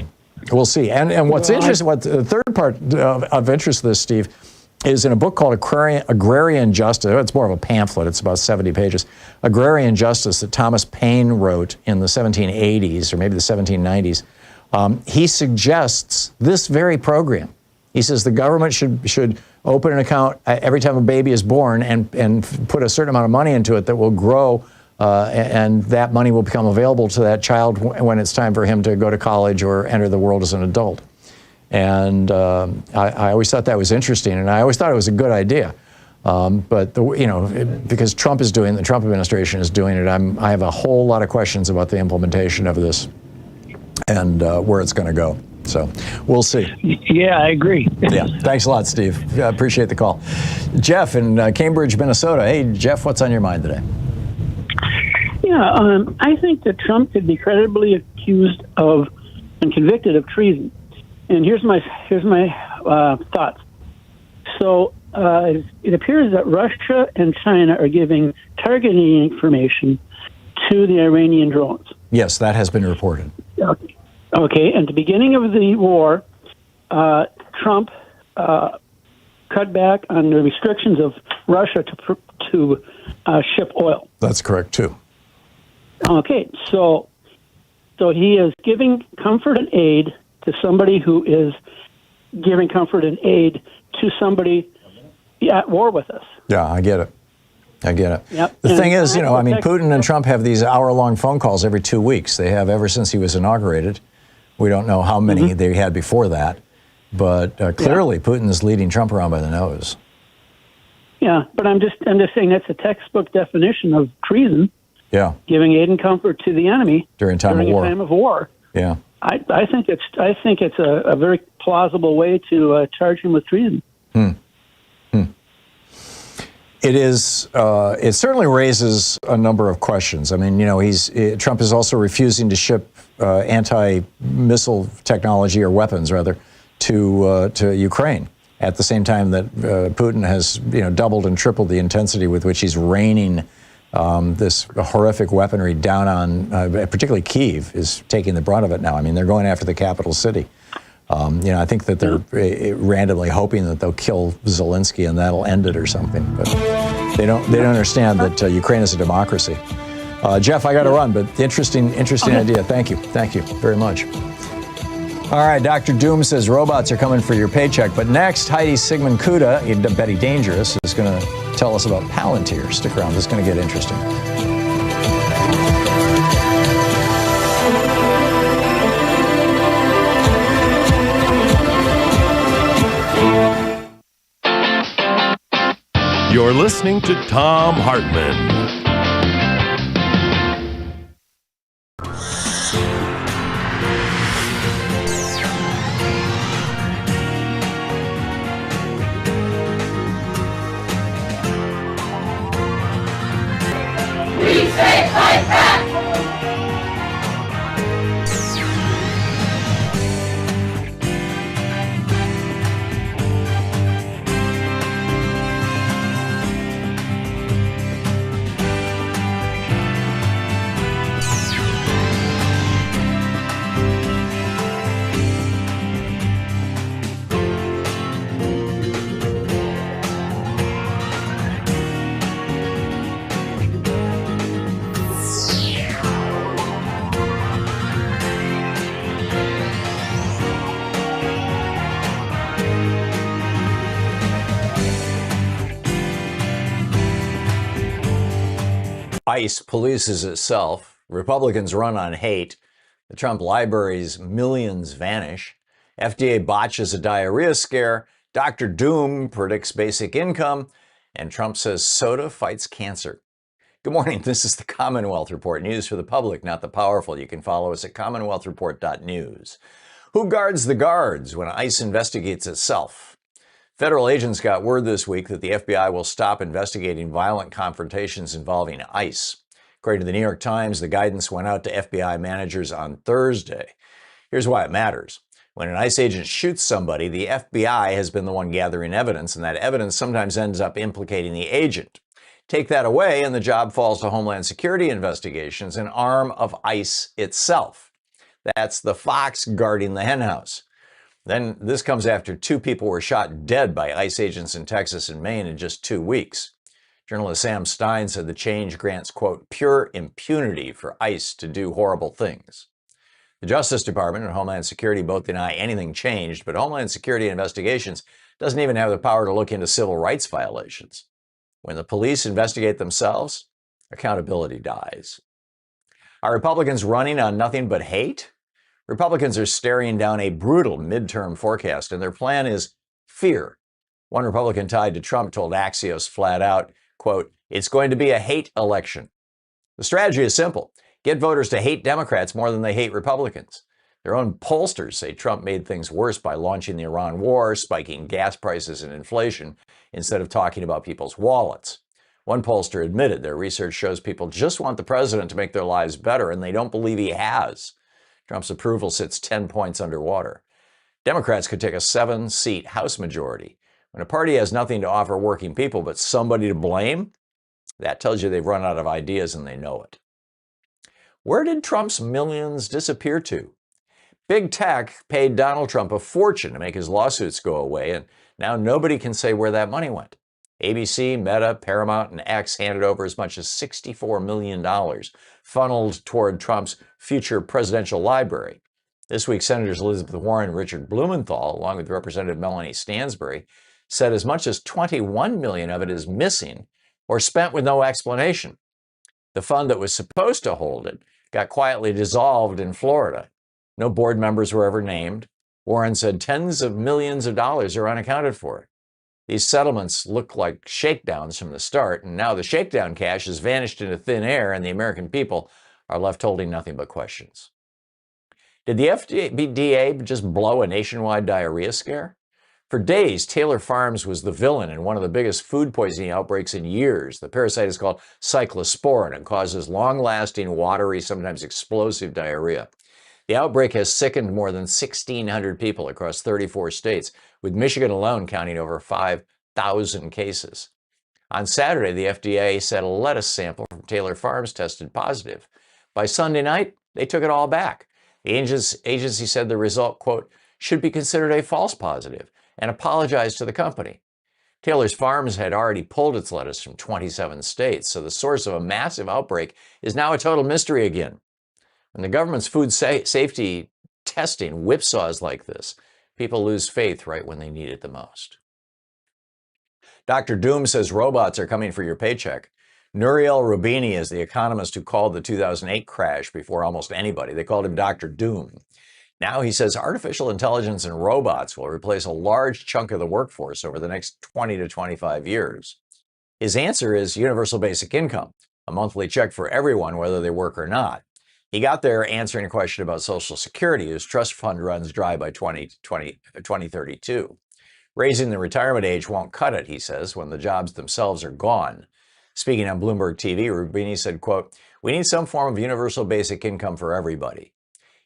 Speaker 1: we'll see. And what's interesting, what the third part of interest of this, Steve, is in a book called Agrarian Justice. It's more of a pamphlet. It's about 70 pages. Agrarian Justice that Thomas Paine wrote in the 1780s or maybe the 1790s. He suggests this very program. He says the government should open an account every time a baby is born and put a certain amount of money into it that will grow and that money will become available to that child when it's time for him to go to college or enter the world as an adult. And I always thought that was interesting, and I always thought it was a good idea. But because Trump is doing, the Trump administration is doing it, I have a whole lot of questions about the implementation of this and where it's going to go. So we'll see.
Speaker 20: Yeah, I agree.
Speaker 1: Yeah, thanks a lot, Steve. Appreciate the call. Jeff in Cambridge, Minnesota. Hey, Jeff, what's on your mind today?
Speaker 20: Yeah, I think that Trump could be credibly accused of and convicted of treason. And here's my thoughts. So it appears that Russia and China are giving targeting information to the Iranian drones.
Speaker 1: Yes, that has been reported.
Speaker 20: Okay, at the beginning of the war, Trump cut back on the restrictions of Russia to ship oil.
Speaker 1: That's correct, too.
Speaker 20: Okay, so he is giving comfort and aid to somebody who is giving comfort and aid to somebody at war with us.
Speaker 1: Yeah, I get it.
Speaker 20: Yep.
Speaker 1: The thing is, Putin and Trump have these hour-long phone calls every 2 weeks. They have ever since he was inaugurated. We don't know how many they had before that, but clearly Putin is leading Trump around by the nose.
Speaker 20: Yeah, but I'm just saying that's a textbook definition of treason.
Speaker 1: Yeah,
Speaker 20: giving aid and comfort to the enemy
Speaker 1: during a time of war. Yeah,
Speaker 20: I think it's a very plausible way to charge him with treason.
Speaker 1: It is. It certainly raises a number of questions. I mean, Trump is also refusing to ship anti-missile technology or weapons, rather, to Ukraine. At the same time that Putin has, doubled and tripled the intensity with which he's raining this horrific weaponry down on, particularly Kyiv is taking the brunt of it now. I mean, they're going after the capital city. I think that they're randomly hoping that they'll kill Zelensky and that'll end it or something. But they don't understand that Ukraine is a democracy. Jeff, I got to run, but interesting idea. Thank you very much. All right, Dr. Doom says robots are coming for your paycheck. But next, Heidi Siegmund Cuda, Bette Dangerous, is going to tell us about Palantir. Stick around, it's going to get interesting.
Speaker 2: You're listening to Thom Hartmann.
Speaker 12: We say fight back!
Speaker 1: ICE polices itself. Republicans run on hate. The Trump library's millions vanish. FDA botches a diarrhea scare. Dr. Doom predicts basic income. And Trump says soda fights cancer. Good morning. This is the Commonwealth Report. News for the public, not the powerful. You can follow us at commonwealthreport.news. Who guards the guards when ICE investigates itself? Federal agents got word this week that the FBI will stop investigating violent confrontations involving ICE. According to the New York Times, the guidance went out to FBI managers on Thursday. Here's why it matters. When an ICE agent shoots somebody, the FBI has been the one gathering evidence, and that evidence sometimes ends up implicating the agent. Take that away, and the job falls to Homeland Security investigations, an arm of ICE itself. That's the fox guarding the henhouse. Then this comes after 2 people were shot dead by ICE agents in Texas and Maine in just 2 weeks. Journalist Sam Stein said the change grants, quote, pure impunity for ICE to do horrible things. The Justice Department and Homeland Security both deny anything changed, but Homeland Security investigations doesn't even have the power to look into civil rights violations. When the police investigate themselves, accountability dies. Are Republicans running on nothing but hate? Republicans are staring down a brutal midterm forecast, and their plan is fear. One Republican tied to Trump told Axios flat out, quote, "It's going to be a hate election." The strategy is simple. Get voters to hate Democrats more than they hate Republicans. Their own pollsters say Trump made things worse by launching the Iran war, spiking gas prices and inflation, instead of talking about people's wallets. One pollster admitted their research shows people just want the president to make their lives better, and they don't believe he has. Trump's approval sits 10 points underwater. Democrats could take a 7-seat House majority. When a party has nothing to offer working people but somebody to blame, that tells you they've run out of ideas and they know it. Where did Trump's millions disappear to? Big tech paid Donald Trump a fortune to make his lawsuits go away, and now nobody can say where that money went. ABC, Meta, Paramount, and X handed over as much as $64 million, funneled toward Trump's future presidential library. This week, Senators Elizabeth Warren and Richard Blumenthal, along with Representative Melanie Stansbury, said as much as $21 million of it is missing or spent with no explanation. The fund that was supposed to hold it got quietly dissolved in Florida. No board members were ever named. Warren said tens of millions of dollars are unaccounted for. These settlements look like shakedowns from the start, and now the shakedown cash has vanished into thin air, and the American people are left holding nothing but questions. Did the FDA just blow a nationwide diarrhea scare? For days, Taylor Farms was the villain in one of the biggest food poisoning outbreaks in years. The parasite is called cyclosporin and causes long-lasting, watery, sometimes explosive diarrhea. The outbreak has sickened more than 1,600 people across 34 states, with Michigan alone counting over 5,000 cases. On Saturday, the FDA said a lettuce sample from Taylor Farms tested positive. By Sunday night, they took it all back. The agency said the result, quote, should be considered a false positive, and apologized to the company. Taylor's Farms had already pulled its lettuce from 27 states, so the source of a massive outbreak is now a total mystery again. When the government's food safety testing whipsaws like this, people lose faith right when they need it the most. Dr. Doom says robots are coming for your paycheck. Nouriel Roubini is the economist who called the 2008 crash before almost anybody. They called him Dr. Doom. Now he says artificial intelligence and robots will replace a large chunk of the workforce over the next 20 to 25 years. His answer is universal basic income, a monthly check for everyone, whether they work or not. He got there answering a question about Social Security, whose trust fund runs dry by 2032. Raising the retirement age won't cut it, he says, when the jobs themselves are gone. Speaking on Bloomberg TV, Roubini said, quote, "We need some form of universal basic income for everybody."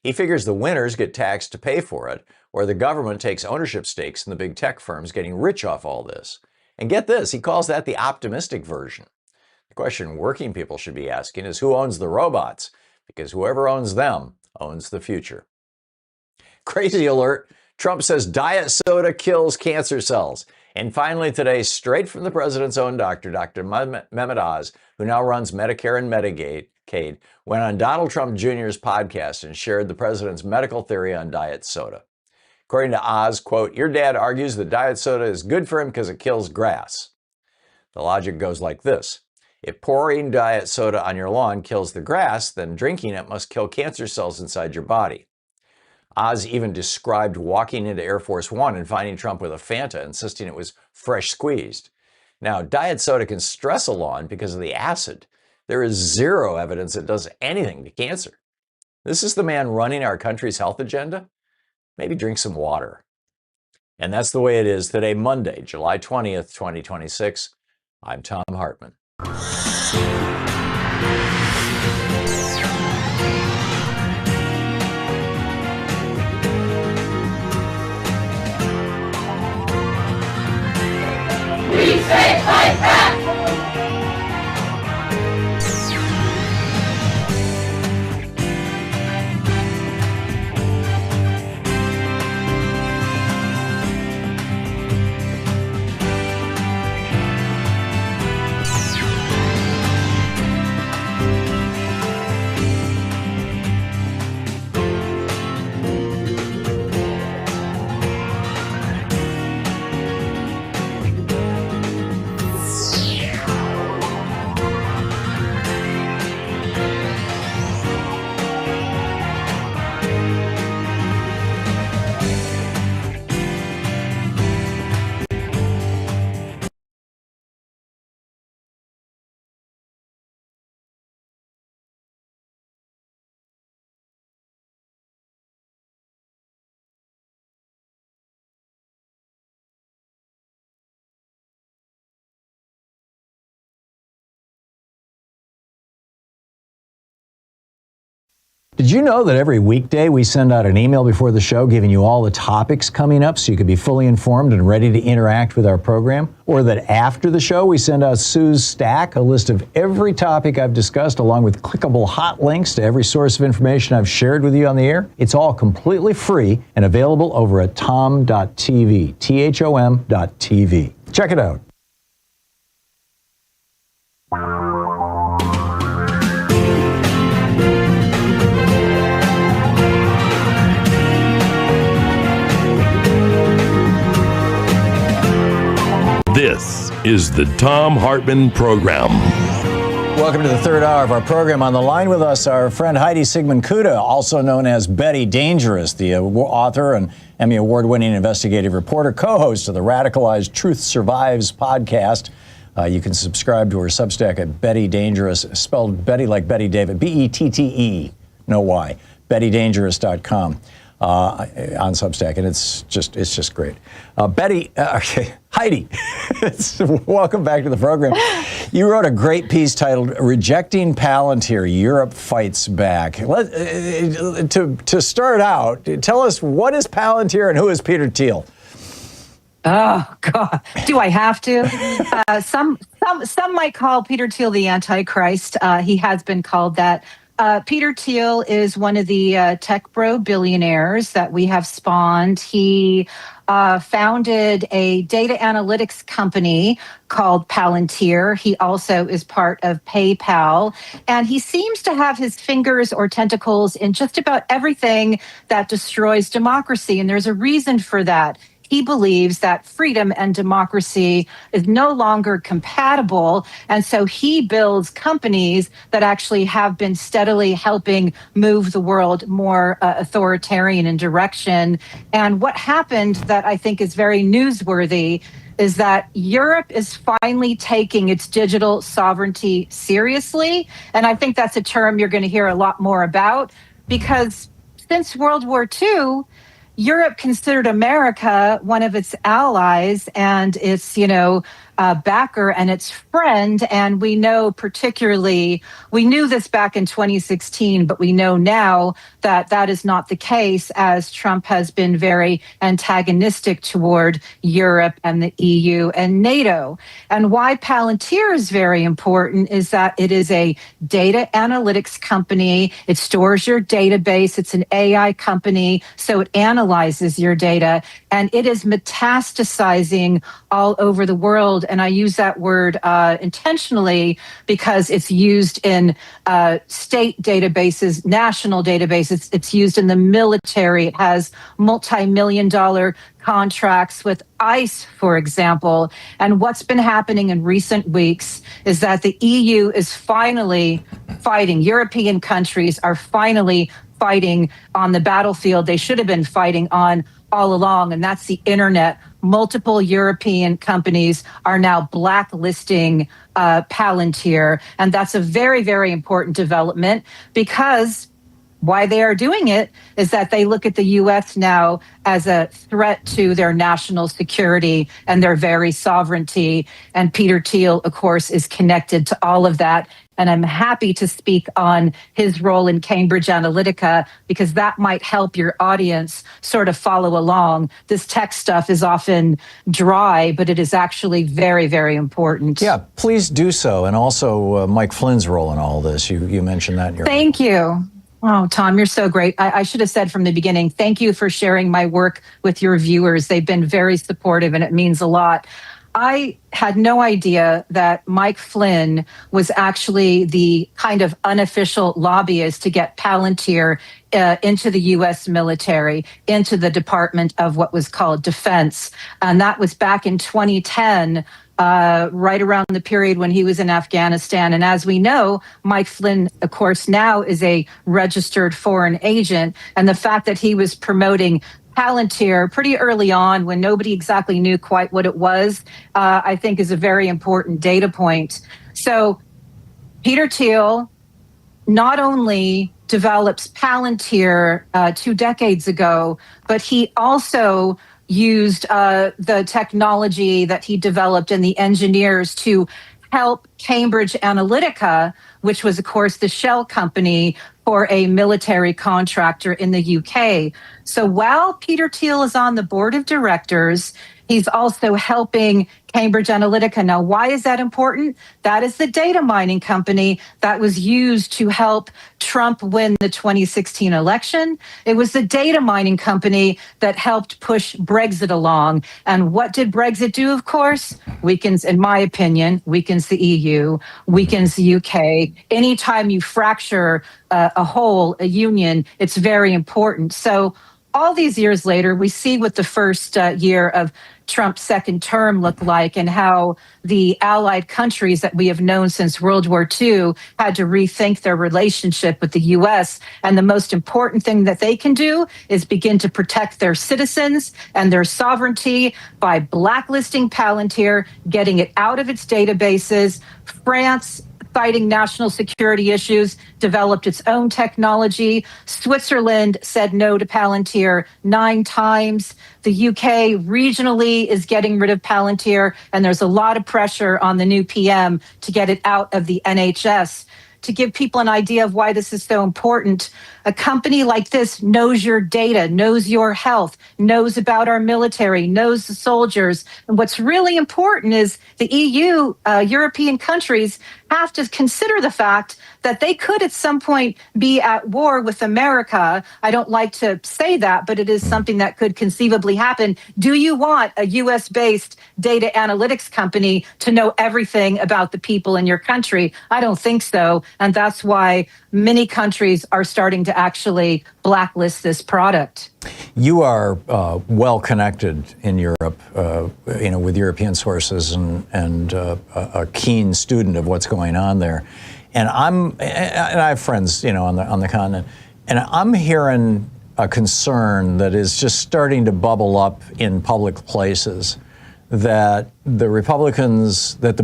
Speaker 1: He figures the winners get taxed to pay for it, or the government takes ownership stakes in the big tech firms getting rich off all this. And get this, he calls that the optimistic version. The question working people should be asking is who owns the robots? Because whoever owns them owns the future. Crazy alert. Trump says diet soda kills cancer cells. And finally today, straight from the president's own doctor, Dr. Mehmet Oz, who now runs Medicare and Medicaid, went on Donald Trump Jr.'s podcast and shared the president's medical theory on diet soda. According to Oz, quote, "Your dad argues that diet soda is good for him because it kills grass." The logic goes like this. If pouring diet soda on your lawn kills the grass, then drinking it must kill cancer cells inside your body. Oz even described walking into Air Force One and finding Trump with a Fanta, insisting it was fresh squeezed. Now, diet soda can stress a lawn because of the acid. There is zero evidence it does anything to cancer. This is the man running our country's health agenda? Maybe drink some water. And that's the way it is today, Monday, July 20th, 2026. I'm Thom Hartmann.
Speaker 12: We say fight back!
Speaker 1: Did you know that every weekday we send out an email before the show giving you all the topics coming up so you can be fully informed and ready to interact with our program? Or that after the show we send out Sue's Stack, a list of every topic I've discussed along with clickable hot links to every source of information I've shared with you on the air? It's all completely free and available over at thom.tv, THOM.tv. Check it out.
Speaker 2: This is the Thom Hartmann Program.
Speaker 1: Welcome to the third hour of our program. On the line with us, our friend Heidi Siegmund Cuda, also known as Bette Dangerous, the author and Emmy Award-winning investigative reporter, co-host of the Radicalized Truth Survives podcast. You can subscribe to her Substack at Bette Dangerous, spelled Betty like Betty David, B-E-T-T-E, no Y, BetteDangerous.com. On Substack, and it's just great. Heidi, welcome back to the program. You wrote a great piece titled "Rejecting Palantir: Europe Fights Back." To start out, tell us, what is Palantir and who is Peter Thiel?
Speaker 21: Oh God, do I have to? Some might call Peter Thiel the Antichrist. He has been called that. Peter Thiel is one of the tech bro billionaires that we have spawned. He founded a data analytics company called Palantir. He also is part of PayPal. And he seems to have his fingers or tentacles in just about everything that destroys democracy. And there's a reason for that. He believes that freedom and democracy is no longer compatible. And so he builds companies that actually have been steadily helping move the world more authoritarian in direction. And what happened that I think is very newsworthy is that Europe is finally taking its digital sovereignty seriously. And I think that's a term you're going to hear a lot more about, because since World War II, Europe considered America one of its allies and its, backer and its friend. And we know we knew this back in 2016, but we know now that that is not the case, as Trump has been very antagonistic toward Europe and the EU and NATO. And why Palantir is very important is that it is a data analytics company. It stores your database. It's an AI company, so it analyzes your data, and it is metastasizing all over the world. And I use that word intentionally because it's used in state databases, national databases. It's used in the military. It has multi-million-dollar contracts with ICE, for example. And what's been happening in recent weeks is that the EU is finally fighting. European countries are finally fighting on the battlefield they should have been fighting on all along, and that's the internet. Multiple European companies are now blacklisting Palantir, and that's a very, very important development, because why they are doing it is that they look at the U.S. now as a threat to their national security and their very sovereignty. And Peter Thiel, of course, is connected to all of that. And I'm happy to speak on his role in Cambridge Analytica, because that might help your audience sort of follow along. This tech stuff is often dry, but it is actually very, very important.
Speaker 1: Yeah, please do so. And also Mike Flynn's role in all this. You mentioned that in your...
Speaker 21: Thank you. Oh, Thom, you're so great. I should have said from the beginning, thank you for sharing my work with your viewers. They've been very supportive, and it means a lot. I had no idea that Mike Flynn was actually the kind of unofficial lobbyist to get Palantir into the U.S. military, into the Department of what was called Defense. And that was back in 2010. Right around the period when he was in Afghanistan. And as we know, Mike Flynn, of course, now is a registered foreign agent. And the fact that he was promoting Palantir pretty early on, when nobody exactly knew quite what it was, I think is a very important data point. So Peter Thiel not only develops Palantir 2 decades ago, but he also used the technology that he developed and the engineers to help Cambridge Analytica which was, of course, the shell company for a military contractor in the UK. So while Peter Thiel is on the board of directors, he's also helping Cambridge Analytica. Now, why is that important? That is the data mining company that was used to help Trump win the 2016 election. It was the data mining company that helped push Brexit along. And what did Brexit do, of course? Weakens, in my opinion, weakens the EU, weakens the UK. Anytime you fracture a whole, a union, it's very important. So all these years later, we see what the first year of Trump's second term looked like and how the allied countries that we have known since World War II had to rethink their relationship with the U.S. And the most important thing that they can do is begin to protect their citizens and their sovereignty by blacklisting Palantir, getting it out of its databases. France, fighting national security issues, developed its own technology. Switzerland said no to Palantir 9 times. The UK regionally is getting rid of Palantir, and there's a lot of pressure on the new PM to get it out of the NHS. To give people an idea of why this is so important, a company like this knows your data, knows your health, knows about our military, knows the soldiers. And what's really important is the EU, European countries, have to consider the fact that they could at some point be at war with America. I don't like to say that, but it is something that could conceivably happen. Do you want a US-based data analytics company to know everything about the people in your country? I don't think so. And that's why many countries are starting to actually blacklist this product.
Speaker 1: You are well connected in Europe, with European sources and a keen student of what's going on there. And I have friends, on the continent, and I'm hearing a concern that is just starting to bubble up in public places that the Republicans, that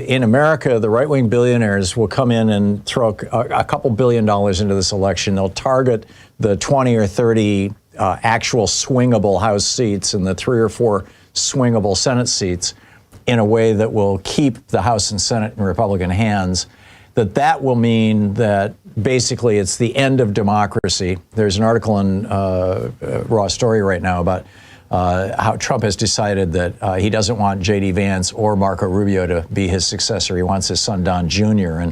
Speaker 1: in America, the right-wing billionaires will come in and throw a couple $1 billion into this election. They'll target the 20 or 30 actual swingable House seats and the 3 or 4 swingable Senate seats in a way that will keep the House and Senate in Republican hands. That will mean that basically it's the end of democracy. There's an article in Raw Story right now about how Trump has decided that he doesn't want J.D. Vance or Marco Rubio to be his successor. He wants his son Don Jr.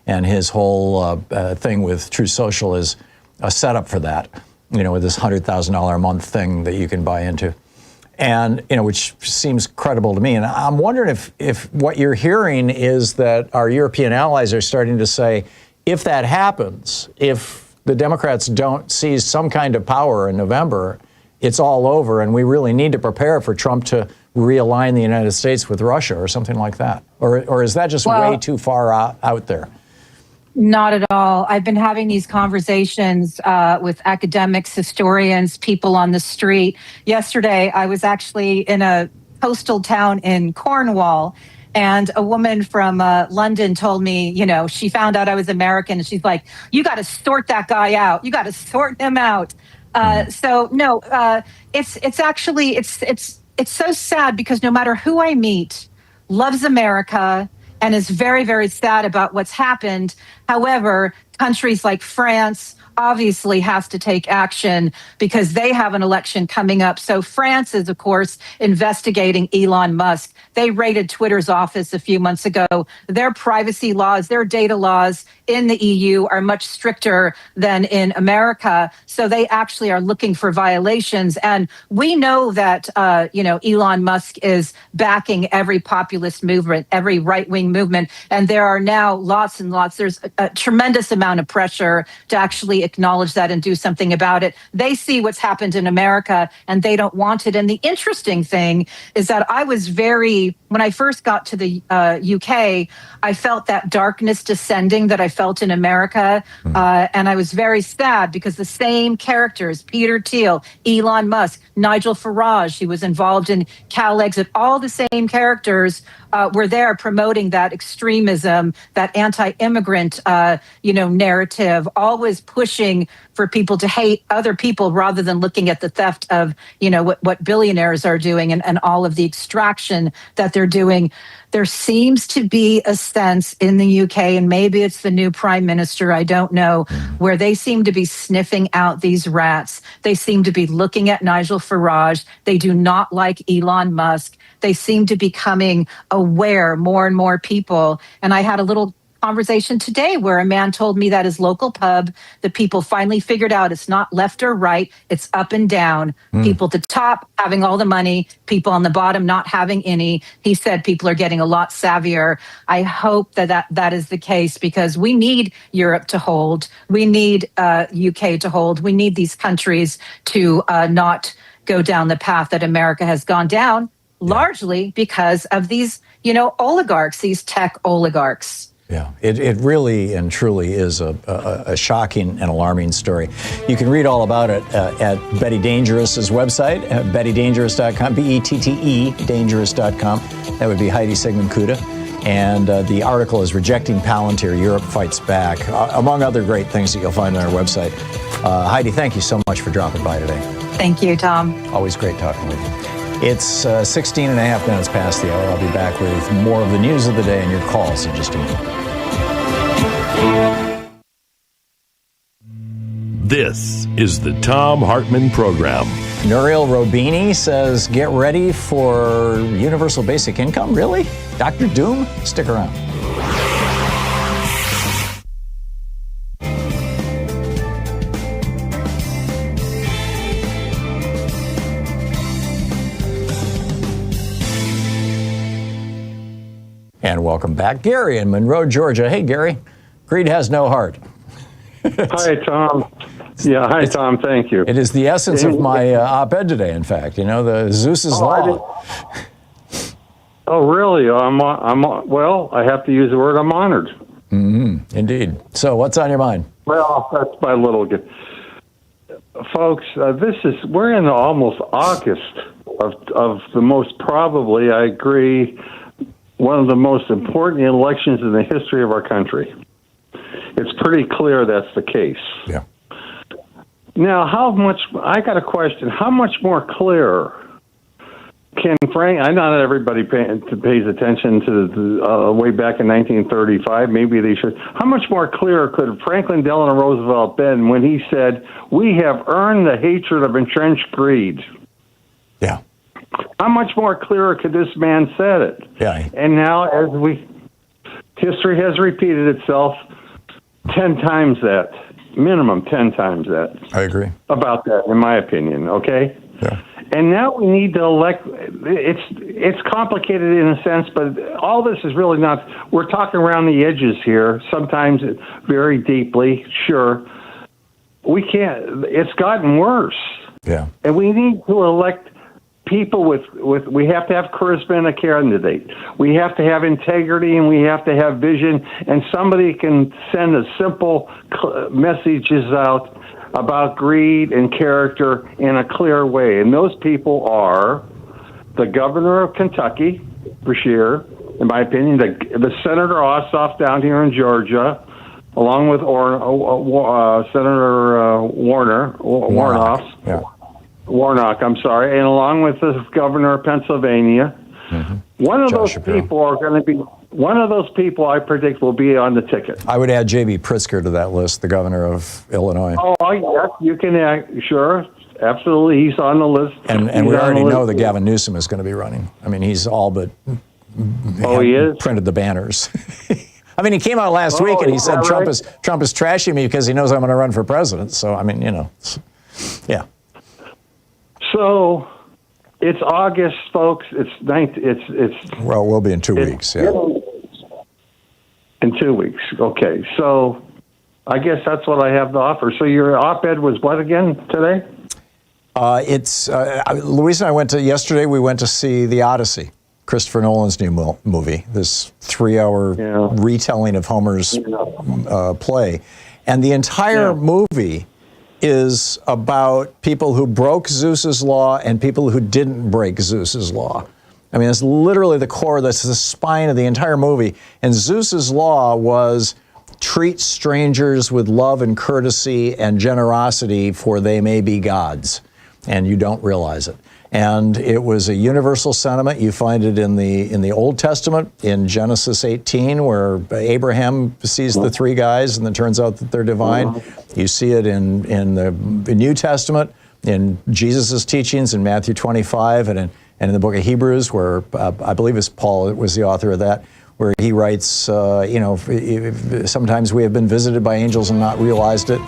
Speaker 1: And his whole thing with Truth Social is a setup for that, with this $100,000 a month thing that you can buy into. And, which seems credible to me. And I'm wondering if what you're hearing is that our European allies are starting to say, if that happens, if the Democrats don't seize some kind of power in November, it's all over, and we really need to prepare for Trump to realign the United States with Russia or something like that. Or is that just way too far out there?
Speaker 21: Not at all. I've been having these conversations with academics, historians, people on the street. Yesterday, I was actually in a coastal town in Cornwall, and a woman from London told me, she found out I was American, and she's like, you got to sort that guy out. You got to sort him out. So no, it's actually so sad because no matter who I meet, loves America and is very, very sad about what's happened. However, countries like France obviously has to take action because they have an election coming up. So France is, of course, investigating Elon Musk. They raided Twitter's office a few months ago. Their privacy laws, their data laws in the EU are much stricter than in America. So they actually are looking for violations. And we know that, Elon Musk is backing every populist movement, every right-wing movement. And there are now lots and lots. There's a tremendous amount of pressure to actually acknowledge that and do something about it. They see what's happened in America and they don't want it. And the interesting thing is that when I first got to the UK, I felt that darkness descending that I felt in America. And I was very sad because the same characters, Peter Thiel, Elon Musk, Nigel Farage, he was involved in CalExit, all the same characters were there promoting that extremism, that anti-immigrant, narrative, always pushing for people to hate other people rather than looking at the theft of, what billionaires are doing and all of the extraction that they're doing. There seems to be a sense in the UK, and maybe it's the new prime minister, I don't know, where they seem to be sniffing out these rats. They seem to be looking at Nigel Farage. They do not like Elon Musk. They seem to be becoming aware, more and more people. And I had a little conversation today where a man told me that his local pub, the people finally figured out it's not left or right, it's up and down. People at the top having all the money, people on the bottom not having any. He said people are getting a lot savvier. I hope that is the case, because we need Europe to hold. We need UK to hold. We need these countries to not go down the path that America has gone down, largely because of these, oligarchs, these tech oligarchs.
Speaker 1: Yeah, it really and truly is a shocking and alarming story. You can read all about it at Bette Dangerous's website, at BetteDangerous.com, BETTE, dangerous.com. That would be Heidi Siegmund Cuda. And the article is Rejecting Palantir, Europe Fights Back, among other great things that you'll find on our website. Heidi, thank you so much for dropping by today.
Speaker 21: Thank you, Tom.
Speaker 1: Always great talking with you. It's 16 and a half minutes past the hour. I'll be back with more of the news of the day and your calls in just a minute.
Speaker 2: This is the Thom Hartmann Program.
Speaker 1: Nouriel Roubini says, get ready for universal basic income? Really? Dr. Doom? Stick around. And welcome back, Gary in Monroe, Georgia. Hey, Gary. Greed has no heart.
Speaker 3: Hi, Tom. Yeah, hi, Tom. Thank you.
Speaker 1: It is the essence of my op-ed today, in fact. The Zeus's Law.
Speaker 3: Oh, really? Well, I have to use the word I'm honored.
Speaker 1: Mm-hmm. Indeed. So what's on your mind?
Speaker 3: Well, that's my little gift. Folks, we're in almost August of the most probably, I agree, one of the most important elections in the history of our country. It's pretty clear that's the case.
Speaker 1: Yeah.
Speaker 3: Now, I got a question. How much more clear can Frank, I know not everybody pays attention to the way back in 1935, maybe they should. How much more clear could Franklin Delano Roosevelt been when he said, we have earned the hatred of entrenched greed?
Speaker 1: Yeah.
Speaker 3: How much more clearer could this man said it?
Speaker 1: Yeah.
Speaker 3: And now, history has repeated itself 10 times that, minimum 10 times that.
Speaker 1: I agree.
Speaker 3: About that, in my opinion, okay?
Speaker 1: Yeah.
Speaker 3: And now we need to elect, it's complicated in a sense, but all this is really not, we're talking around the edges here, sometimes very deeply, sure. We can't, it's gotten worse.
Speaker 1: Yeah.
Speaker 3: And we need to elect people with we have to have charisma in a candidate. We have to have integrity, and we have to have vision, and somebody can send a simple messages out about greed and character in a clear way. And those people are the governor of Kentucky, Beshear, in my opinion, the Senator Ossoff down here in Georgia, along with Senator Warnock.
Speaker 1: Yeah.
Speaker 3: Warnock, I'm sorry, and along with the governor of Pennsylvania. Mm-hmm. One of those people I predict will be on the ticket.
Speaker 1: I would add J.B. Pritzker to that list, the governor of Illinois.
Speaker 3: Oh, yes, you can add, sure, absolutely, he's on the list.
Speaker 1: And we already know that Gavin Newsom is going to be running. I mean, he's all but
Speaker 3: he is?
Speaker 1: Printed the banners. I mean, he came out last week and he said Trump is trashing me because he knows I'm going to run for president. So, I mean, yeah.
Speaker 3: So, it's August, folks.
Speaker 1: Well, we'll be in 2 weeks. Yeah.
Speaker 3: In 2 weeks. Okay. So, I guess that's what I have to offer. So, your op-ed was what again today?
Speaker 1: Louise and I yesterday we went to see the Odyssey, Christopher Nolan's new movie. This 3-hour retelling of Homer's play, and the entire movie is about people who broke Zeus's law and people who didn't break Zeus's law. I mean, it's literally the core, that's the spine of the entire movie. And Zeus's law was treat strangers with love and courtesy and generosity, for they may be gods. And you don't realize it. And it was a universal sentiment. You find it in the Old Testament, in Genesis 18, where Abraham sees the three guys and it turns out that they're divine. You see it in the New Testament, in Jesus' teachings in Matthew 25, and in the book of Hebrews, where I believe it's Paul was the author of that, where he writes, sometimes we have been visited by angels and not realized it.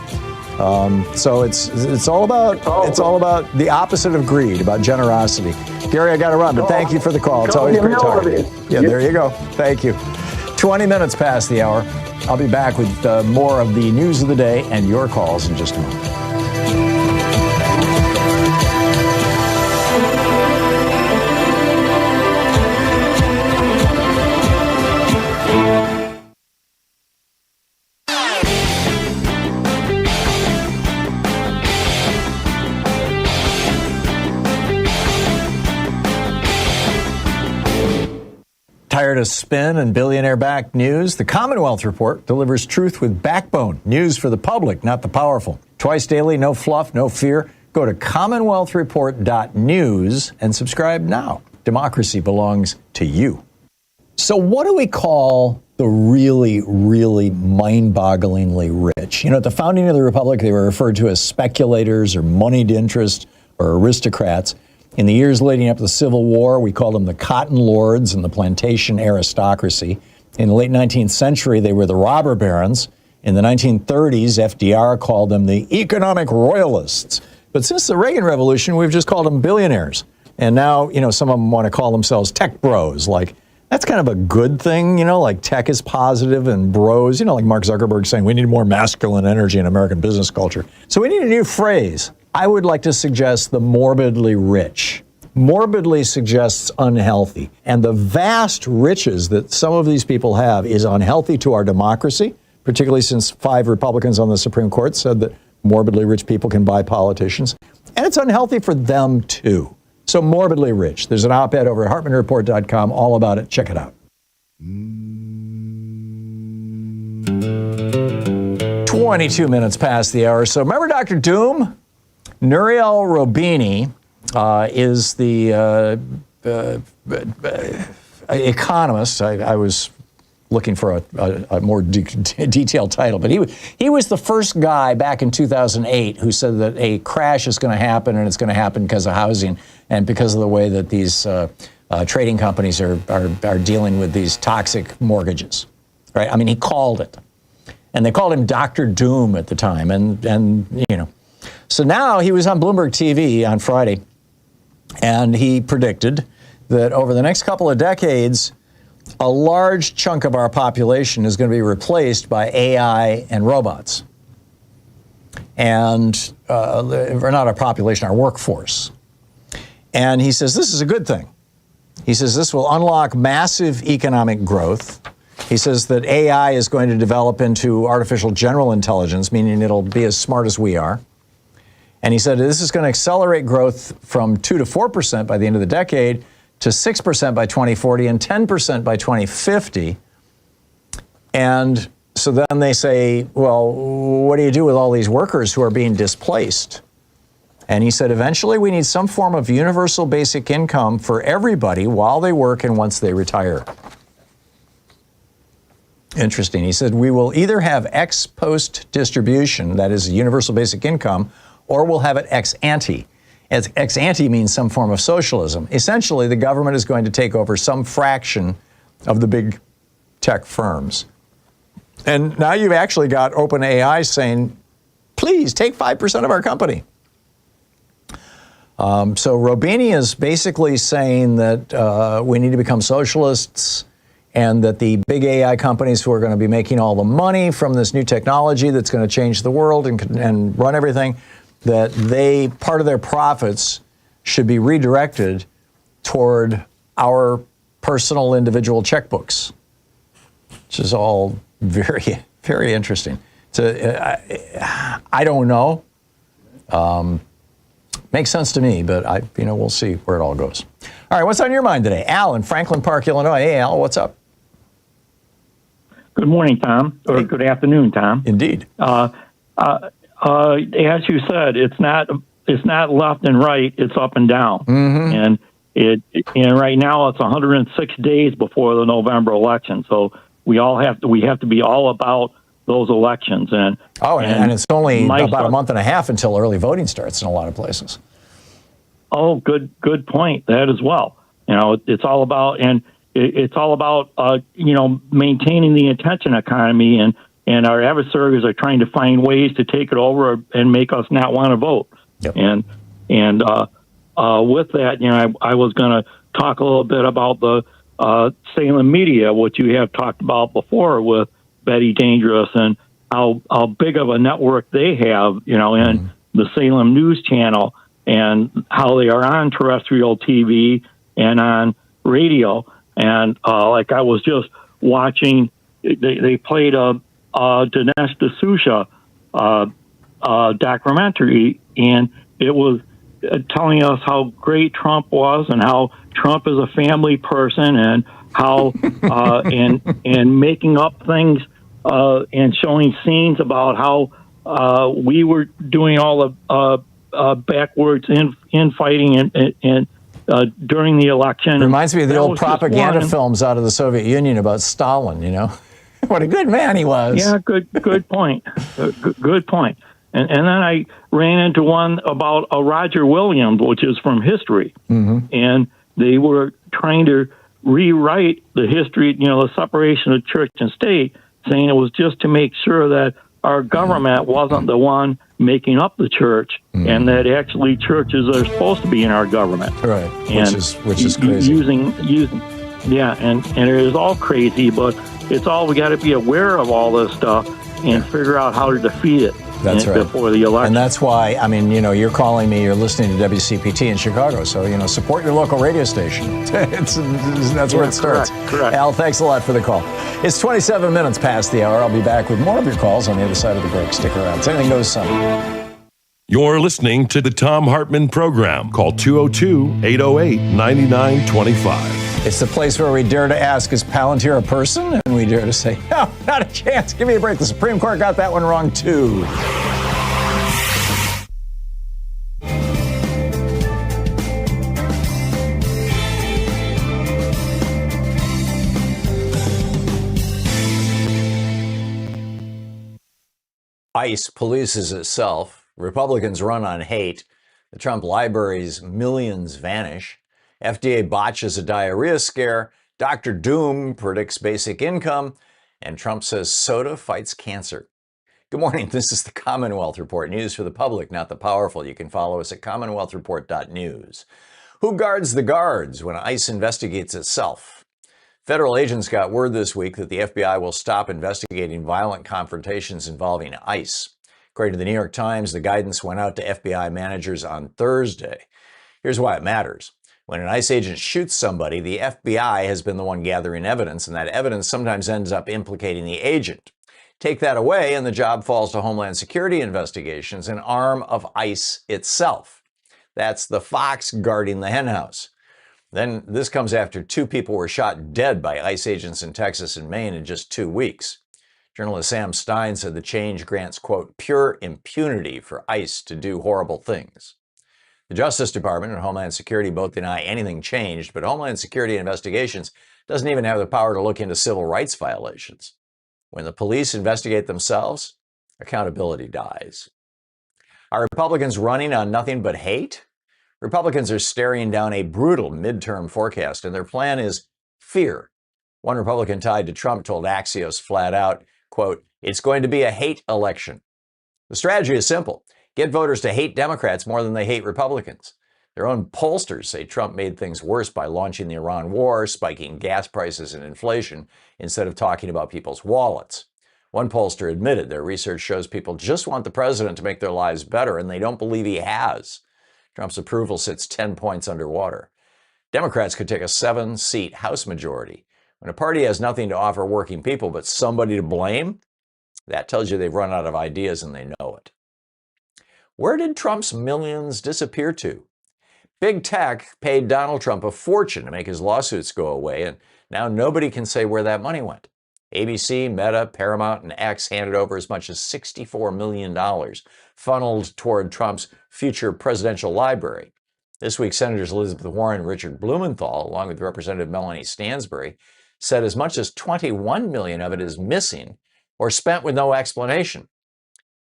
Speaker 1: So it's all about the opposite of greed, about generosity. Gary, I got to run, but thank you for the call. It's always great talking. Yeah, there you go. Thank you. 20 minutes past the hour. I'll be back with more of the news of the day and your calls in just a moment. Tired of spin and billionaire-backed news? The Commonwealth Report delivers truth with backbone. News for the public, not the powerful. Twice daily, no fluff, no fear. Go to commonwealthreport.news and subscribe now. Democracy belongs to you. So what do we call the really, really mind-bogglingly rich? You know, at the founding of the Republic, they were referred to as speculators or moneyed interest or aristocrats. In the years leading up to the Civil War, we called them the cotton lords and the plantation aristocracy. In the late 19th century, they were the robber barons. In the 1930s, FDR called them the economic royalists. But since the Reagan Revolution, we've just called them billionaires. And now, you know, some of them want to call themselves tech bros. Like, that's kind of a good thing, you know, like tech is positive and bros, you know, like Mark Zuckerberg saying we need more masculine energy in American business culture. So we need a new phrase. I would like to suggest the morbidly rich. Morbidly suggests unhealthy. And the vast riches that some of these people have is unhealthy to our democracy, particularly since 5 Republicans on the Supreme Court said that morbidly rich people can buy politicians. And it's unhealthy for them, too. So morbidly rich. There's an op-ed over at HartmannReport.com all about it. Check it out. 22 minutes past the hour. So remember Dr. Doom? Nouriel Roubini is the economist. I was looking for a more detailed title, but he was the first guy back in 2008 who said that a crash is going to happen, and it's going to happen because of housing and because of the way that these trading companies are dealing with these toxic mortgages. Right? I mean, he called it, and they called him Dr. Doom at the time, and you know. So now he was on Bloomberg TV on Friday, and he predicted that over the next couple of decades, a large chunk of our population is going to be replaced by AI and robots. And, or not our population, our workforce. And he says this is a good thing. He says this will unlock massive economic growth. He says that AI is going to develop into artificial general intelligence, meaning it'll be as smart as we are. And he said this is going to accelerate growth from 2 to 4% by the end of the decade to 6% by 2040 and 10% by 2050. And so then they say, well, what do you do with all these workers who are being displaced? And he said, eventually we need some form of universal basic income for everybody while they work and once they retire. Interesting. He said, we will either have ex post distribution, that is universal basic income, or we'll have it ex ante. Ex ante means some form of socialism. Essentially, the government is going to take over some fraction of the big tech firms. And now you've actually got OpenAI saying, please take 5% of our company. So Roubini is basically saying that we need to become socialists, and that the big AI companies who are going to be making all the money from this new technology that's going to change the world and run everything, that part of their profits should be redirected toward our personal individual checkbooks, which is all very, very interesting. So I don't know. Makes sense to me, but we'll see where it all goes. All right, what's on your mind today? Al in Franklin Park, Illinois. Hey, Al, what's up?
Speaker 4: Good morning, Tom, or good afternoon, Tom.
Speaker 1: Indeed.
Speaker 4: As you said, it's not left and right; it's up and down. And right now it's 106 days before the November election, so we have to be all about those elections. And
Speaker 1: it's only about a month and a half until early voting starts in a lot of places.
Speaker 4: Oh, good point. That as well. It's all about maintaining the attention economy, and our adversaries are trying to find ways to take it over and make us not want to vote.
Speaker 1: Yep.
Speaker 4: And with that, I was going to talk a little bit about the Salem media, what you have talked about before with Bette Dangerous and how big of a network they have, in the Salem News Channel, and how they are on terrestrial TV and on radio. And like I was just watching, they played a Dinesh D'Souza documentary, and it was telling us how great Trump was and how Trump is a family person, and how and making up things and showing scenes about how we were doing all the backwards infighting and during the election.
Speaker 1: Reminds me of the old propaganda films out of the Soviet Union about Stalin, What a good man he was.
Speaker 4: Yeah, good point. Good point. And then I ran into one about Roger Williams, which is from history. And they were trying to rewrite the history, the separation of church and state, saying it was just to make sure that our government wasn't the one making up the church, and that actually churches are supposed to be in our government.
Speaker 1: Right,
Speaker 4: and
Speaker 1: which is crazy.
Speaker 4: And it is all crazy, but it's all, we got to be aware of all this stuff and figure out how to defeat it.
Speaker 1: That's right.
Speaker 4: Before the election.
Speaker 1: And that's why, you're calling me, you're listening to WCPT in Chicago, so, support your local radio station. That's where it starts.
Speaker 4: Correct.
Speaker 1: Al, thanks a lot for the call. It's 27 minutes past the hour. I'll be back with more of your calls on the other side of the break. Stick around. It's Anything Goes Sunday.
Speaker 2: You're listening to the Thom Hartmann Program. Call 202-808-9925.
Speaker 1: It's the place where we dare to ask, is Palantir a person? And we dare to say, no, not a chance. Give me a break. The Supreme Court got that one wrong, too. ICE polices itself. Republicans run on hate. The Trump library's millions vanish. FDA botches a diarrhea scare. Dr. Doom predicts basic income. And Trump says soda fights cancer. Good morning. This is the Commonwealth Report. News for the public, not the powerful. You can follow us at commonwealthreport.news. Who guards the guards when ICE investigates itself? Federal agents got word this week that the FBI will stop investigating violent confrontations involving ICE. According to the New York Times, the guidance went out to FBI managers on Thursday. Here's why it matters. When an ICE agent shoots somebody, the FBI has been the one gathering evidence, and that evidence sometimes ends up implicating the agent. Take that away, and the job falls to Homeland Security investigations, an arm of ICE itself. That's the fox guarding the henhouse. Then this comes after 2 people were shot dead by ICE agents in Texas and Maine in just 2 weeks. Journalist Sam Stein said the change grants, quote, pure impunity for ICE to do horrible things. The Justice Department and Homeland Security both deny anything changed, but Homeland Security Investigations doesn't even have the power to look into civil rights violations. When the police investigate themselves, accountability dies. Are Republicans running on nothing but hate? Republicans are staring down a brutal midterm forecast, and their plan is fear. One Republican tied to Trump told Axios flat out, quote, it's going to be a hate election. The strategy is simple. Get voters to hate Democrats more than they hate Republicans. Their own pollsters say Trump made things worse by launching the Iran war, spiking gas prices and inflation, instead of talking about people's wallets. One pollster admitted their research shows people just want the president to make their lives better, and they don't believe he has. Trump's approval sits 10 points underwater. Democrats could take a 7-seat House majority. When a party has nothing to offer working people but somebody to blame, that tells you they've run out of ideas and they know it. Where did Trump's millions disappear to? Big tech paid Donald Trump a fortune to make his lawsuits go away, and now nobody can say where that money went. ABC, Meta, Paramount, and X handed over as much as $64 million, funneled toward Trump's future presidential library. This week, Senators Elizabeth Warren and Richard Blumenthal, along with Representative Melanie Stansbury, said as much as $21 million of it is missing or spent with no explanation.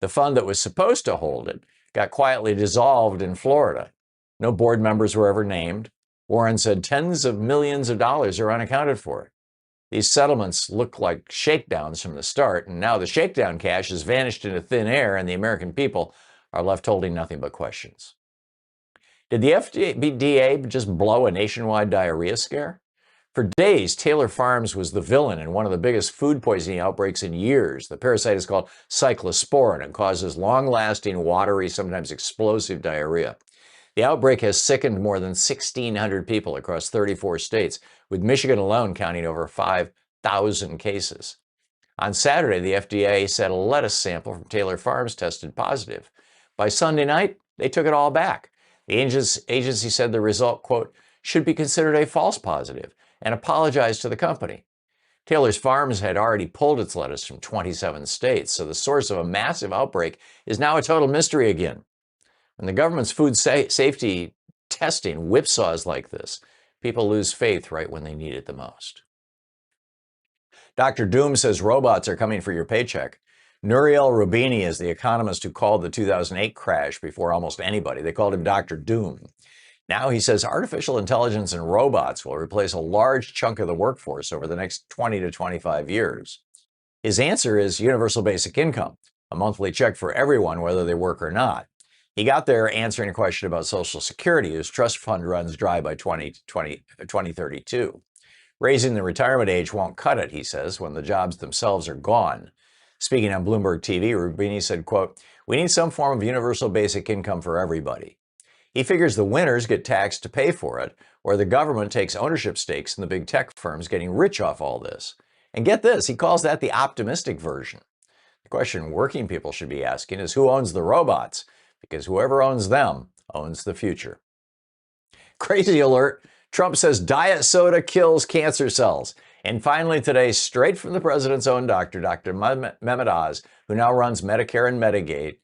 Speaker 1: The fund that was supposed to hold it got quietly dissolved in Florida. No board members were ever named. Warren said tens of millions of dollars are unaccounted for. These settlements look like shakedowns from the start, and now the shakedown cash has vanished into thin air, and the American people are left holding nothing but questions. Did the FDA just blow a nationwide diarrhea scare? For days, Taylor Farms was the villain in one of the biggest food poisoning outbreaks in years. The parasite is called cyclosporin and causes long-lasting, watery, sometimes explosive diarrhea. The outbreak has sickened more than 1,600 people across 34 states, with Michigan alone counting over 5,000 cases. On Saturday, the FDA said a lettuce sample from Taylor Farms tested positive. By Sunday night, they took it all back. The agency said the result, quote, should be considered a false positive and apologized to the company. Taylor's Farms had already pulled its lettuce from 27 states, so the source of a massive outbreak is now a total mystery again. When the government's food safety testing whipsaws like this, people lose faith right when they need it the most. Dr. Doom says robots are coming for your paycheck. Nouriel Roubini is the economist who called the 2008 crash before almost anybody. They called him Dr. Doom. Now he says artificial intelligence and robots will replace a large chunk of the workforce over the next 20 to 25 years. His answer is universal basic income, a monthly check for everyone, whether they work or not. He got there answering a question about Social Security, whose trust fund runs dry by 2032. Raising the retirement age won't cut it, he says, when the jobs themselves are gone. Speaking on Bloomberg TV, Roubini said, quote, we need some form of universal basic income for everybody. He figures the winners get taxed to pay for it, or the government takes ownership stakes in the big tech firms getting rich off all this. And get this, he calls that the optimistic version. The question working people should be asking is who owns the robots? Because whoever owns them owns the future. Crazy alert. Trump says diet soda kills cancer cells. And finally today, straight from the president's own doctor, Dr. Mehmet Oz, who now runs Medicare and Medicaid,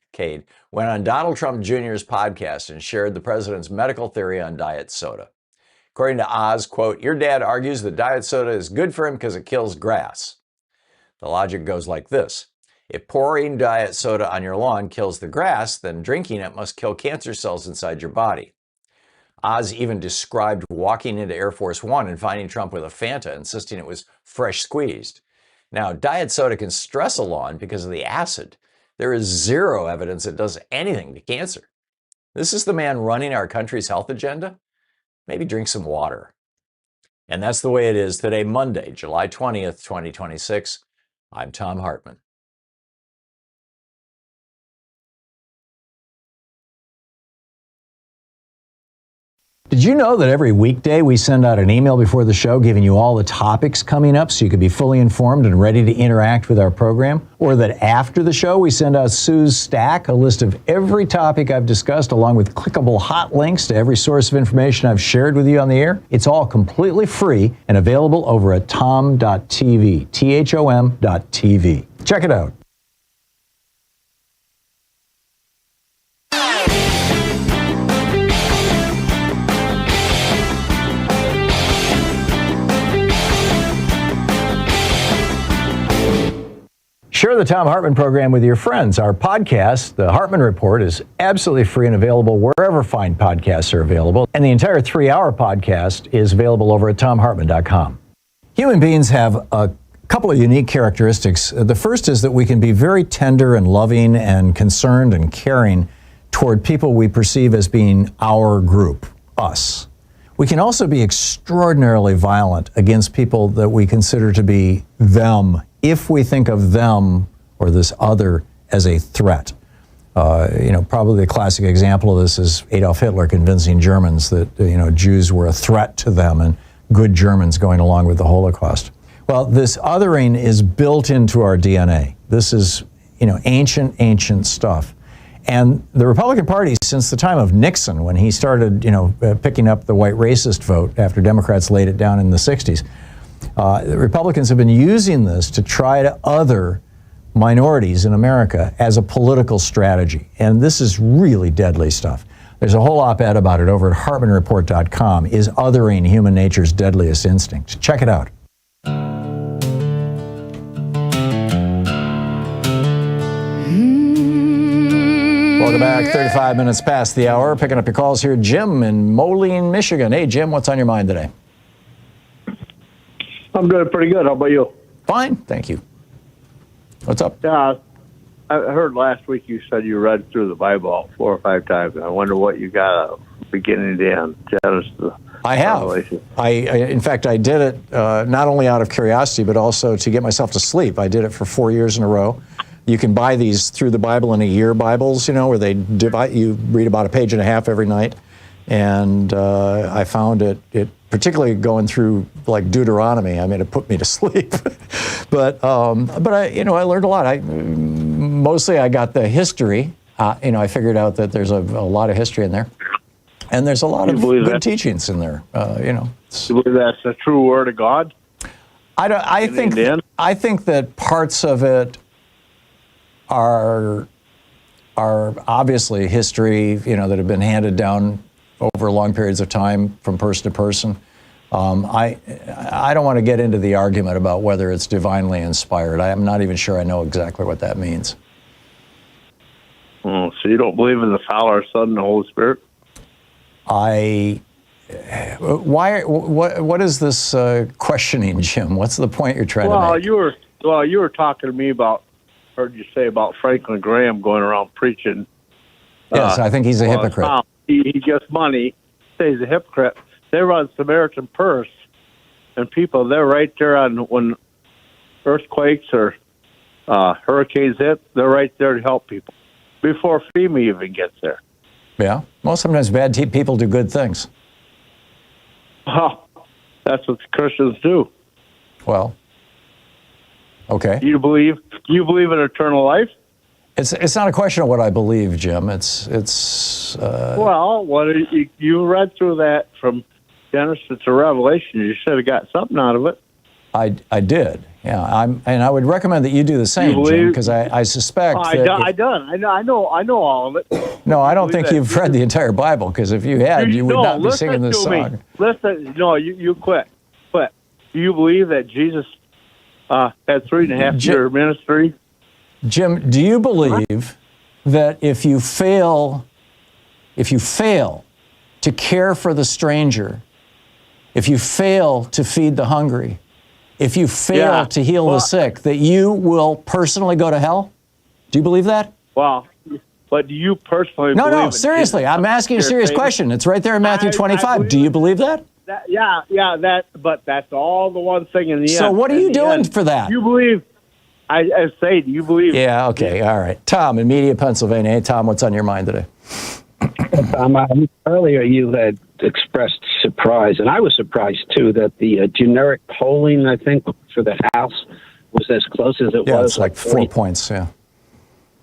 Speaker 1: went on Donald Trump Jr.'s podcast and shared the president's medical theory on diet soda. According to Oz, quote, your dad argues that diet soda is good for him because it kills grass. The logic goes like this. If pouring diet soda on your lawn kills the grass, then drinking it must kill cancer cells inside your body. Oz even described walking into Air Force One and finding Trump with a Fanta, insisting it was fresh squeezed. Now, diet soda can stress a lawn because of the acid. There is zero evidence it does anything to cancer. This is the man running our country's health agenda? Maybe drink some water. And that's the way it is today, Monday, July 20th, 2026. I'm Thom Hartmann. Did you know that every weekday we send out an email before the show giving you all the topics coming up so you can be fully informed and ready to interact with our program? Or that after the show we send out Sue's Stack, a list of every topic I've discussed along with clickable hot links to every source of information I've shared with you on the air? It's all completely free and available over at thom.tv, THOM.tv. Check it out. Share the Thom Hartmann program with your friends. Our podcast, The Hartmann Report, is absolutely free and available wherever fine podcasts are available. And the entire 3-hour podcast is available over at thomhartmann.com. Human beings have a couple of unique characteristics. The first is that we can be very tender and loving and concerned and caring toward people we perceive as being our group, us. We can also be extraordinarily violent against people that we consider to be them, if we think of them or this other as a threat. Probably the classic example of this is Adolf Hitler convincing Germans that, Jews were a threat to them and good Germans going along with the Holocaust. Well, this othering is built into our DNA. This is, ancient stuff. And the Republican Party, since the time of Nixon, when he started, picking up the white racist vote after Democrats laid it down in the 60s, the Republicans have been using this to try to other minorities in America as a political strategy. And this is really deadly stuff. There's a whole op-ed about it over at HartmannReport.com. Is othering human nature's deadliest instinct? Check it out. Welcome back. 35 minutes past the hour. Picking up your calls here. Jim in Moline, Michigan. Hey, Jim, what's on your mind today?
Speaker 5: I'm doing pretty good. How about you?
Speaker 1: Fine, thank you. What's up?
Speaker 5: Yeah, I heard last week you said you read through the Bible 4 or 5 times. And I wonder what you got beginning to end. Genesis.
Speaker 1: I have. In fact, I did it not only out of curiosity, but also to get myself to sleep. I did it for 4 years in a row. You can buy these Through the Bible in a Year Bibles, where they divide. You read about a page and a half every night. And I found it particularly going through like Deuteronomy. I mean, it put me to sleep. but I learned a lot. Mostly I got the history. I figured out that there's a lot of history in there, and there's a lot of good teachings in there. You
Speaker 5: believe that's the true word of God?
Speaker 1: I think that parts of it are obviously history, that have been handed down over long periods of time from person to person. I don't want to get into the argument about whether it's divinely inspired. I'm not even sure I know exactly what that means.
Speaker 5: So you don't believe in the Father, Son, and the Holy Spirit?
Speaker 1: What is this questioning, Jim? What's the point you're trying to make?
Speaker 5: You were talking to me about, heard you say about Franklin Graham going around preaching.
Speaker 1: Yes, I think he's a hypocrite.
Speaker 5: Tom, he gets money, say he's a hypocrite. They run Samaritan Purse, and people, they're right there when earthquakes or hurricanes hit, they're right there to help people before FEMA even gets there.
Speaker 1: Yeah. Well, sometimes bad people do good things.
Speaker 5: Oh, that's what the Christians do.
Speaker 1: Well, okay.
Speaker 5: Do you believe in eternal life?
Speaker 1: It's not a question of what I believe, Jim. It's.
Speaker 5: Well, what you read through that from Genesis to Revelation? You should have got something out of it.
Speaker 1: I did. Yeah. And I would recommend that you do the same, Jim, because I suspect that.
Speaker 5: I know all of it.
Speaker 1: No, I don't think you've read the entire Bible, because if you had, you would not be singing this song.
Speaker 5: Listen, no, you quit. But do you believe that Jesus had 3.5-year ministry?
Speaker 1: Jim, do you believe that if you fail to care for the stranger, if you fail to feed the hungry, if you fail to heal the sick, that you will personally go to hell? Do you believe that?
Speaker 5: Well, but do you personally believe
Speaker 1: No, seriously. I'm asking a serious question. It's right there in Matthew 25. Do you believe that?
Speaker 5: But that's all the one thing in the end.
Speaker 1: So what are you doing for that?
Speaker 5: You believe, I say, do you believe?
Speaker 1: Yeah, okay, all right. Tom in Media, Pennsylvania. Hey, Tom, what's on your mind today?
Speaker 22: Earlier you had expressed surprise, and I was surprised too, that the generic polling, I think, for the House was as close as it was.
Speaker 1: Yeah, it's like 4 points, yeah.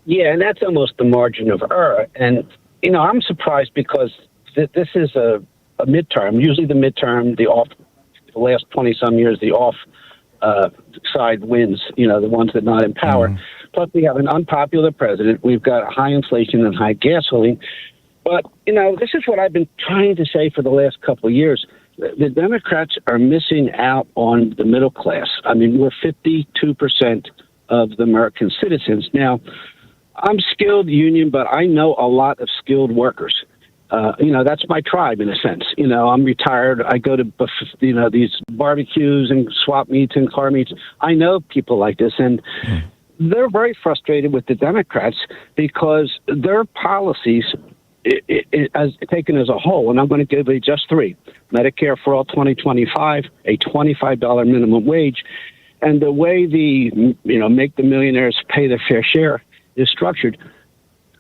Speaker 22: Yeah, and that's almost the margin of error. And, I'm surprised because this is a midterm. Usually the midterm, the last 20-some years, the off side wins, the ones that are not in power. Mm-hmm. Plus, we have an unpopular president. We've got high inflation and high gasoline. But, this is what I've been trying to say for the last couple of years. The Democrats are missing out on the middle class. I mean, we're 52% of the American citizens. Now, I'm skilled union, but I know a lot of skilled workers. That's my tribe in a sense. I'm retired. I go to, these barbecues and swap meets and car meets. I know people like this, and they're very frustrated with the Democrats because their policies, as taken as a whole, and I'm going to give you just 3: Medicare for all 2025, a $25 minimum wage, and the way the make the millionaires pay their fair share is structured.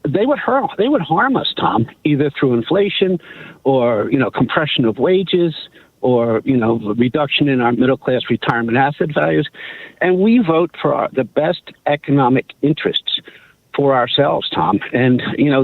Speaker 22: They would harm us, Tom, either through inflation or compression of wages or reduction in our middle class retirement asset values, and we vote for the best economic interests. for ourselves, Tom. And,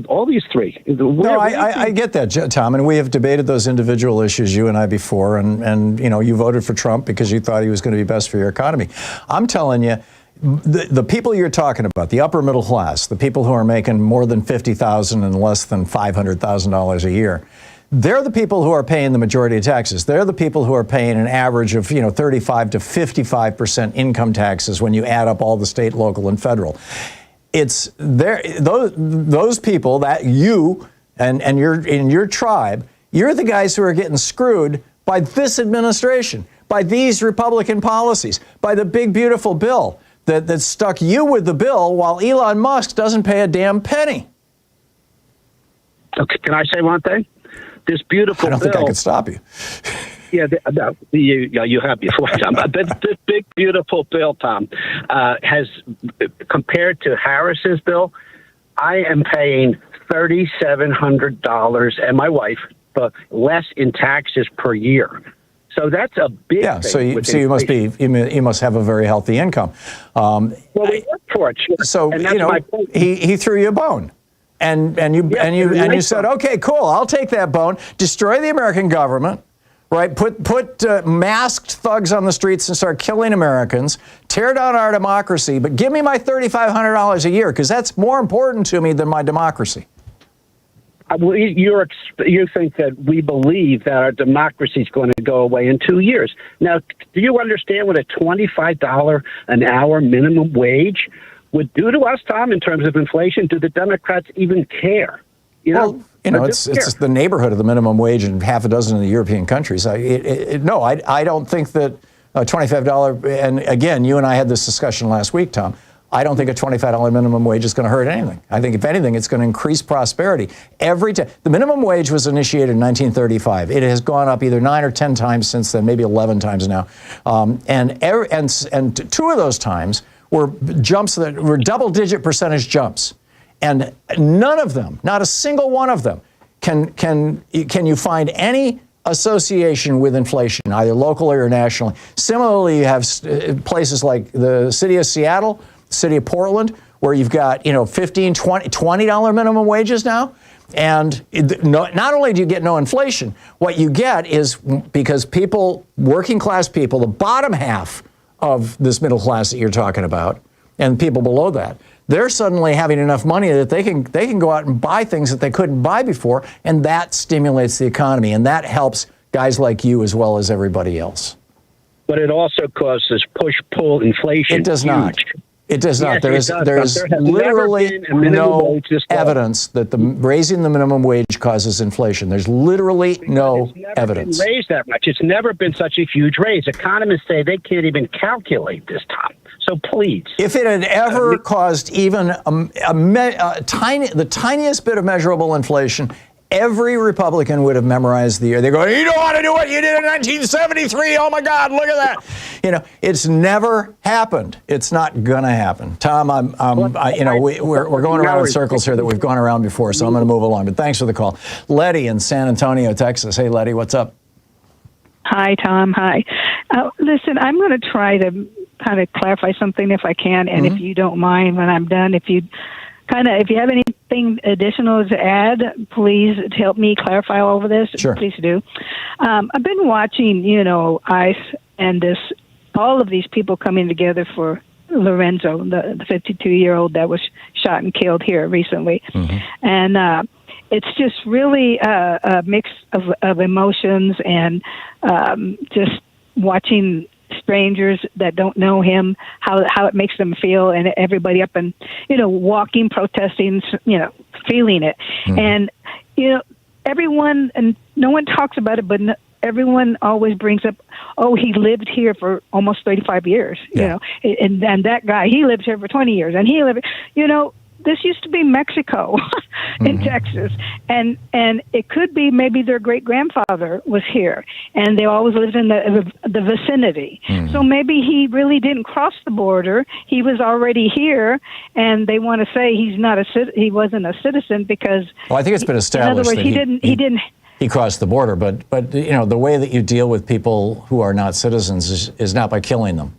Speaker 22: all these three.
Speaker 1: No, I get that, Tom, and we have debated those individual issues, you and I, before, and you voted for Trump because you thought he was going to be best for your economy. I'm telling you, the people you're talking about, the upper middle class, the people who are making more than $50,000 and less than $500,000 a year, they're the people who are paying the majority of taxes. They're the people who are paying an average of 35 to 55% income taxes when you add up all the state, local, and federal. It's those people that you and your tribe, you're the guys who are getting screwed by this administration, by these Republican policies, by the big beautiful bill that stuck you with the bill while Elon Musk doesn't pay a damn penny.
Speaker 22: Okay, can I say one thing? This beautiful
Speaker 1: I don't think I could stop you.
Speaker 22: Yeah, you have before, Tom. This big, beautiful bill, Tom, has, compared to Harris's bill, I am paying $3,700 and my wife, but less in taxes per year. So that's a big thing.
Speaker 1: So you must have a very healthy income.
Speaker 22: Well, we work for it. Sure.
Speaker 1: So
Speaker 22: and that's my point.
Speaker 1: he threw you a bone. And you said, okay, cool, I'll take that bone, destroy the American government, right? Put masked thugs on the streets and start killing Americans, tear down our democracy, but give me my $3,500 a year, because that's more important to me than my democracy.
Speaker 22: You think that we believe that our democracy is going to go away in 2 years. Now, do you understand what a $25 an hour minimum wage would do to us, Tom, in terms of inflation? Do the Democrats even care?
Speaker 1: It's the neighborhood of the minimum wage in half a dozen of the European countries. I don't think that a $25, and again, you and I had this discussion last week, Tom, I don't think a $25 minimum wage is going to hurt anything. I think, if anything, it's going to increase prosperity. Every time. The minimum wage was initiated in 1935. It has gone up either 9 or 10 times since then, maybe 11 times now. And 2 of those times were jumps that were double-digit percentage jumps. And none of them, not a single one of them, can you find any association with inflation, either locally or nationally. Similarly, you have places like the city of Seattle, city of Portland, where you've got, $15, $20 minimum wages now. And not only do you get no inflation, what you get is, because working class people, the bottom half of this middle class that you're talking about, and people below that, they're suddenly having enough money that they can go out and buy things that they couldn't buy before, and that stimulates the economy, and that helps guys like you as well as everybody else.
Speaker 22: But it also causes push-pull inflation.
Speaker 1: It does not. It does not.
Speaker 22: Yes,
Speaker 1: there is literally no evidence that raising the minimum wage causes inflation. There's literally no evidence.
Speaker 22: It's never been raised that much. It's never been such a huge raise. Economists say they can't even calculate this, Tom. So please.
Speaker 1: If it had ever caused even the tiniest bit of measurable inflation, every Republican would have memorized the year. They go, you don't want to do what you did in 1973. Oh my God, look at that. It's never happened. It's not gonna happen. Tom, we're going around in circles here that we've gone around before, so I'm going to move along. But thanks for the call, Letty in San Antonio, Texas. Hey, Letty, what's up?
Speaker 6: Hi, Tom. Hi. Listen, I'm going to try to kind of clarify something if I can, and if you don't mind, when I'm done, if you have anything additional to add, please help me clarify all of this.
Speaker 1: Sure.
Speaker 6: Please do. I've been watching, ICE and all of these people coming together for Lorenzo, the 52-year-old that was shot and killed here recently. And it's just really a mix of emotions, and just watching strangers that don't know him, how it makes them feel, and everybody up and, walking, protesting, feeling it. And, everyone, and no one talks about it, but everyone always brings up, oh, he lived here for almost 35 years, and that guy, he lived here for 20 years, and he lived, this used to be Mexico in Texas, and it could be maybe their great-grandfather was here, and they always lived in the vicinity. So maybe he really didn't cross the border. He was already here, and they want to say he wasn't a citizen because. Well,
Speaker 1: I think it's been established.
Speaker 6: In other words, he didn't.
Speaker 1: He crossed the border, but the way that you deal with people who are not citizens is not by killing them.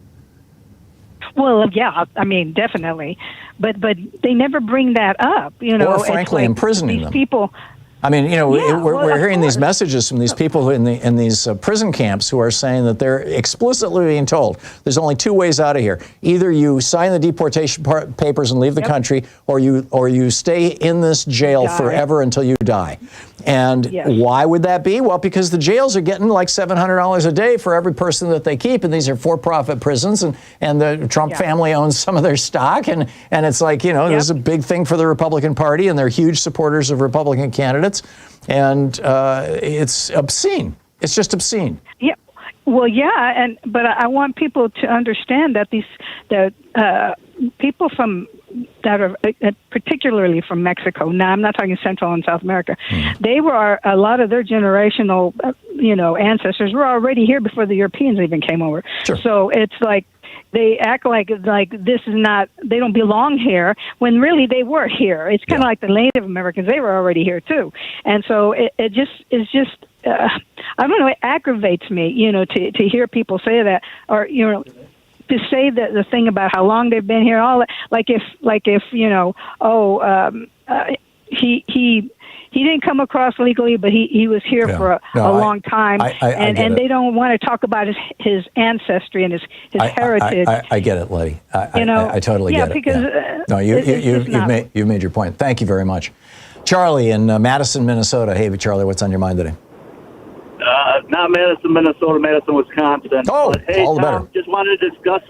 Speaker 6: Well, yeah, I mean, definitely, but they never bring that up,
Speaker 1: Or frankly, imprisoning them.
Speaker 6: People.
Speaker 1: I mean, we're hearing these messages from these people who in these prison camps who are saying that they're explicitly being told there's only two ways out of here. Either you sign the deportation papers and leave the country, or you stay in this jail forever until you die. And why would that be? Well, because the jails are getting like $700 a day for every person that they keep, and these are for-profit prisons, and the Trump family owns some of their stock, and it's like, this is a big thing for the Republican Party, and they're huge supporters of Republican candidates. And it's obscene. It's just obscene.
Speaker 6: Yeah. Well, yeah, but I want people to understand that people that are particularly from Mexico. Now, I'm not talking Central and South America. They were a lot of their generational, ancestors were already here before the Europeans even came over. Sure. So it's like, they act like this is not, they don't belong here, when really they were here. It's kind of like the Native Americans. They were already here too. And so it just is just, I don't know, it aggravates me, to hear people say that, or, to say that the thing about how long they've been here, all like if he didn't come across legally, but he was here for a long time, and they don't want to talk about his ancestry and his heritage.
Speaker 1: I get it, Letty. I totally get it.
Speaker 6: Because,
Speaker 1: no, you've made your point. Thank you very much. Charlie in Madison, Minnesota. Hey, Charlie, what's on your mind today?
Speaker 7: Not Madison, Minnesota, Madison, Wisconsin.
Speaker 1: Oh,
Speaker 7: but, hey,
Speaker 1: all the better.
Speaker 7: Tom, just wanted to discuss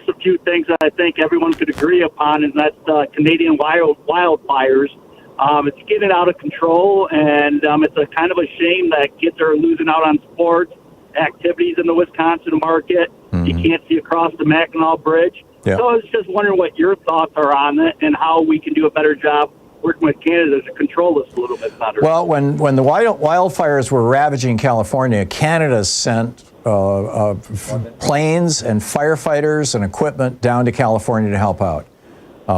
Speaker 7: a few things that I think everyone could agree upon, and that's Canadian wildfires. It's getting out of control, and it's a kind of a shame that kids are losing out on sports activities in the Wisconsin market. You can't see across the Mackinac Bridge.
Speaker 1: Yeah.
Speaker 7: So I was just wondering what your thoughts are on it and how we can do a better job working with Canada to control this a little bit better.
Speaker 1: Well, when the wildfires were ravaging California, Canada sent planes and firefighters and equipment down to California to help out.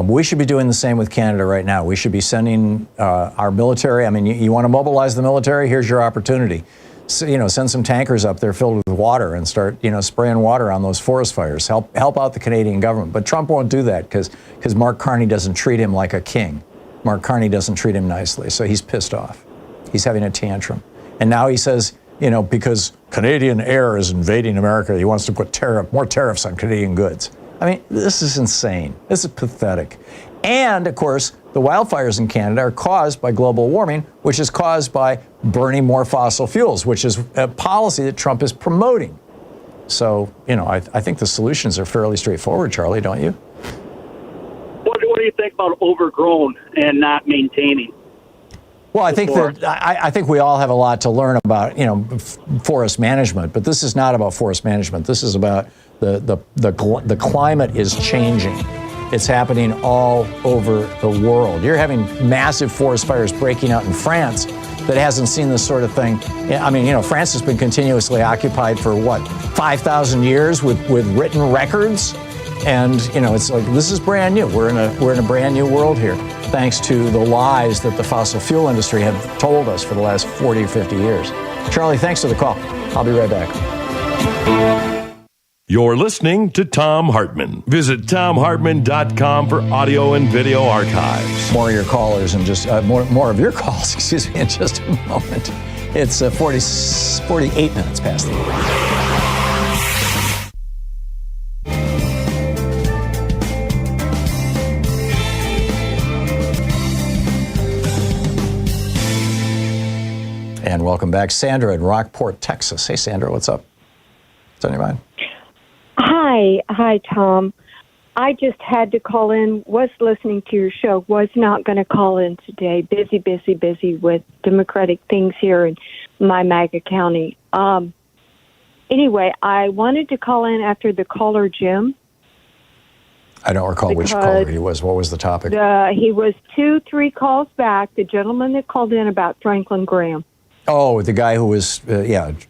Speaker 1: We should be doing the same with Canada right now. We should be sending our military. I mean, you want to mobilize the military? Here's your opportunity. So, send some tankers up there filled with water and start, spraying water on those forest fires. Help out the Canadian government. But Trump won't do that because Mark Carney doesn't treat him like a king. Mark Carney doesn't treat him nicely, so he's pissed off. He's having a tantrum. And now he says, because Canadian air is invading America, he wants to put more tariffs on Canadian goods. I mean, this is insane. This is pathetic. And, of course, the wildfires in Canada are caused by global warming, which is caused by burning more fossil fuels, which is a policy that Trump is promoting. So, I think the solutions are fairly straightforward, Charlie, don't you?
Speaker 7: What do you think about overgrown and not maintaining?
Speaker 1: Well, I think I think we all have a lot to learn about, forest management, but this is not about forest management. This is about the climate is changing. It's happening all over the world. You're having massive forest fires breaking out in France that hasn't seen this sort of thing. I mean, France has been continuously occupied for 5,000 years with written records. And, it's like, this is brand new. We're in a brand new world here, thanks to the lies that the fossil fuel industry have told us for the last 40 or 50 years. Charlie, thanks for the call. I'll be right back.
Speaker 2: You're listening to Thom Hartmann. Visit thomhartmann.com for audio and video archives.
Speaker 1: More of your callers and just more of your calls, excuse me, in just a moment. It's 48 minutes past the hour. And welcome back, Sandra in Rockport, Texas. Hey, Sandra, what's up? What's on your mind?
Speaker 8: Hi, Tom. I just had to call in, was listening to your show, was not going to call in today. Busy with Democratic things here in my MAGA county. Anyway, I wanted to call in after the caller, Jim.
Speaker 1: I don't recall which caller he was. What was the topic?
Speaker 8: He was 2-3 calls back, the gentleman that called in about Franklin Graham.
Speaker 1: Oh, the guy who was,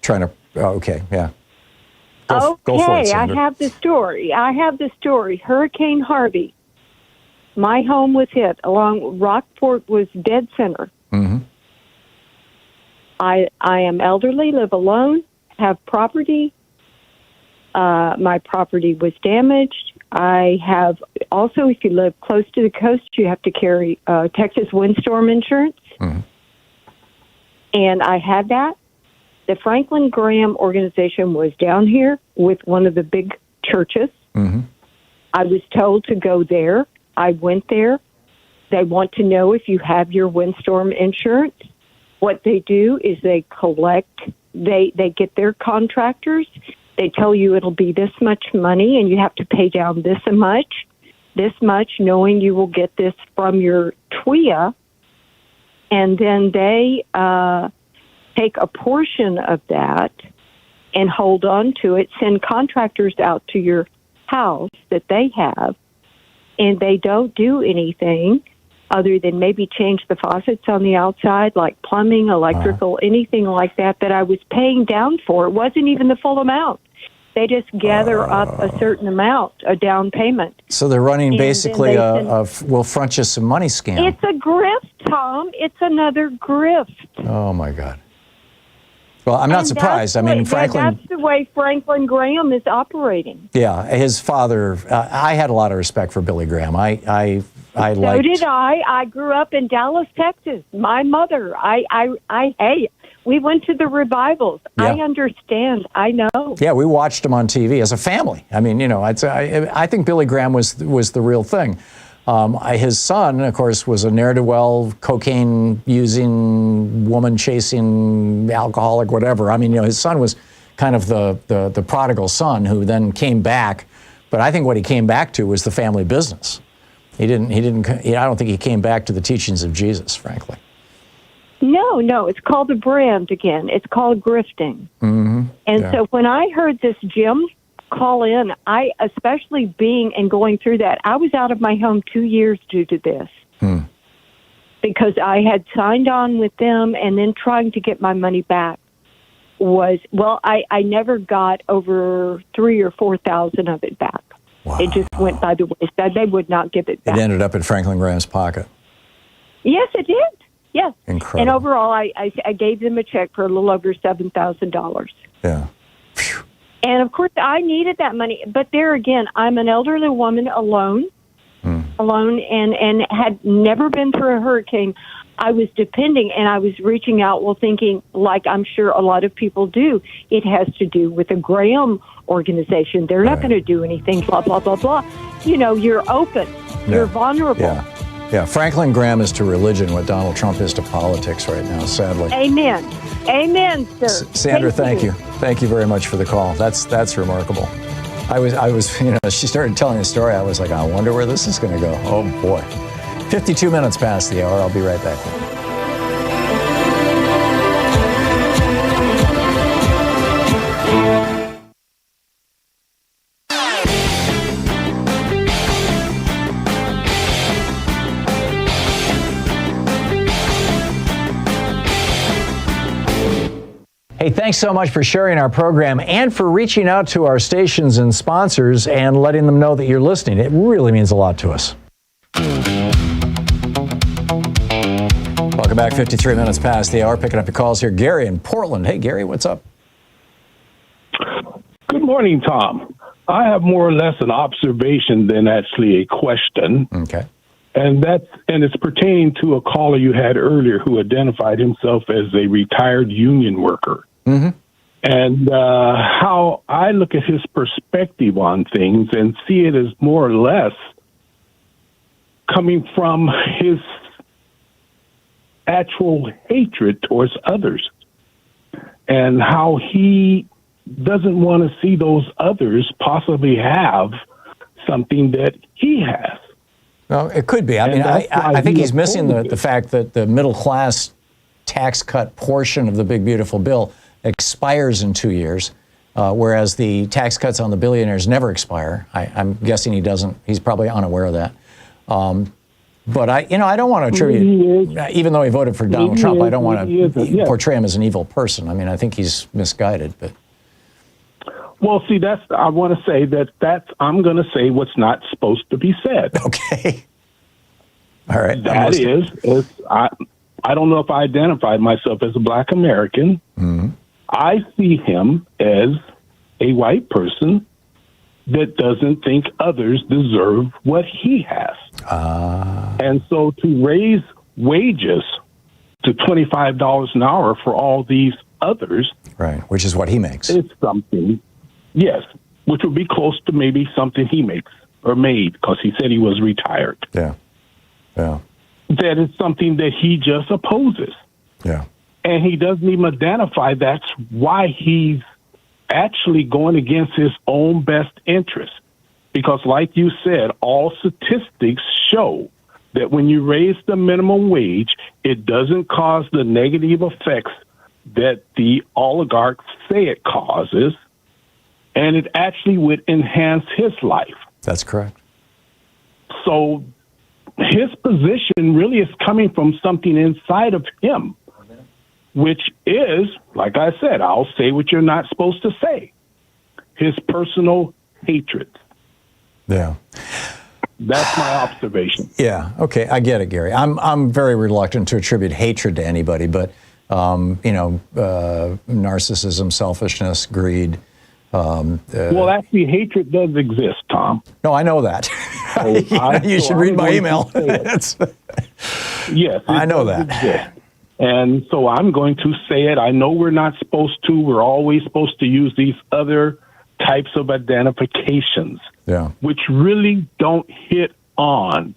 Speaker 1: trying to, okay, yeah. Go for it, Sandra.
Speaker 8: I have the story. Hurricane Harvey. My home was hit. Along Rockport was dead center.
Speaker 1: Mm-hmm.
Speaker 8: I am elderly, live alone, have property. My property was damaged. I have also, if you live close to the coast, you have to carry Texas windstorm insurance.
Speaker 1: Mm-hmm.
Speaker 8: And I had that. The Franklin Graham organization was down here with one of the big churches.
Speaker 1: Mm-hmm.
Speaker 8: I was told to go there. I went there. They want to know if you have your windstorm insurance. What they do is they collect, they get their contractors. They tell you it'll be this much money and you have to pay down this much, knowing you will get this from your TWIA. And then they take a portion of that and hold on to it, send contractors out to your house that they have, and they don't do anything other than maybe change the faucets on the outside, like plumbing, electrical, anything like that I was paying down for. It wasn't even the full amount. They just gather up a certain amount, a down payment.
Speaker 1: So they're running
Speaker 8: And
Speaker 1: basically
Speaker 8: then
Speaker 1: a we'll front you some money scam.
Speaker 8: It's a grift, Tom. It's another grift.
Speaker 1: Oh, my God. Well, I'm not
Speaker 8: And
Speaker 1: surprised. I
Speaker 8: that's
Speaker 1: mean,
Speaker 8: the way-
Speaker 1: Franklin...
Speaker 8: That's the way Franklin Graham is operating.
Speaker 1: Yeah, his father... I had a lot of respect for Billy Graham. I
Speaker 8: So
Speaker 1: liked...
Speaker 8: did I. I grew up in Dallas, Texas. My mother, hey, we went to the revivals.
Speaker 1: Yeah.
Speaker 8: I understand. I know.
Speaker 1: Yeah, we watched him on TV as a family. I mean, you know, I think Billy Graham was the real thing. His son, of course, was a ne'er-do-well, cocaine-using, woman-chasing, alcoholic, whatever. I mean, you know, his son was kind of the prodigal son who then came back. But I think what he came back to was the family business. I don't think he came back to the teachings of Jesus, frankly.
Speaker 8: No, it's called the brand again. It's called grifting.
Speaker 1: Mm-hmm.
Speaker 8: And
Speaker 1: Yeah.
Speaker 8: so when I heard this Jim call in, I, especially being and going through that, I was out of my home 2 years due to this. Because I had signed on with them and then trying to get my money back I never got over 3,000 or 4,000 of it back. Wow. It just went by the wayside. They would not give it back.
Speaker 1: It ended up in Franklin Graham's pocket.
Speaker 8: Yes, it did. Yes.
Speaker 1: Incredible.
Speaker 8: And overall, I gave them a check for a little over $7,000.
Speaker 1: Yeah.
Speaker 8: And of course, I needed that money. But there again, I'm an elderly woman alone, and had never been through a hurricane. I was depending, and I was reaching out, thinking, like I'm sure a lot of people do, it has to do with the Graham organization. They're not going to do anything, blah, blah, blah, blah. You know, you're open. You're vulnerable.
Speaker 1: Yeah, Franklin Graham is to religion what Donald Trump is to politics right now, sadly.
Speaker 8: Amen. Amen, sir.
Speaker 1: Sandra, thank you. Thank you very much for the call. That's remarkable. I was, you know, she started telling the story. I was like, I wonder where this is going to go. Oh, boy. 52 minutes past the hour. I'll be right back. Hey, thanks so much for sharing our program and for reaching out to our stations and sponsors and letting them know that you're listening. It really means a lot to us. Welcome back, 53 minutes past the hour. Picking up your calls here. Gary in Portland. Hey, Gary, what's up?
Speaker 9: Good morning, Tom. I have more or less an observation than actually a question.
Speaker 1: Okay.
Speaker 9: And it's pertaining to a caller you had earlier who identified himself as a retired union worker.
Speaker 1: Mm-hmm.
Speaker 9: And how I look at his perspective on things and see it as more or less coming from his actual hatred towards others, and how he doesn't want to see those others possibly have something that he has.
Speaker 1: No, it could be. I mean, I think he's missing the fact that the middle class tax cut portion of the big, beautiful bill expires in 2 years, whereas the tax cuts on the billionaires never expire. I'm guessing he doesn't. He's probably unaware of that. But I don't want to attribute, even though he voted for Donald Trump, I don't want to portray him as an evil person. I mean, I think he's misguided. But
Speaker 9: well, see, I want to say I'm going to say what's not supposed to be said.
Speaker 1: Okay. All right.
Speaker 9: That is I don't know if I identified myself as a black American.
Speaker 1: Mm-hmm.
Speaker 9: I see him as a white person that doesn't think others deserve what he has. And so to raise wages to $25 an hour for all these others.
Speaker 1: Right, which is what he makes.
Speaker 9: It's something, yes, which would be close to maybe something he makes or made, because he said he was retired.
Speaker 1: Yeah.
Speaker 9: That is something that he just opposes.
Speaker 1: Yeah.
Speaker 9: And he doesn't even identify that's why he's actually going against his own best interest. Because like you said, all statistics show that when you raise the minimum wage, it doesn't cause the negative effects that the oligarchs say it causes, and it actually would enhance his life.
Speaker 1: That's correct.
Speaker 9: So his position really is coming from something inside of him, which is, like I said, I'll say what you're not supposed to say, his personal hatred.
Speaker 1: Yeah.
Speaker 9: That's my observation.
Speaker 1: Yeah. Okay. I get it, Gary. I'm very reluctant to attribute hatred to anybody, but narcissism, selfishness, greed.
Speaker 9: Well, actually, hatred does exist, Tom.
Speaker 1: No, I know that. You should read my email.
Speaker 9: Yes,
Speaker 1: I know that.
Speaker 9: Exist. And so I'm going to say it. I know we're not supposed to. We're always supposed to use these other types of identifications, which really don't hit on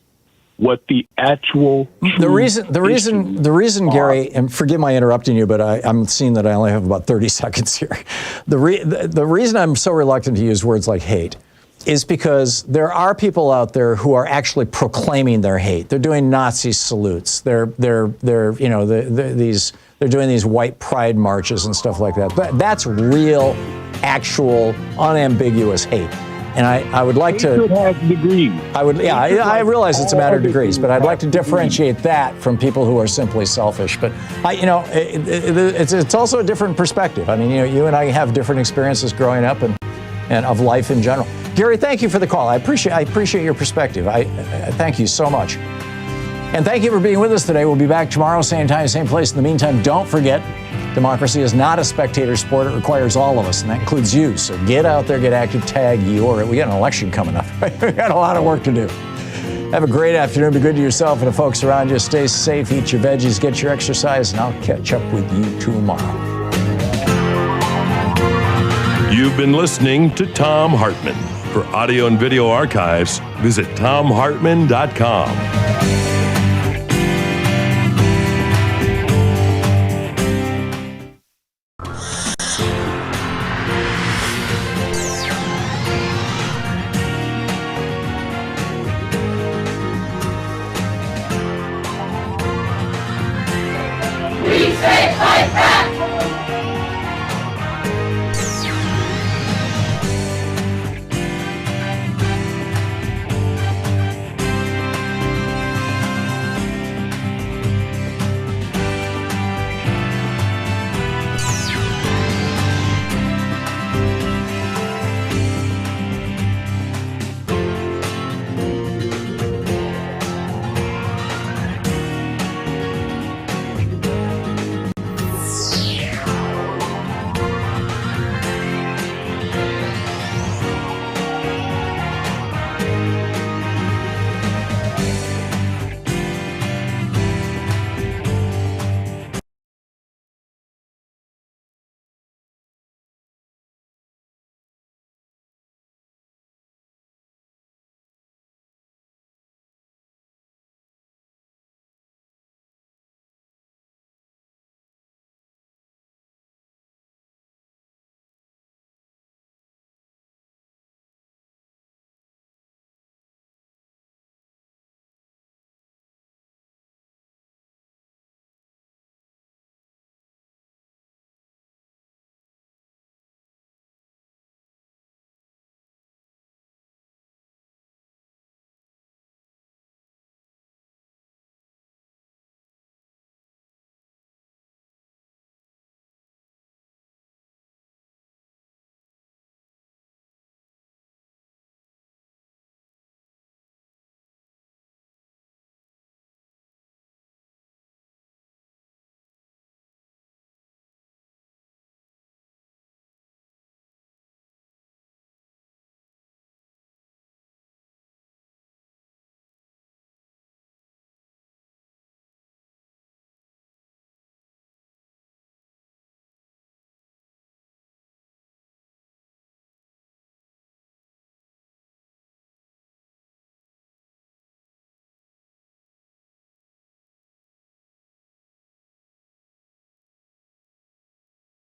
Speaker 9: what the actual
Speaker 1: the reason, Gary, and forgive my interrupting you, but I'm seeing that I only have about 30 seconds here. The reason I'm so reluctant to use words like hate is because there are people out there who are actually proclaiming their hate. They're doing Nazi salutes. They're doing these white pride marches and stuff like that. That's real, actual, unambiguous hate. And I would like to.
Speaker 9: It has degrees.
Speaker 1: I realize it's a matter of degrees, but I'd like to differentiate that from people who are simply selfish. But it's also a different perspective. I mean, you and I have different experiences growing up and of life in general. Gary, thank you for the call. I appreciate your perspective. I thank you so much. And thank you for being with us today. We'll be back tomorrow, same time, same place. In the meantime, don't forget, democracy is not a spectator sport. It requires all of us, and that includes you. So get out there, get active, tag your. We got an election coming up. We got a lot of work to do. Have a great afternoon. Be good to yourself and the folks around you. Stay safe, eat your veggies, get your exercise, and I'll catch up with you tomorrow.
Speaker 2: You've been listening to Thom Hartmann. For audio and video archives, visit thomhartmann.com.